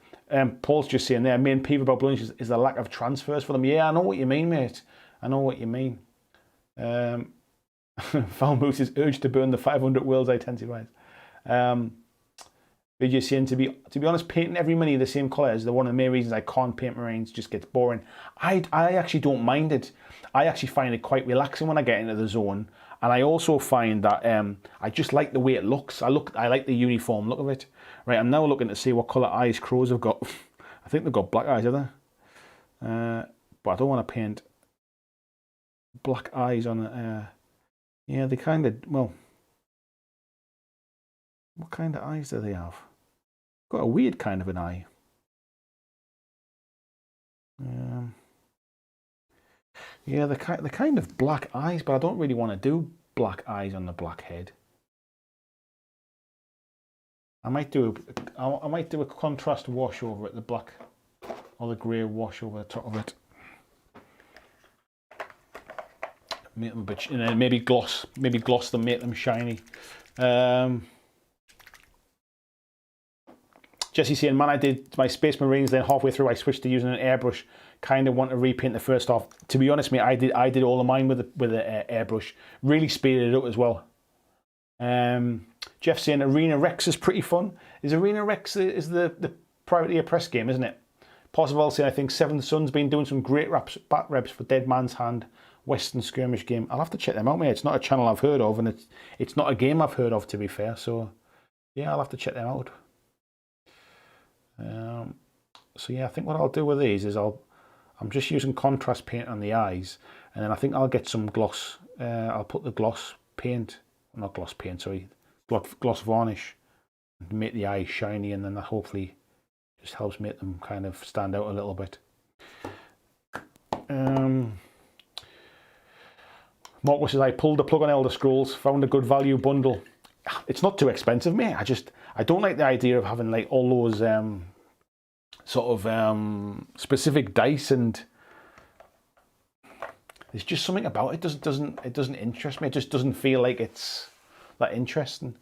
Paul's just saying their main peeve about Blood Angels is the lack of transfers for them. Yeah, I know what you mean, mate. I know what you mean. Foul Moose is urged to burn the 500 worlds I intensifies. VJ saying to be honest, painting every mini the same colour is one of the main reasons I can't paint Marines. Just gets boring. I actually don't mind it. I actually find it quite relaxing when I get into the zone. And I also find that I just like the way it looks. I like the uniform look of it. Right, I'm now looking to see what colour eyes crows have got. I think they've got black eyes, have they? But I don't want to paint black eyes on it. Yeah, they kind of, well, what kind of eyes do they have? Got a weird kind of an eye. Yeah, the kind of black eyes, but I don't really want to do black eyes on the black head. I might do a contrast wash over it, the black or the grey wash over the top of it. Make them a bit, maybe gloss them, make them shiny. Jesse saying, man, I did my Space Marines, then halfway through I switched to using an airbrush. Kind of want to repaint the first half. To be honest, mate, I did all of mine with the airbrush. Really speeded it up as well. Jeff saying Arena Rex is pretty fun. Is Arena Rex is the privately press game, isn't it? Possible saying, I think Seventh Son's been doing some great bat reps for Dead Man's Hand, Western Skirmish game. I'll have to check them out, mate. It's not a channel I've heard of, and it's not a game I've heard of, to be fair. So, yeah, I'll have to check them out. So yeah, I think what I'll do with these is I'm just using contrast paint on the eyes, and then I think I'll get some gloss. I'll put the gloss paint, not gloss paint, sorry, gloss varnish, and make the eyes shiny, and then that hopefully just helps make them kind of stand out a little bit. Marcus says, I pulled the plug on Elder Scrolls, found a good value bundle. It's not too expensive, mate. I don't like the idea of having like all those sort of specific dice, and there's just something about it. It doesn't interest me. It just doesn't feel like it's that interesting.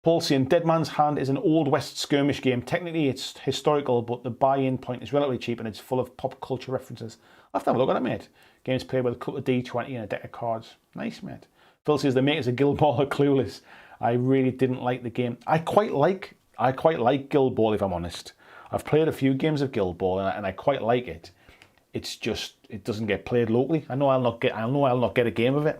Paul saying, Dead Man's Hand is an old West skirmish game. Technically, it's historical, but the buy-in point is relatively cheap and it's full of pop culture references. I'll have to have a look at it, mate. Game's played with a couple of D20 and a deck of cards. Nice, mate. Phil says, the makers of Guild Ball are clueless. I really didn't like the game. I quite like Guild Ball, if I'm honest. I've played a few games of Guild Ball and I quite like it. It's just, it doesn't get played locally. I know I'll not get a game of it.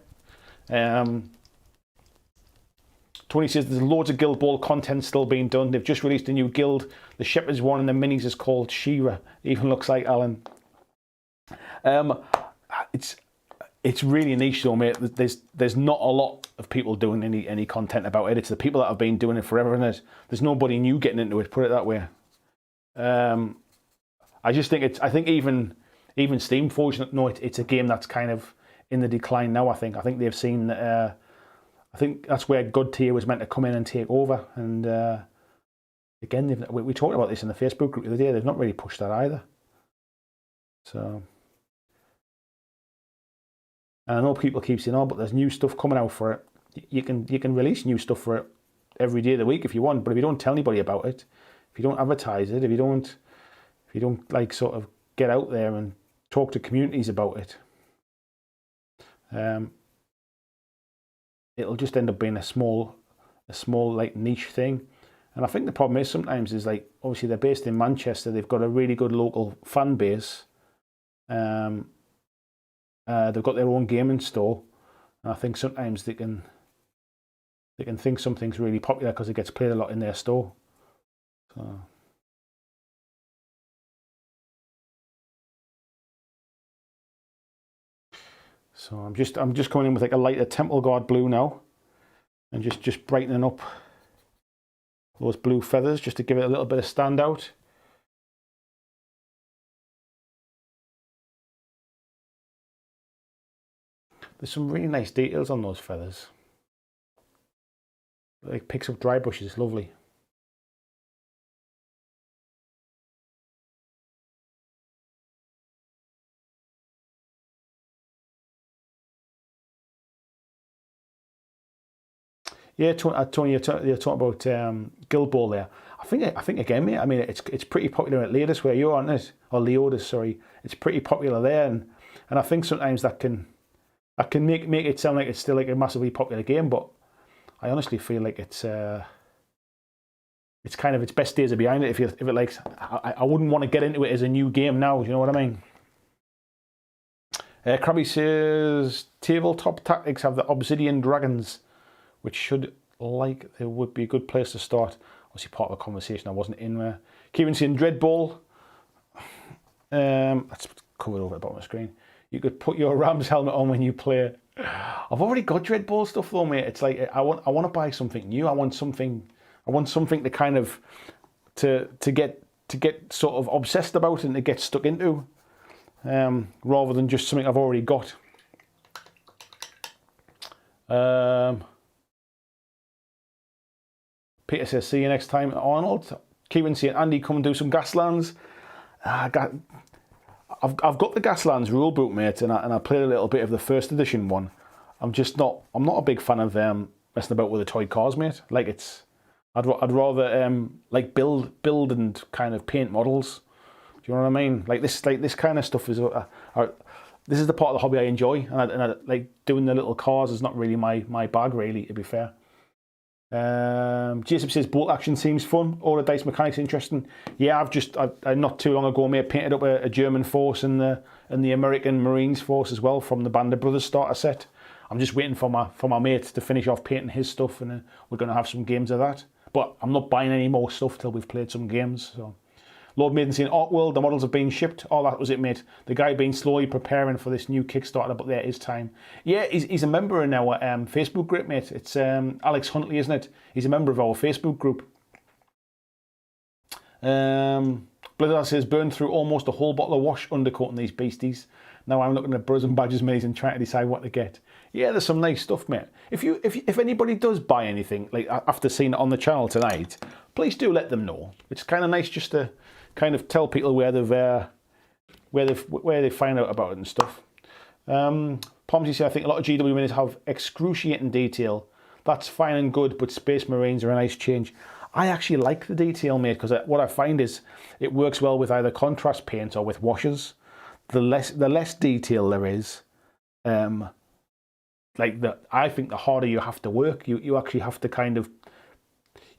Tony says there's loads of Guild Ball content still being done. They've just released a new guild. The Shepherd's one and the minis is called She-Ra. Even looks like Alan. It's really niche though, mate. There's not a lot of people doing any content about it. It's the people that have been doing it forever, and there's nobody new getting into it. Put it that way. I just think I think even Steamforged know it's a game that's kind of in the decline now. I think they've seen. I think that's where God Tier was meant to come in and take over. And again, we talked about this in the Facebook group the other day. They've not really pushed that either. So, and I know people keep saying, "Oh, but there's new stuff coming out for it." You can release new stuff for it every day of the week if you want, but if you don't tell anybody about it, if you don't advertise it, if you don't like sort of get out there and talk to communities about it, it'll just end up being a small like niche thing. And I think the problem is sometimes is like, obviously they're based in Manchester, they've got a really good local fan base. They've got their own gaming store, and I think sometimes they can think something's really popular because it gets played a lot in their store. So I'm just coming in with like a lighter Temple Guard blue now, and just brightening up those blue feathers just to give it a little bit of standout. There's some really nice details on those feathers. It picks up dry brushes, lovely. Yeah, Tony, you're talking about Guild Ball there. I think again, mate. I mean, it's pretty popular at Leodis where you are, isn't it? Or Leodis, sorry. It's pretty popular there, and I think sometimes that can make it sound like it's still like a massively popular game, but I honestly feel like it's kind of its best days are behind it. If it likes, I wouldn't want to get into it as a new game now. You know what I mean? Krabby says tabletop tactics have the Obsidian Dragons, which should like there would be a good place to start. Obviously part of a conversation I wasn't in there. Kieran saying Dreadball. That's covered over at the bottom of the screen. You could put your Rams helmet on when you play. I've already got Dreadball stuff though, mate. It's like I want to buy something new. I want something to kind of to get sort of obsessed about and to get stuck into, rather than just something I've already got. Peter says, see you next time, Arnold. Kieran saying, Andy, come and do some Gaslands. I've got the Gaslands rulebook, mate, and I played a little bit of the first edition one. I'm not a big fan of messing about with the toy cars, mate. Like I'd rather like build and kind of paint models. Do you know what I mean? Like this kind of stuff is this is the part of the hobby I enjoy, and I like doing the little cars is not really my bag, really, to be fair. Jason says bolt action seems fun. All the dice mechanics interesting. Yeah, I not too long ago, mate, painted up a German force and the American Marines force as well from the Band of Brothers starter set. I'm just waiting for my mate to finish off painting his stuff, and we're going to have some games of that. But I'm not buying any more stuff till we've played some games. So, Lord Maiden saying Art World, the models have been shipped. Oh, that was it, mate. The guy been slowly preparing for this new Kickstarter, but there is time. Yeah, he's a member in our Facebook group, mate. It's Alex Huntley, isn't it? He's a member of our Facebook group. Blizzard says burn through almost a whole bottle of wash undercoating these beasties. Now I'm looking at Bros and Badges minis and trying to decide what to get. Yeah, there's some nice stuff, mate. If anybody does buy anything, like after seeing it on the channel tonight, please do let them know. It's kind of nice just to kind of tell people where they find out about it and stuff. Pomsy said, I think a lot of GW minis have excruciating detail. That's fine and good, but Space Marines are a nice change. I actually like the detail, mate, because what I find is it works well with either contrast paint or with washes. The less detail there is, I think the harder you have to work. You actually have to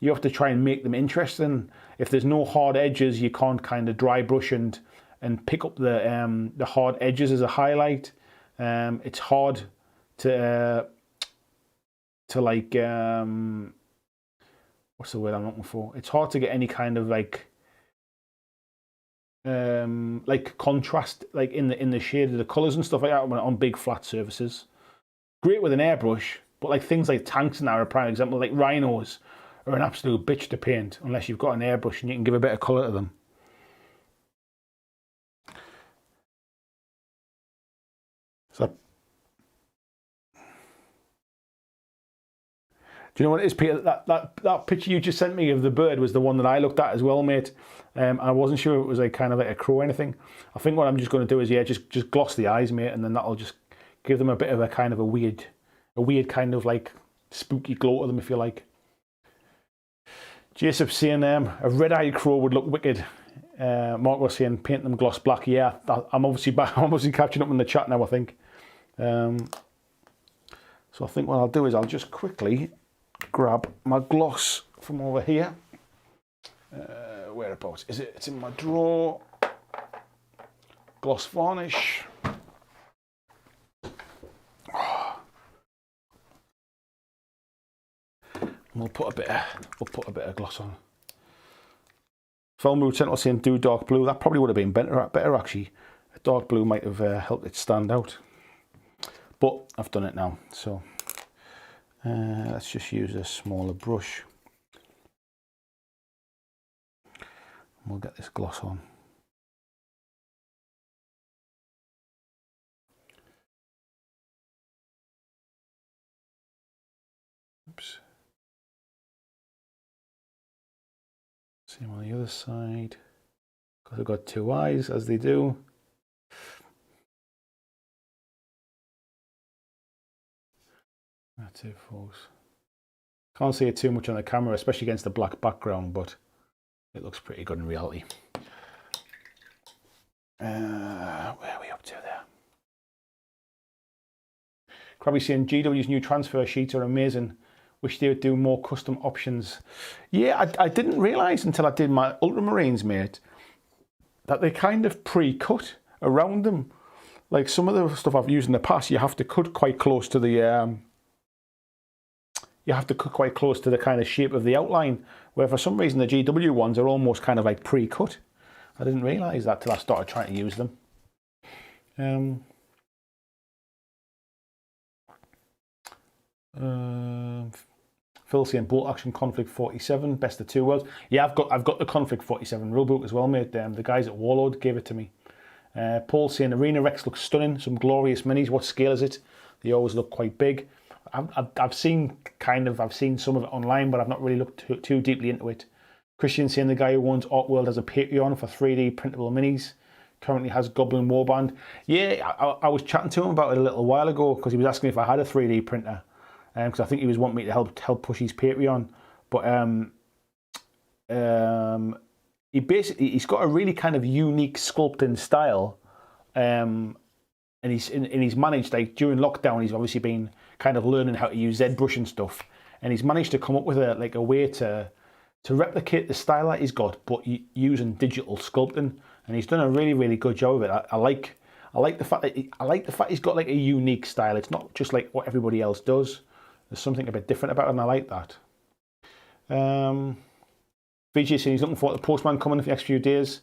you have to try and make them interesting. If there's no hard edges, you can't kind of dry brush and pick up the hard edges as a highlight. It's hard to like what's the word I'm looking for? It's hard to get any kind of like contrast like in the shade of the colours and stuff like that on big flat surfaces. Great with an airbrush, but like things like tanks and that are a prime example. Like rhinos are an absolute bitch to paint unless you've got an airbrush and you can give a bit of colour to them. So, do you know what it is, Peter? That picture you just sent me of the bird was the one that I looked at as well, mate. I wasn't sure it was like kind of like a crow or anything. I think what I'm just going to do is just gloss the eyes, mate, and then that'll just give them a bit of a kind of a weird kind of like spooky glow to them, if you like. Jason saying a red-eyed crow would look wicked. Mark was saying paint them gloss black. Yeah, I'm obviously catching up in the chat now, I think. So I think what I'll do is I'll just quickly grab my gloss from over here. Whereabouts is it? It's in my drawer. Gloss varnish. We'll put a bit of gloss on. Film Lieutenant was saying do dark blue. That probably would have been better actually. A dark blue might have helped it stand out. But I've done it now, so let's just use a smaller brush. We'll get this gloss on. Oops. Same on the other side, because I've got two eyes, as they do. That's it, folks. Can't see it too much on the camera, especially against the black background, but it looks pretty good in reality. Where are we up to there? Krabby saying GW's new transfer sheets are amazing. Wish they would do more custom options. Yeah, I didn't realise until I did my Ultramarines, mate, that they kind of pre-cut around them. Like some of the stuff I've used in the past, you have to cut quite close to the kind of shape of the outline, where for some reason the GW ones are almost kind of like pre-cut. I didn't realise that till I started trying to use them. Phil saying bolt action conflict 47, best of two worlds. Yeah, I've got the conflict 47 rulebook as well, mate. The guys at Warlord gave it to me. Paul saying Arena Rex looks stunning. Some glorious minis. What scale is it? They always look quite big. I've seen some of it online, but I've not really looked too deeply into it. Christian saying the guy who owns Art World has a Patreon for 3D printable minis. Currently has Goblin Warband. Yeah, I was chatting to him about it a little while ago because he was asking if I had a 3D printer. Because I think he was wanting me to help push his Patreon, but he's got a really kind of unique sculpting style, and he's managed, like during lockdown, he's obviously been kind of learning how to use ZBrush and stuff, and he's managed to come up with a way to replicate the style that he's got, but using digital sculpting, and he's done a really good job of it. I like the fact that he's got like a unique style. It's not just like what everybody else does. There's something a bit different about it, and I like that. VJ saying he's looking for the Postman coming in for the next few days.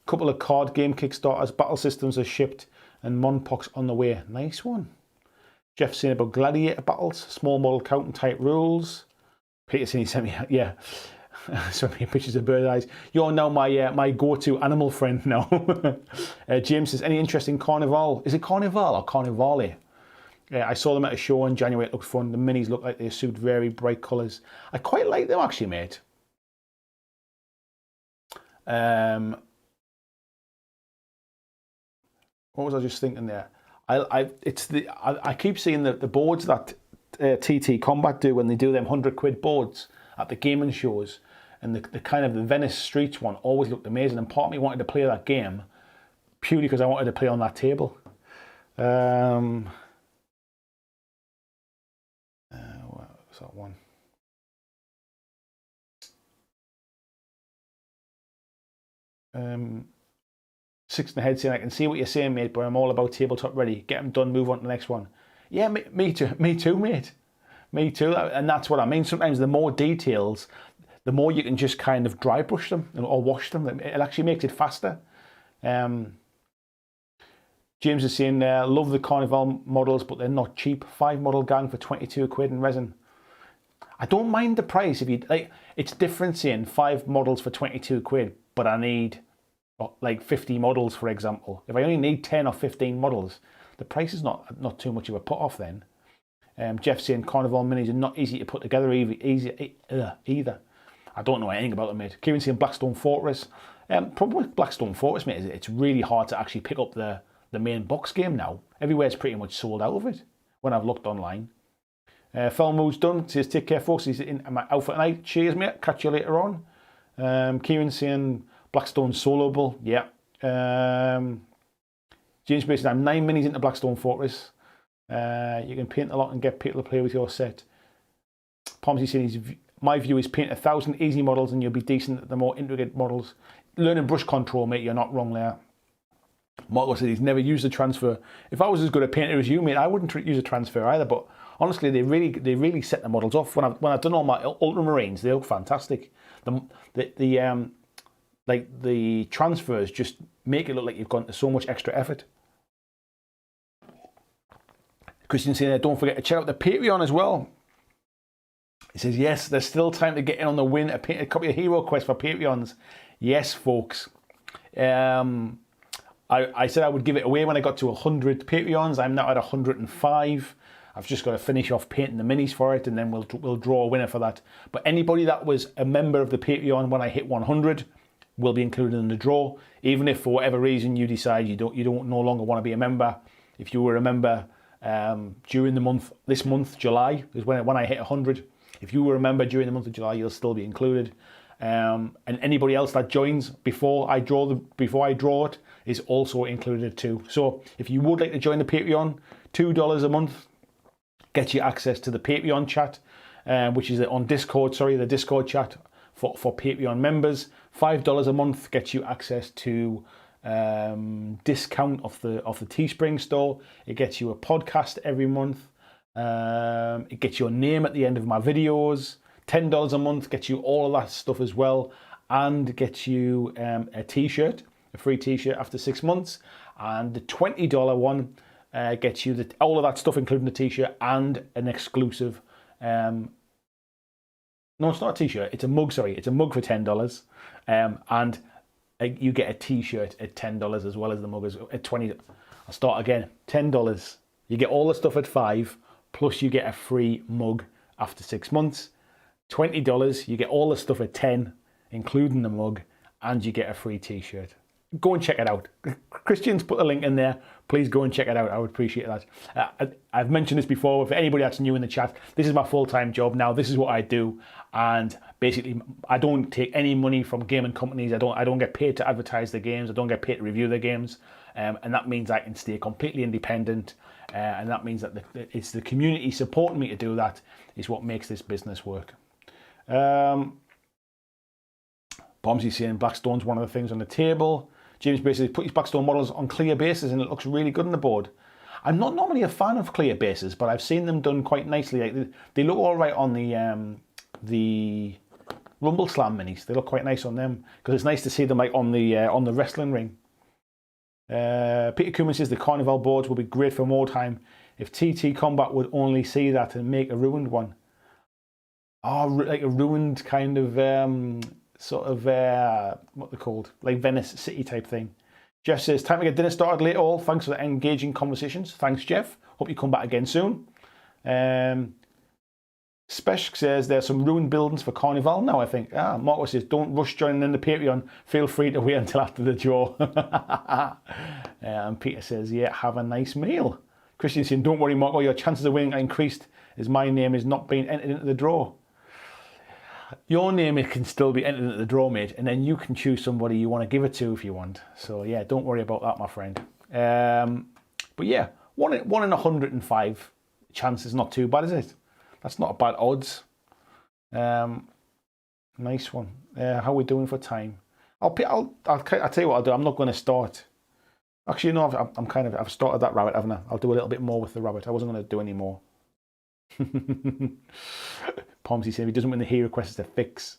Couple of card game Kickstarters, battle systems are shipped, and Monpox on the way. Nice one. Jeff saying about gladiator battles, small model count and tight rules. Peter saying he sent me, yeah, sent me pictures of bird eyes. You're now my go-to animal friend now. James says, any interest in Carnival? Is it Carnival or Carnivale? I saw them at a show in January. It looked fun. The minis look like they suit very bright colours. I quite like them actually, mate. What was I just thinking there? I keep seeing the boards that TT Combat do when they do them £100 boards at the gaming shows, and the kind of the Venice Streets one always looked amazing. And part of me wanted to play that game purely because I wanted to play on that table. What was that one? Six in the head saying, I can see what you're saying, mate, but I'm all about tabletop ready. Get them done, move on to the next one. Yeah, me too, mate. Me too, and that's what I mean. Sometimes the more details, the more you can just kind of dry brush them or wash them. It actually makes it faster. James is saying, love the Carnival models, but they're not cheap. 5 model gang for £22 in resin. I don't mind the price. If you like, it's different saying 5 models for £22, but I need like 50 models, for example. If I only need 10 or 15 models, the price is not too much of a put off then. Jeff saying Carnival minis are not easy to put together either. I don't know anything about them, mate. Kieran saying Blackstone Fortress. Problem with Blackstone Fortress, mate, is it's really hard to actually pick up the main box game now. Everywhere's pretty much sold out of it when I've looked online. Felmood's done. Says take care, folks. He's in my outfit tonight. Cheers, mate. Catch you later on. Kieran saying Blackstone Soloable. Yeah. James Mason, I'm 9 minis into Blackstone Fortress. You can paint a lot and get people to play with your set. Pomsy saying my view is paint 1,000 easy models and you'll be decent at the more intricate models. Learning brush control, mate, you're not wrong there. Marco said he's never used a transfer. If I was as good a painter as you, mate, I wouldn't use a transfer either. But honestly, they really set the models off. When I've done all my ultramarines, they look fantastic. The transfers just make it look like you've gone to so much extra effort. Christian saying, don't forget to check out the Patreon as well. He says, yes, there's still time to get in on the win a copy of Hero Quest for Patreons. Yes, folks. I said I would give it away when I got to 100 Patreons. I'm now at 105. I've just got to finish off painting the minis for it, and then we'll draw a winner for that. But anybody that was a member of the Patreon when I hit 100 will be included in the draw. Even if for whatever reason you decide you don't no longer want to be a member, if you were a member during this month, July is when I hit 100. If you were a member during the month of July, you'll still be included. And anybody else that joins before I draw it is also included too. So if you would like to join the Patreon, $2 a month gets you access to the Patreon chat, which is on Discord. Sorry, the Discord chat for Patreon members. $5 a month gets you access to discount of the Teespring store. It gets you a podcast every month. It gets your name at the end of my videos. $10 a month gets you all of that stuff as well, and gets you a t-shirt, a free t-shirt after 6 months. And the $20 one gets you all of that stuff, including the t-shirt and an exclusive. No, it's not a t-shirt. It's a mug. Sorry, it's a mug for $10, and you get a t-shirt at $10 as well as the mug at $20. I'll start again. $10. You get all the stuff at $5, plus you get a free mug after 6 months. $20, you get all the stuff at $10, including the mug, and you get a free t-shirt. Go and check it out. Christian's put the link in there. Please go and check it out. I would appreciate that. I've mentioned this before. For anybody that's new in the chat, this is my full-time job now. This is what I do, and basically, I don't take any money from gaming companies. I don't get paid to advertise the games. I don't get paid to review the games, and that means I can stay completely independent. And that means that it's the community supporting me to do that is what makes this business work. Bombsy's saying Blackstone's one of the things on the table. James basically put his Blackstone models on clear bases and it looks really good on the board. I'm not normally a fan of clear bases, but I've seen them done quite nicely. Like they look all right on the Rumble Slam minis. They look quite nice on them because it's nice to see them like on the wrestling ring. Peter Cooman says the Carnival boards will be great for more time if TT Combat would only see that and make a ruined one. Oh, like a ruined kind of sort of what they're called, like Venice City type thing. Jeff says time to get dinner started late all. Thanks for the engaging conversations. Thanks, Jeff. Hope you come back again soon. Spesh says there's some ruined buildings for Carnival now, I think. Marco says don't rush joining in the Patreon. Feel free to wait until after the draw. And Peter says, yeah, have a nice meal. Christian saying, don't worry, Marco, your chances of winning are increased as my name is not being entered into the draw. Your name can still be entered into the draw, mate, and then you can choose somebody you want to give it to if you want. So yeah, don't worry about that, my friend. But yeah, 1 in 105 chance is not too bad, is it? That's not a bad odds. Nice one. How are we doing for time? I'll tell you what I'll do. I'm not going to start. Actually, no, I've started that rabbit, haven't I? I'll do a little bit more with the rabbit. I wasn't going to do any more. Pomsy saying if he doesn't win the hero quest, it's a fix.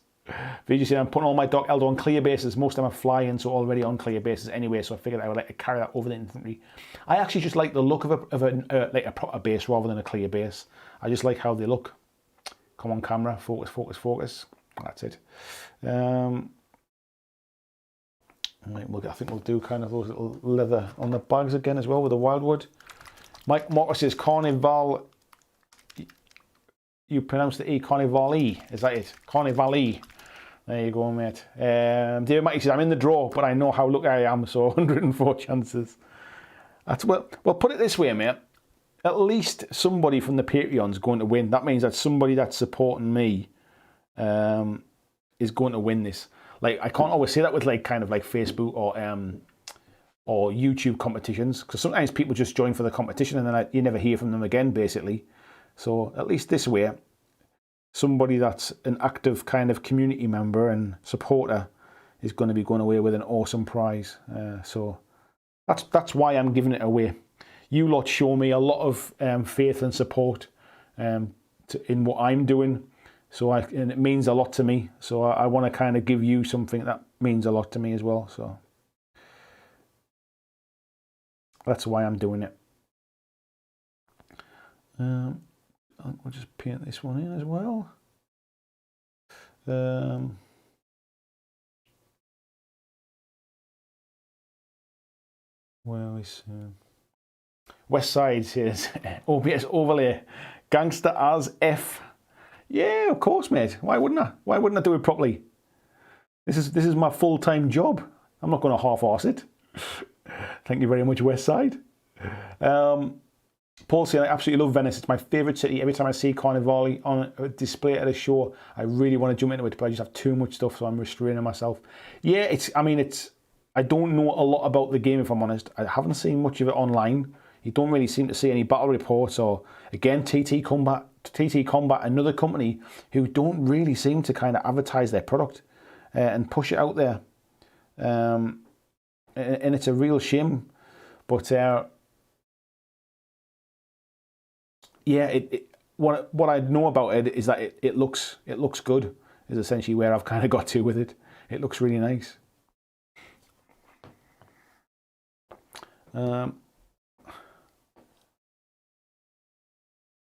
VG saying I'm putting all my Dark Elder on clear bases. Most of them are flying, so already on clear bases anyway. So I figured I would like to carry that over the infantry. I actually just like the look of a proper base rather than a clear base. I just like how they look. Come on, camera, focus, focus, focus. That's it. I think we'll do kind of those little leather on the bags again as well with the wildwood. Mike Marcus says Carnival. You pronounce the E, Carnivale. Is that it? Carnivale. There you go, mate. David Mikey says, I'm in the draw, but I know how lucky I am, so 104 chances. That's well, put it this way, mate. At least somebody from the Patreon's going to win. That means that somebody that's supporting me is going to win this. Like, I can't always say that with like kind of like Facebook or YouTube competitions, because sometimes people just join for the competition and then you never hear from them again, basically. So at least this way, somebody that's an active kind of community member and supporter is going to be going away with an awesome prize. So that's why I'm giving it away. You lot show me a lot of faith and support in what I'm doing. So and it means a lot to me. So I want to kind of give you something that means a lot to me as well. So that's why I'm doing it. We'll just paint this one in as well. Where is West Side says OBS overlay gangster as F. Yeah, of course, mate. Why wouldn't I? Why wouldn't I do it properly? This is my full-time job. I'm not going to half-arse it. Thank you very much, West Side. Paul saying, I absolutely love Venice. It's my favourite city. Every time I see Carnival on a display at a show, I really want to jump into it, but I just have too much stuff, so I'm restraining myself. Yeah, I don't know a lot about the game, if I'm honest. I haven't seen much of it online. You don't really seem to see any battle reports or, again, TT Combat, another company who don't really seem to kind of advertise their product and push it out there. And it's a real shame. But yeah, what I know about it is that it looks good, is essentially where I've kind of got to with it. It looks really nice.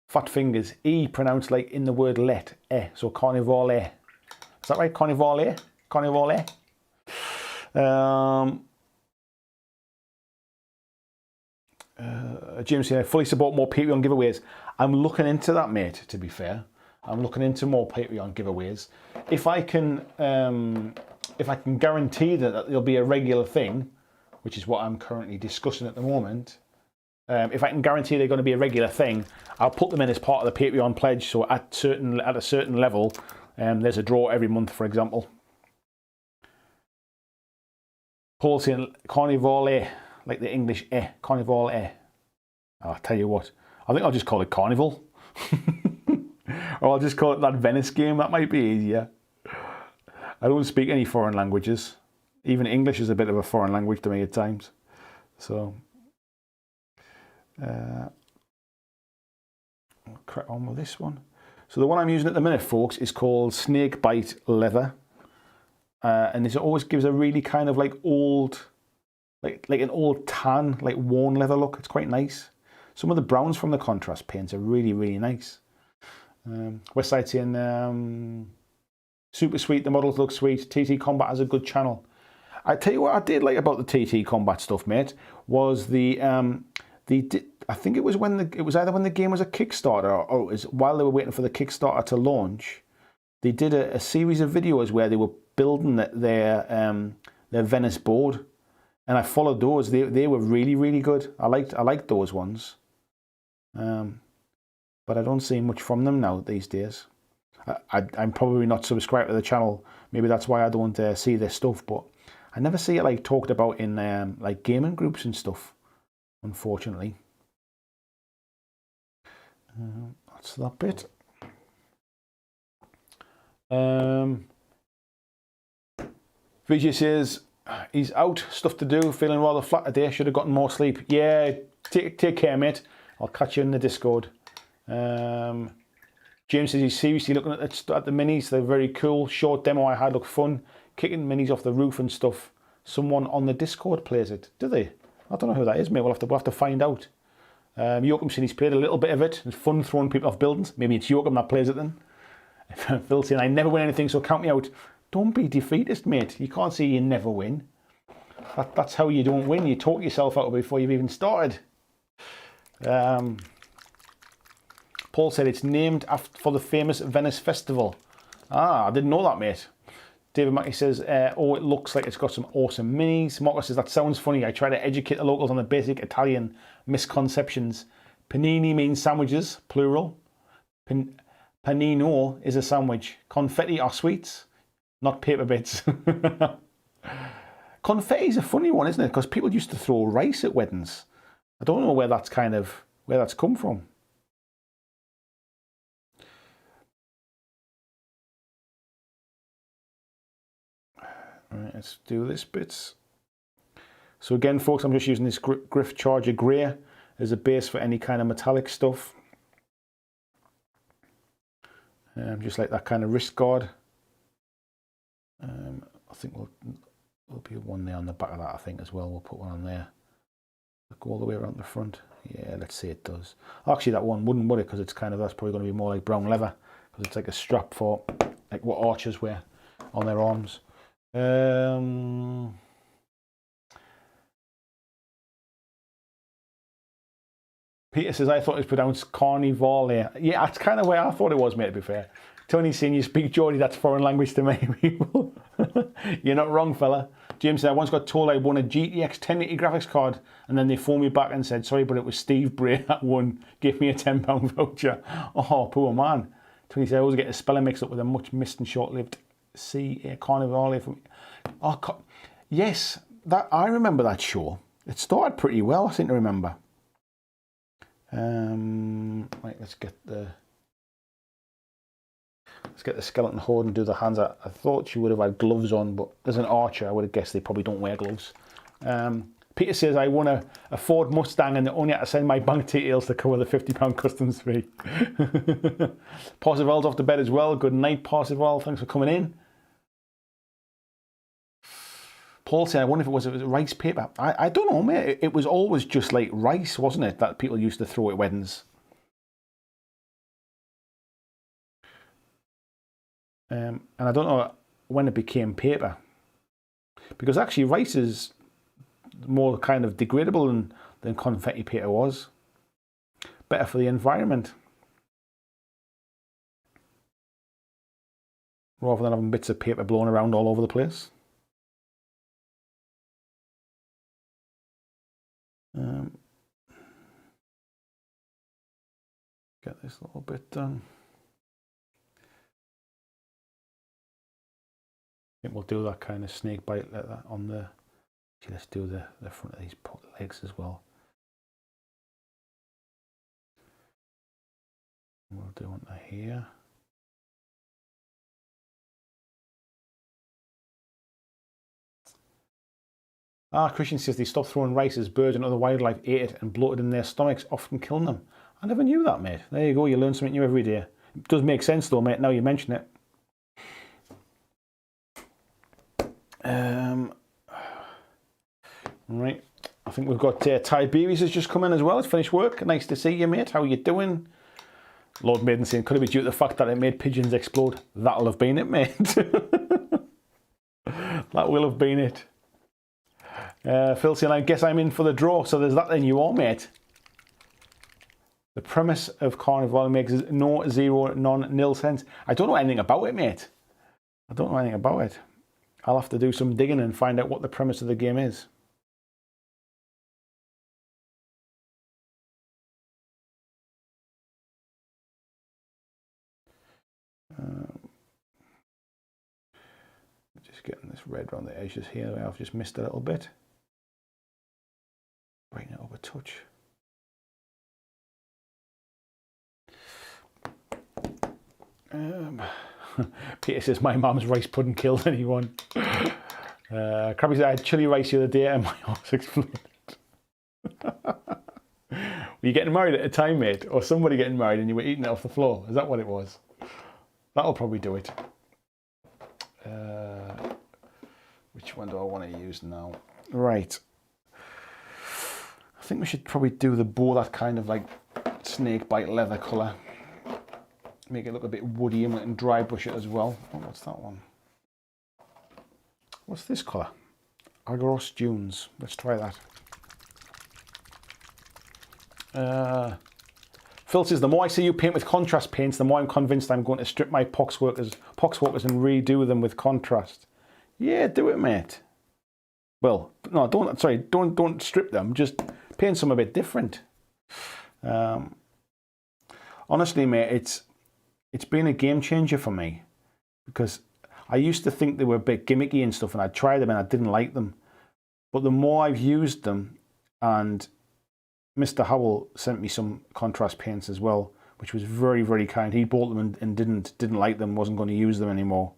Fat fingers, E pronounced like in the word let, so Carnivale. Is that right? Carnivale? Carnivale? James saying, I fully support more Patreon giveaways. I'm looking into that, mate, to be fair. I'm looking into more Patreon giveaways. If I can guarantee that there'll be a regular thing, which is what I'm currently discussing at the moment, if I can guarantee they're going to be a regular thing, I'll put them in as part of the Patreon pledge. So at a certain level, there's a draw every month, for example. Paul saying Carnivale, like the English Carnivale. I'll tell you what, I think I'll just call it Carnival. Or I'll just call it that Venice game, that might be easier. I don't speak any foreign languages. Even English is a bit of a foreign language to me at times. So, I'll crack on with this one. So the one I'm using at the minute, folks, is called Snakebite Leather. And this always gives a really kind of like old, like an old tan, like worn leather look. It's quite nice. Some of the browns from the contrast paints are really, really nice. Westside saying, super sweet, the models look sweet. TT Combat has a good channel. I tell you what I did like about the TT Combat stuff, mate, was I think it was either when the game was a Kickstarter or it was while they were waiting for the Kickstarter to launch. They did a series of videos where they were building their Venice board, and I followed those. They were really, really good. I liked those ones, but I don't see much from them now these days. I'm probably not subscribed to the channel. Maybe that's why I don't see their stuff. But I never see it like talked about in like gaming groups and stuff. Unfortunately, that's that bit. Vijay says he's out, stuff to do, feeling rather flat today. Should have gotten more sleep. Yeah, take care, mate. I'll catch you in the Discord. James says he's seriously looking at the minis. They're very cool. Short demo I had looked fun. Kicking minis off the roof and stuff. Someone on the Discord plays it. Do they? I don't know who that is, mate. We'll have to find out. Joachim said he's played a little bit of it. It's fun throwing people off buildings. Maybe it's Joachim that plays it then. Phil saying I never win anything, so count me out. Don't be defeatist, mate. You can't say you never win. That's how you don't win. You talk yourself out of it before you've even started. Paul said it's named for the famous Venice Festival. Ah, I didn't know that, mate. David Mackey says, oh, it looks like it's got some awesome minis. Marcus says, that sounds funny. I try to educate the locals on the basic Italian misconceptions. Panini means sandwiches, plural. Panino is a sandwich. Confetti are sweets, not paper bits. Confetti is a funny one, isn't it? Because people used to throw rice at weddings. I don't know where that's come from. Right, let's do this bit. So again, folks, I'm just using this Griff Charger Grey as a base for any kind of metallic stuff. Just like that kind of wrist guard. I think there'll be one there on the back of that, I think, as well. We'll put one on there. Go all the way around the front. Yeah, let's see it does. Actually, that one wouldn't, would it? Because it's that's probably going to be more like brown leather. Because it's like a strap for like what archers wear on their arms. Peter says, I thought it was pronounced Carnivale. Yeah, that's kind of where I thought it was, mate, to be fair. Tony's saying, you speak Geordie, that's foreign language to many people. You're not wrong, fella. James said, I once got told I won a GTX 1080 graphics card, and then they phoned me back and said, sorry, but it was Steve Bray that won. Give me a £10 voucher. Oh, poor man. Tony said, I always get the spelling mixed up with a much missed and short-lived Carnivale from... Oh, yes, I remember that show. It started pretty well, I seem to remember. Right, let's get the skeleton horde and do the hands. I thought she would have had gloves on, but as an archer, I would have guessed they probably don't wear gloves. Peter says, I won a Ford Mustang and they only had to send my bank details to cover the £50 customs fee. Parzival's off to bed as well. Good night, Parzival. Thanks for coming in. Paul said, I wonder if it was rice paper. I don't know, mate. It was always just like rice, wasn't it, that people used to throw at weddings. And I don't know when it became paper. Because actually rice is more kind of degradable than confetti paper was. Better for the environment. Rather than having bits of paper blown around all over the place. Get this little bit done. I think we'll do that kind of snake bite like that on the. Actually, let's do the front of these legs as well. We'll do one here. Christian says they stopped throwing rice as birds and other wildlife ate it and bloated in their stomachs, often killing them. I never knew that, mate. There you go, you learn something new every day. It does make sense though, mate, now you mention it. Right, I think we've got Tiberius has just come in as well. It's finished work. Nice to see you, mate. How are you doing? Lord Maiden saying, could it be due to the fact that it made pigeons explode? That'll have been it, mate. That will have been it. Phil saying, I guess I'm in for the draw. So there's that then, you are, mate. The premise of Carnival makes no, zero, none, nil sense. I don't know anything about it, mate. I don't know anything about it. I'll have to do some digging and find out what the premise of the game is. Just getting this red around the edges here. I've just missed a little bit. Brighten it up a touch. Peter says, my mum's rice pudding killed anyone. Krabby said, I had chili rice the other day and my horse exploded. Were you getting married at a time, mate? Or somebody getting married and you were eating it off the floor? Is that what it was? That'll probably do it. Which one do I want to use now? Right. I think we should probably do the bow, that kind of like snake bite leather colour. Make it look a bit woody, and we can dry brush it as well. Oh, what's that one? What's this colour? Agros Dunes. Let's try that. Phil says, the more I see you paint with contrast paints, the more I'm convinced I'm going to strip my poxwalkers and redo them with contrast. Yeah, do it, mate. Well, no, don't strip them. Just paint some a bit different. Honestly, mate, it's been a game changer for me, because I used to think they were a bit gimmicky and stuff, and I'd try them and I didn't like them. But the more I've used them, and Mr. Howell sent me some contrast paints as well, which was very, very kind. He bought them and didn't like them, wasn't going to use them anymore.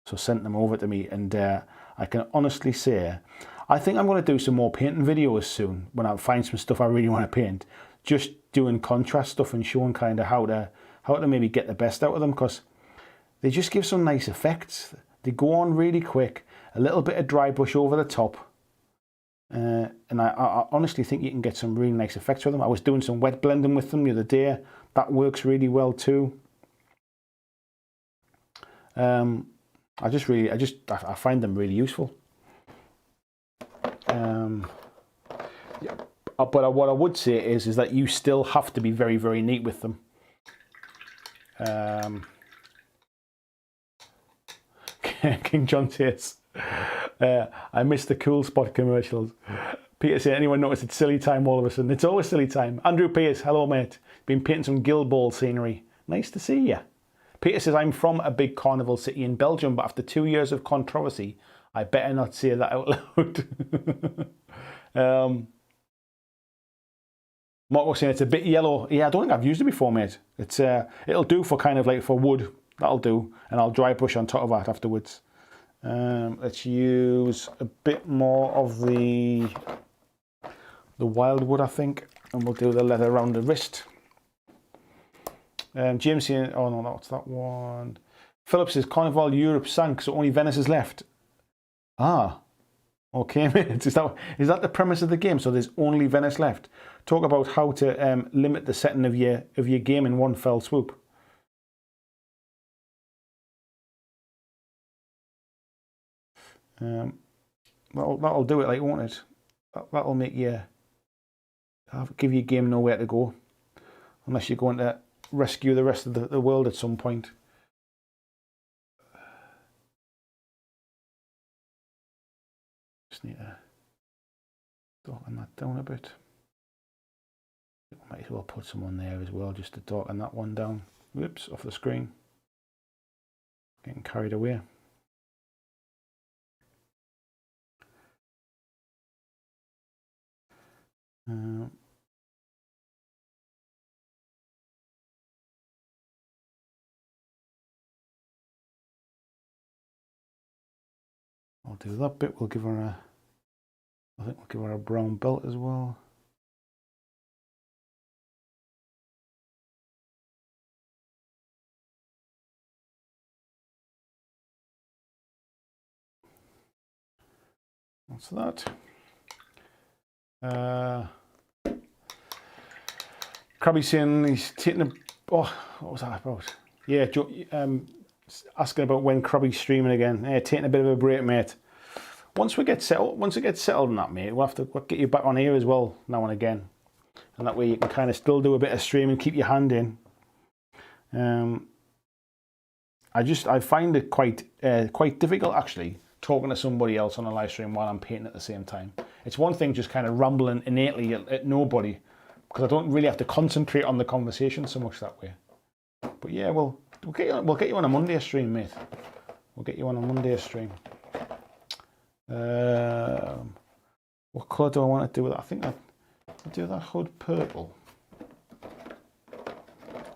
So sent them over to me, and I can honestly say, I think I'm going to do some more painting videos soon when I find some stuff I really want to paint. Just doing contrast stuff and showing kind of how to maybe get the best out of them, because they just give some nice effects. They go on really quick, a little bit of dry brush over the top. And I honestly think you can get some really nice effects with them. I was doing some wet blending with them the other day. That works really well too. I find them really useful. Yeah. But what I would say is that you still have to be very, very neat with them. King John says, I missed the Cool Spot commercials. Peter said, anyone notice it's silly time all of a sudden? It's always silly time. Andrew Pierce, hello mate. Been painting some Guild Ball scenery. Nice to see you. Peter says, I'm from a big carnival city in Belgium, but after 2 years of controversy, I better not say that out loud. Mark was saying it's a bit yellow. Yeah, I don't think I've used it before, mate. It's it'll do for kind of like for wood. That'll do, and I'll dry brush on top of that afterwards. Let's use a bit more of the wildwood, I think, and we'll do the leather around the wrist. James saying, oh no, that's that one. Philip says, Carnival Europe sank, so only Venice is left. Ah, okay, mate. Is that the premise of the game? So there's only Venice left. Talk about how to limit the setting of your game in one fell swoop. That'll do it, like, won't it? That'll make you give your game nowhere to go, unless you're going to rescue the rest of the world at some point. Just need to darken that down a bit. Might as well put some on there as well, just to darken that one down. Whoops, off the screen. Getting carried away. I'll do that bit. We'll give her a, I think we'll give her a brown belt as well. What's that? Krabby saying he's taking a, oh, what was that about? Yeah, asking about when Krabby's streaming again. Yeah, taking a bit of a break, mate. Once it gets settled in that, mate, we'll have to get you back on here as well now and again, and that way you can kind of still do a bit of streaming, keep your hand in. I find it quite difficult actually talking to somebody else on a live stream while I'm painting at the same time. It's one thing just kind of rambling innately at nobody, because I don't really have to concentrate on the conversation so much that way. But yeah, we'll get you on a Monday stream, mate. We'll get you on a Monday stream. What colour do I want to do with that? I think I'll do that hood purple.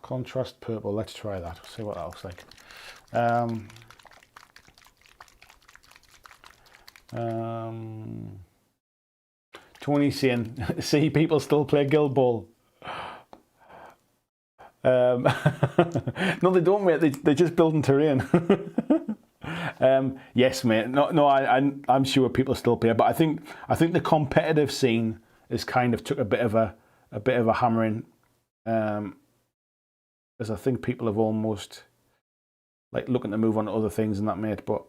Contrast purple. Let's try that. See what that looks like. Tony saying, see, people still play Guild Ball. No, they don't, mate. They're just building terrain. Yes, mate. No, I'm sure people still play, but I think the competitive scene has kind of took a bit of a hammering, as I think people have almost like looking to move on to other things and that, mate. But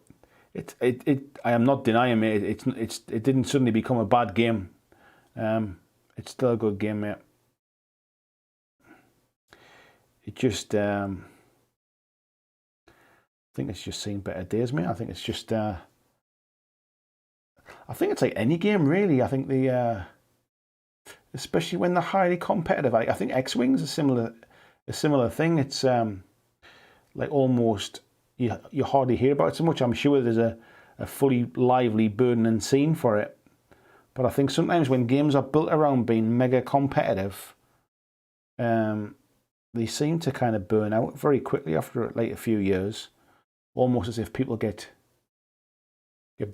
I am not denying, mate. It didn't suddenly become a bad game. It's still a good game, mate. It just, I think it's just seen better days, mate. I think it's just, I think it's like any game, really. I think especially when they're highly competitive. I think X-Wing's a similar thing. It's like almost you hardly hear about it so much. I'm sure there's a fully lively, burning scene for it. But I think sometimes when games are built around being mega competitive, they seem to kind of burn out very quickly after like a few years, almost as if people get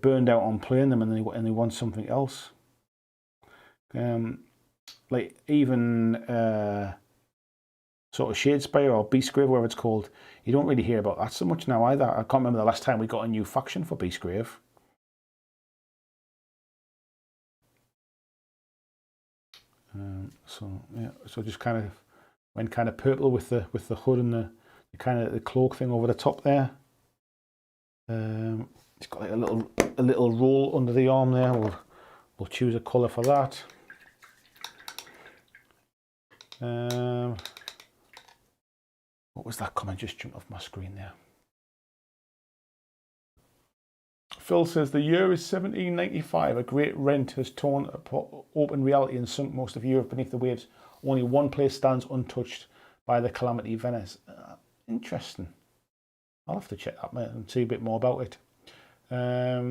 burned out on playing them and they want something else. Like even sort of Shadespire or Beastgrave, whatever it's called, you don't really hear about that so much now either. I can't remember the last time we got a new faction for Beastgrave. So yeah, so just kind of went kind of purple with the hood and the kind of the cloak thing over the top there. It's got like a little roll under the arm there. We'll choose a colour for that. What was that comment just jumped off my screen there? Phil says the year is 1795. A great rent has torn open reality and sunk most of Europe beneath the waves. Only one place stands untouched by the calamity, Venice. Interesting. I'll have to check that, mate, and see a bit more about it. Where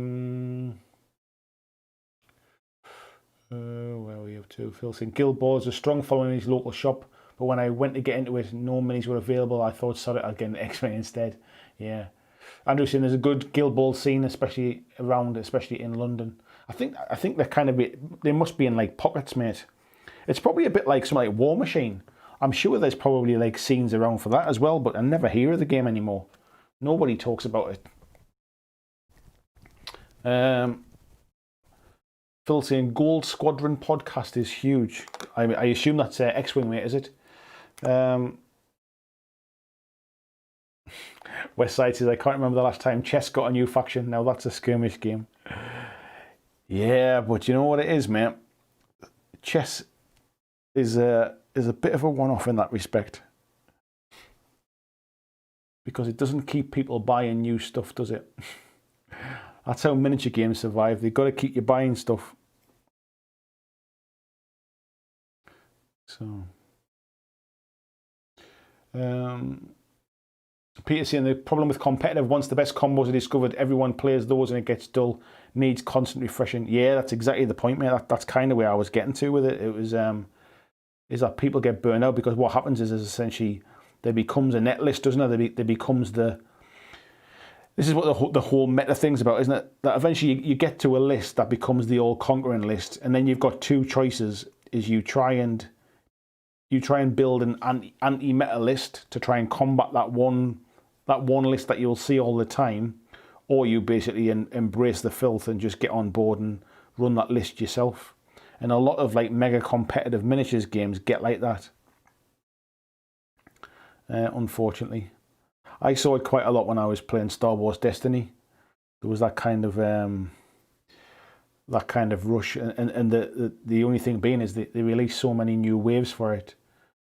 are we up to? Phil saying Guild Ball is a strong following in his local shop, but when I went to get into it, no minis were available. I thought, sorry, I'd get an X-Men instead. Yeah. Andrew saying there's a good Guild Ball scene, especially in London. I think they're kind of they must be in like pockets, mate. It's probably a bit like something like War Machine. I'm sure there's probably like scenes around for that as well, but I never hear of the game anymore. Nobody talks about it. Phil saying Gold Squadron podcast is huge. I assume that's X-Wing, mate, is it? Westside says I can't remember the last time chess got a new faction. Now that's a skirmish game. Yeah, but you know what it is, mate? Chess is a bit of a one-off in that respect, because it doesn't keep people buying new stuff, does it? That's how miniature games survive. They've got to keep you buying stuff. So, Peter saying the problem with competitive, once the best combos are discovered, everyone plays those and it gets dull, needs constant refreshing. Yeah, that's exactly the point, mate. That's kind of where I was getting to with it. It was, is that people get burned out because what happens is essentially there becomes a net list, doesn't it? There becomes the, this is what the whole meta thing's about, isn't it? That eventually you get to a list that becomes the all-conquering list, and then you've got two choices, is you try and build an anti-meta list to try and combat that one list that you'll see all the time, or you basically embrace the filth and just get on board and run that list yourself. And a lot of like mega competitive miniatures games get like that. Unfortunately, I saw it quite a lot when I was playing Star Wars Destiny. There was that kind of rush, and the only thing being is they release so many new waves for it,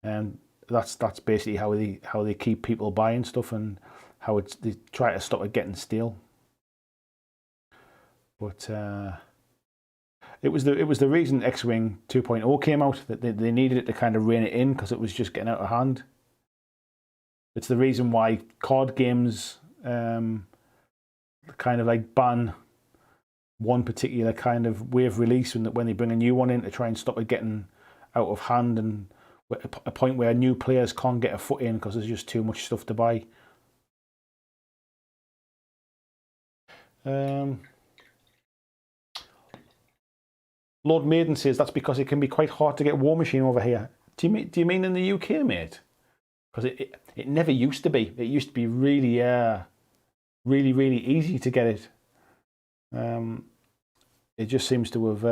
and that's basically how they keep people buying stuff, and how they try to stop it getting stale. But it was the reason X-Wing 2.0 came out, that they needed it to kind of rein it in because it was just getting out of hand. It's the reason why card games kind of like ban one particular kind of wave release when they bring a new one in to try and stop it getting out of hand, and a point where new players can't get a foot in because there's just too much stuff to buy. Lord Maiden says that's because it can be quite hard to get War Machine over here. Do you mean in the UK, mate? Because it never used to be. It used to be really really easy to get it. It just seems to have.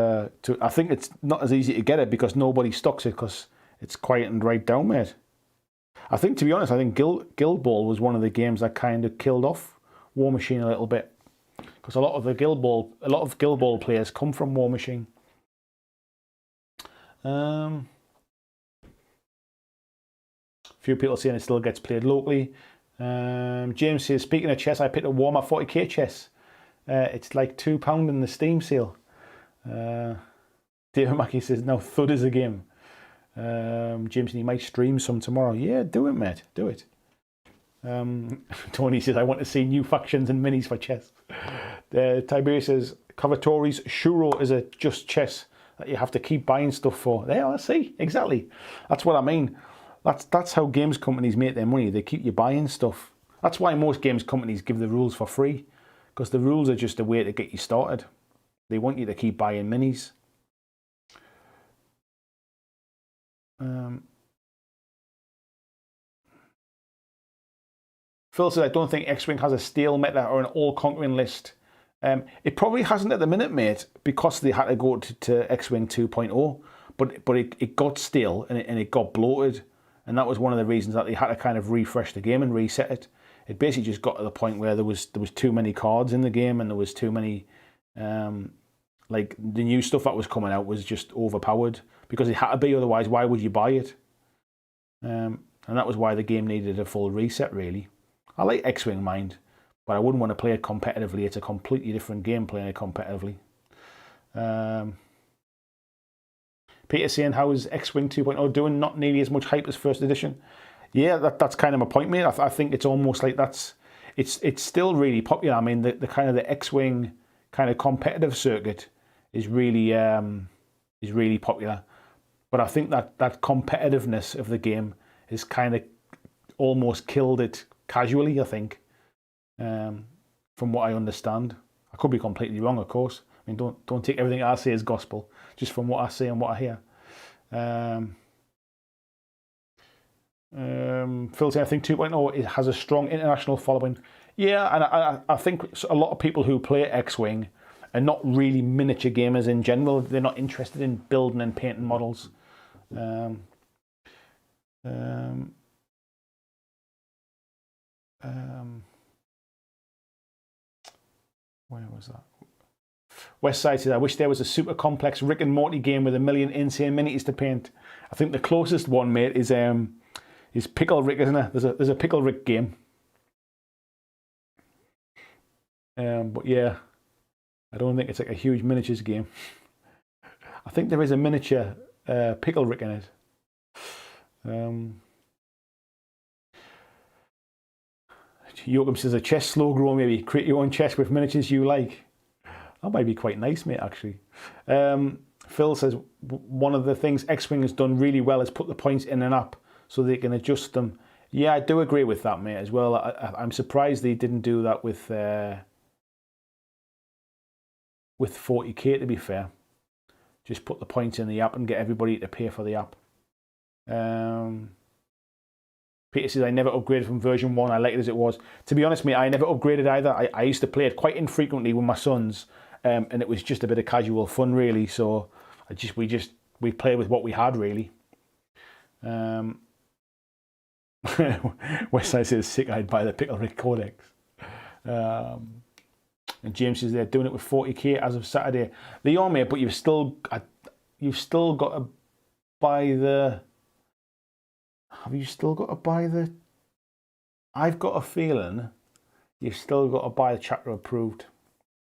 I think it's not as easy to get it because nobody stocks it because it's quietened right down, mate. I think, to be honest, I think Guild Ball was one of the games that kind of killed off War Machine a little bit, because a lot of Guild Ball players come from War Machine. Few people saying it still gets played locally. James says, speaking of chess, I picked a Warhammer 40k chess. It's like £2 in the Steam sale. David Mackey says, no, Thud is a game. James, you might stream some tomorrow. Yeah, do it, mate. Do it. Tony says, I want to see new factions and minis for chess. Tiberius says, Cavatori's Shuro is a just chess that you have to keep buying stuff for. There, I see. Exactly. That's what I mean. That's how games companies make their money. They keep you buying stuff. That's why most games companies give the rules for free, because the rules are just a way to get you started. They want you to keep buying minis. Phil says, I don't think X-Wing has a stale meta or an all-conquering list. It probably hasn't at the minute, mate, because they had to go to X-Wing 2.0. But it got stale and it got bloated. And that was one of the reasons that they had to kind of refresh the game and reset it. It basically just got to the point where there was too many cards in the game, and there was too many, like the new stuff that was coming out was just overpowered because it had to be, otherwise why would you buy it? And that was why the game needed a full reset, really. I like X-Wing Mind, but I wouldn't want to play it competitively. It's a completely different game playing it competitively. Peter saying, how is X-Wing 2.0 doing? Not nearly as much hype as first edition. Yeah, that's kind of my point, mate. I think it's almost like it's still really popular. I mean, the kind of the X-Wing kind of competitive circuit is really popular. But I think that competitiveness of the game has kind of almost killed it casually, I think, from what I understand. I could be completely wrong, of course. I mean, don't take everything I say as gospel, just from what I see and what I hear. Phil saying, I think 2.0 it has a strong international following. Yeah, and I think a lot of people who play X-Wing are not really miniature gamers in general. They're not interested in building and painting models. Where was that? Westside says, I wish there was a super complex Rick and Morty game with a million insane minis to paint. I think the closest one, mate, is Pickle Rick, isn't there? There's a Pickle Rick game. But yeah, I don't think it's like a huge miniatures game. I think there is a miniature Pickle Rick in it. Joachim says a chest slow grow, maybe create your own chest with miniatures you like. That might be quite nice, mate, actually. Phil says one of the things X-Wing has done really well is put the points in an app so they can adjust them. Yeah, I do agree with that, mate, as well. I'm surprised they didn't do that with 40k, to be fair. Just put the points in the app and get everybody to pay for the app. Peter says, I never upgraded from version 1. I like it as it was. To be honest, mate, I never upgraded either. I used to play it quite infrequently with my sons, and it was just a bit of casual fun, really. So we played with what we had, really. Westside says, sick, I'd buy the Pickle Rick Codex. And James says they're doing it with 40k as of Saturday. They are, mate, but you've still got to buy the... Have you still got to buy the... I've got a feeling you've still got to buy the chapter approved.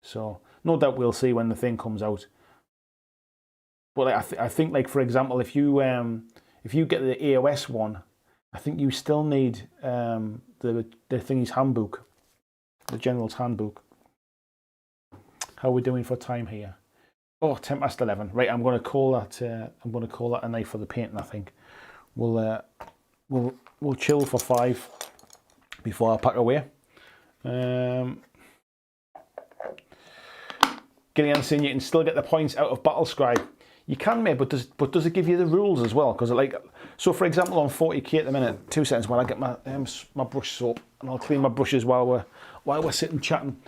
So, no doubt we'll see when the thing comes out. But I think, like, for example, if you get the AOS one, I think you still need the thingy's handbook, the General's handbook. How are we doing for time here? Oh, 11:10. Right, I'm going to call that a night for the painting. I think we'll chill for 5 before I pack away. Gillian saying you can still get the points out of Battlescribe. You can, mate, but does it give you the rules as well? Because so for example on 40k at the minute, 2 seconds while I get my brush soap and I'll clean my brushes while we're sitting chatting.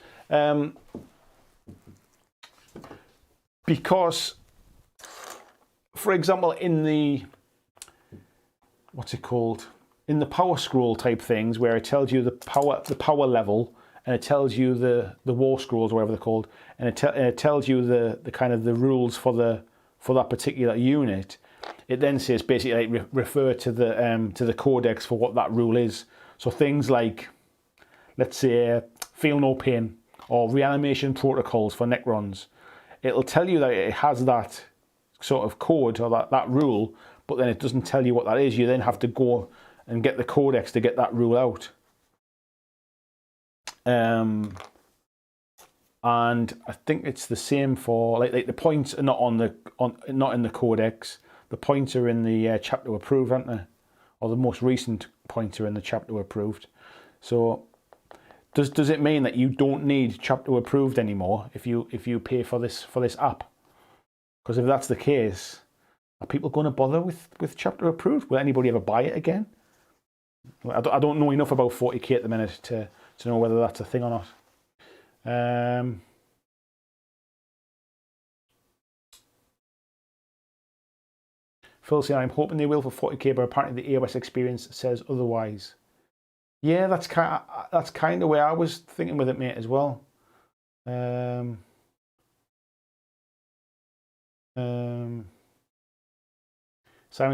Because, for example, in the in the power scroll type things where it tells you the power level, and it tells you the war scrolls, whatever they're called, and it tells you the kind of the rules for that particular unit. It then says basically like refer to the codex for what that rule is. So things like, let's say, feel no pain or reanimation protocols for Necrons. It'll tell you that it has that sort of code or that rule, but then it doesn't tell you what that is. You then have to go and get the codex to get that rule out. And I think it's the same for like the points are not not in the codex. The points are in the chapter approved, aren't they? Or the most recent points are in the chapter approved. So does it mean that you don't need chapter approved anymore if you pay for this app? Because if that's the case, are people going to bother with chapter approved? Will anybody ever buy it again? I don't know enough about 40k at the minute to know whether that's a thing or not. Phil saying, I'm hoping they will for 40k, but apparently the AOS experience says otherwise. Yeah, that's kind of where I was thinking with it, mate, as well. Simon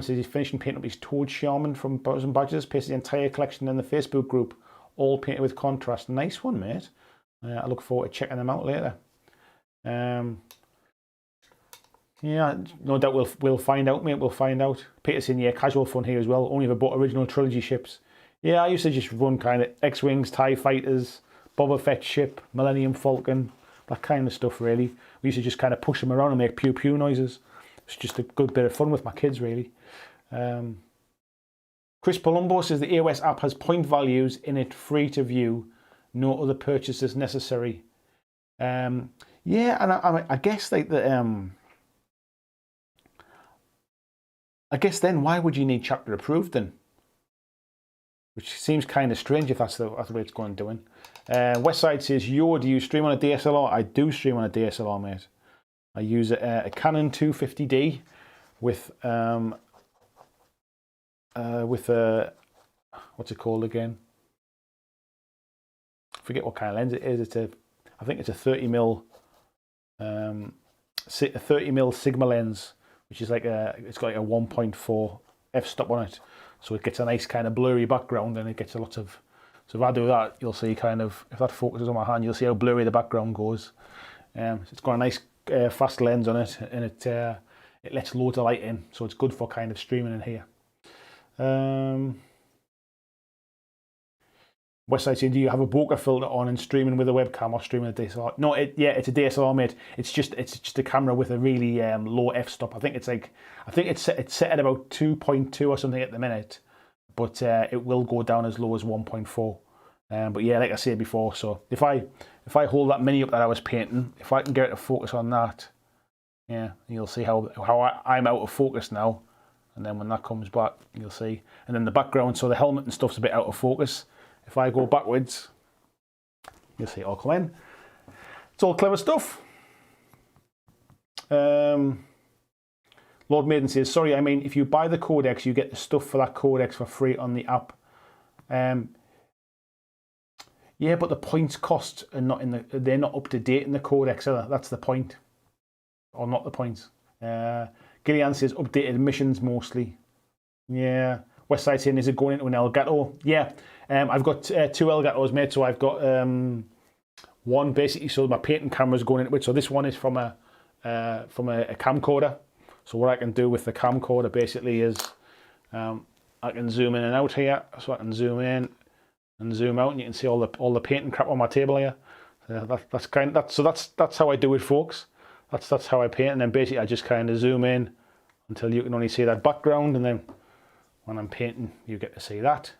says he's finishing painting up his Toad Shaman from Bows and Badgers, pasted the entire collection in the Facebook group, all painted with contrast. Nice one, mate. I look forward to checking them out later. Yeah, no doubt we'll find out, mate. We'll find out. Peter saying, yeah, casual fun here as well. Only ever bought original trilogy ships. Yeah, I used to just run kind of X-Wings, TIE Fighters, Boba Fett ship, Millennium Falcon, that kind of stuff, really. We used to just kind of push them around and make pew-pew noises. It's just a good bit of fun with my kids, really. Chris Palumbo says the AOS app has point values in it, free to view. No other purchases necessary. Yeah, and I guess like the... I guess then why would you need chapter approved then? Which seems kind of strange if that's the way it's going doing. Westside says, yo, do you stream on a DSLR? I do stream on a DSLR, mate. I use a Canon 250D with a what's it called again? I forget what kind of lens it is. I think it's a 30mm Sigma lens, which is it's got like a 1.4 f-stop on it, so it gets a nice kind of blurry background, and it gets a lot of. So if I do that, you'll see kind of, if that focuses on my hand, you'll see how blurry the background goes. So it's got a nice fast lens on it, and it lets loads of light in, so it's good for kind of streaming in here. Westside saying, do you have a bokeh filter on and streaming with a webcam or streaming a DSLR? No, it's a DSLR, mate. It's just a camera with a really low f-stop. I think it's set at about 2.2 or something at the minute, but it will go down as low as 1.4. But yeah, like I said before, so if I hold that mini up that I was painting, if I can get it to focus on that, yeah, you'll see how I'm out of focus now. And then when that comes back, you'll see. And then the background, so the helmet and stuff's a bit out of focus. If I go backwards, you'll see it all come in. It's all clever stuff. Lord Maiden says, sorry, I mean, if you buy the codex, you get the stuff for that codex for free on the app. Yeah, but the points cost are not they're not up to date in the codex, are they? That's the point. Or not the points. Gillian says, updated missions mostly. Yeah. Westside saying, is it going into an Elgato? Yeah. I've got 2 Elgatos, mate. So I've got one basically, so my painting camera's going into it. So this one is from a camcorder. So what I can do with the camcorder basically is I can zoom in and out here. So I can zoom in and zoom out, and you can see all the painting crap on my table here. That's how I do it, folks. That's how I paint, and then basically I just kind of zoom in until you can only see that background, and then when I'm painting, you get to see that.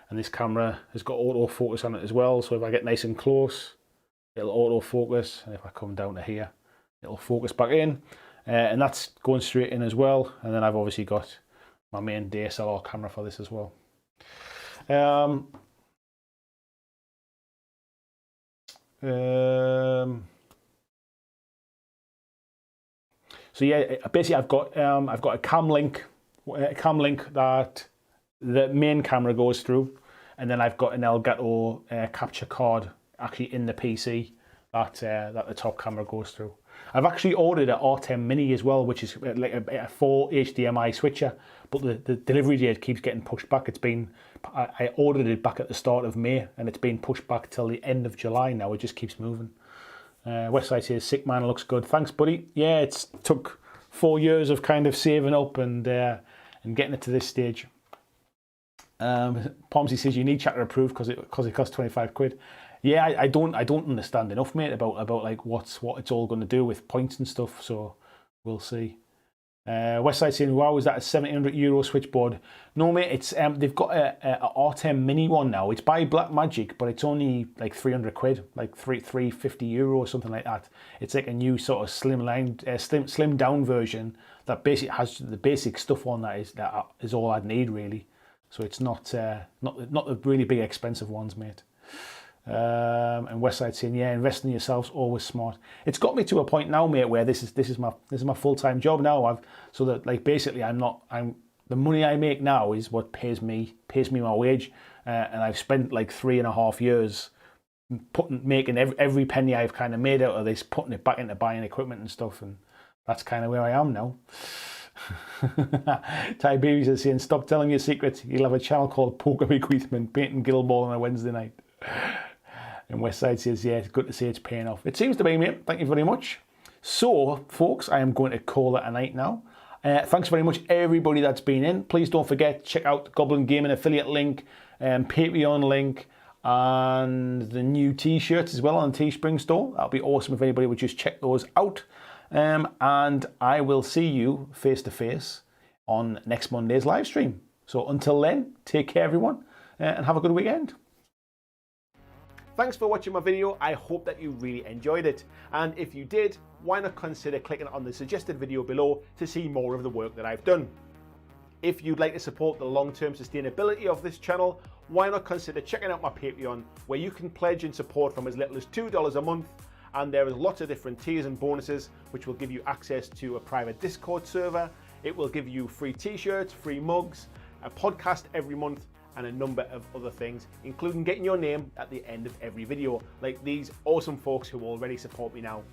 And this camera has got autofocus on it as well, so if I get nice and close, it'll autofocus, and if I come down to here, it'll focus back in, and that's going straight in as well. And then I've obviously got my main DSLR camera for this as well. So yeah, basically I've got a cam link that the main camera goes through, and then I've got an Elgato capture card actually in the PC that the top camera goes through. I've actually ordered an R10 Mini as well, which is like a 4 HDMI switcher, but the delivery date keeps getting pushed back. I ordered it back at the start of May, and it's been pushed back till the end of July now. It just keeps moving. Westside says, sick man, looks good. Thanks, buddy. Yeah, it's took 4 years of kind of saving up and getting it to this stage. Pomsy says, you need chapter approved because it costs 25 quid. Yeah, I don't understand enough, mate, about like what it's all going to do with points and stuff. So we'll see. Westside saying, wow, is that a €700 switchboard? No, mate, it's they've got a R10 Mini one now. It's by BlackJack, but it's only like 300 quid, like €350 or something like that. It's like a new sort of slim down version that basically has the basic stuff on that is all I'd need really. So it's not the really big expensive ones, mate. And Westside saying, yeah, investing in yourself's always smart. It's got me to a point now, mate, where this is my full-time job now. So that like basically the money I make now is what pays me my wage, and I've spent like 3.5 years making every penny I've kind of made out of this, putting it back into buying equipment and stuff, and that's kind of where I am now. Ty Babies is saying, stop telling your secrets. You'll have a channel called Poker Bequeathment, painting Guildball on a Wednesday night. And Westside says, yeah, it's good to see it's paying off. It seems to be, mate. Thank you very much. So, folks, I am going to call it a night now. Thanks very much, everybody that's been in. Please don't forget, check out the Goblin Gaming affiliate link, Patreon link, and the new t-shirts as well on the Teespring store. That'll be awesome if anybody would just check those out. And I will see you face to face on next Monday's live stream. So until then, take care, everyone, and have a good weekend. Thanks for watching my video. I hope that you really enjoyed it. And if you did, why not consider clicking on the suggested video below to see more of the work that I've done. If you'd like to support the long-term sustainability of this channel, why not consider checking out my Patreon, where you can pledge and support from as little as $2 a month. And there is lots of different tiers and bonuses, which will give you access to a private Discord server. It will give you free t-shirts, free mugs, a podcast every month, and a number of other things, including getting your name at the end of every video, like these awesome folks who already support me now.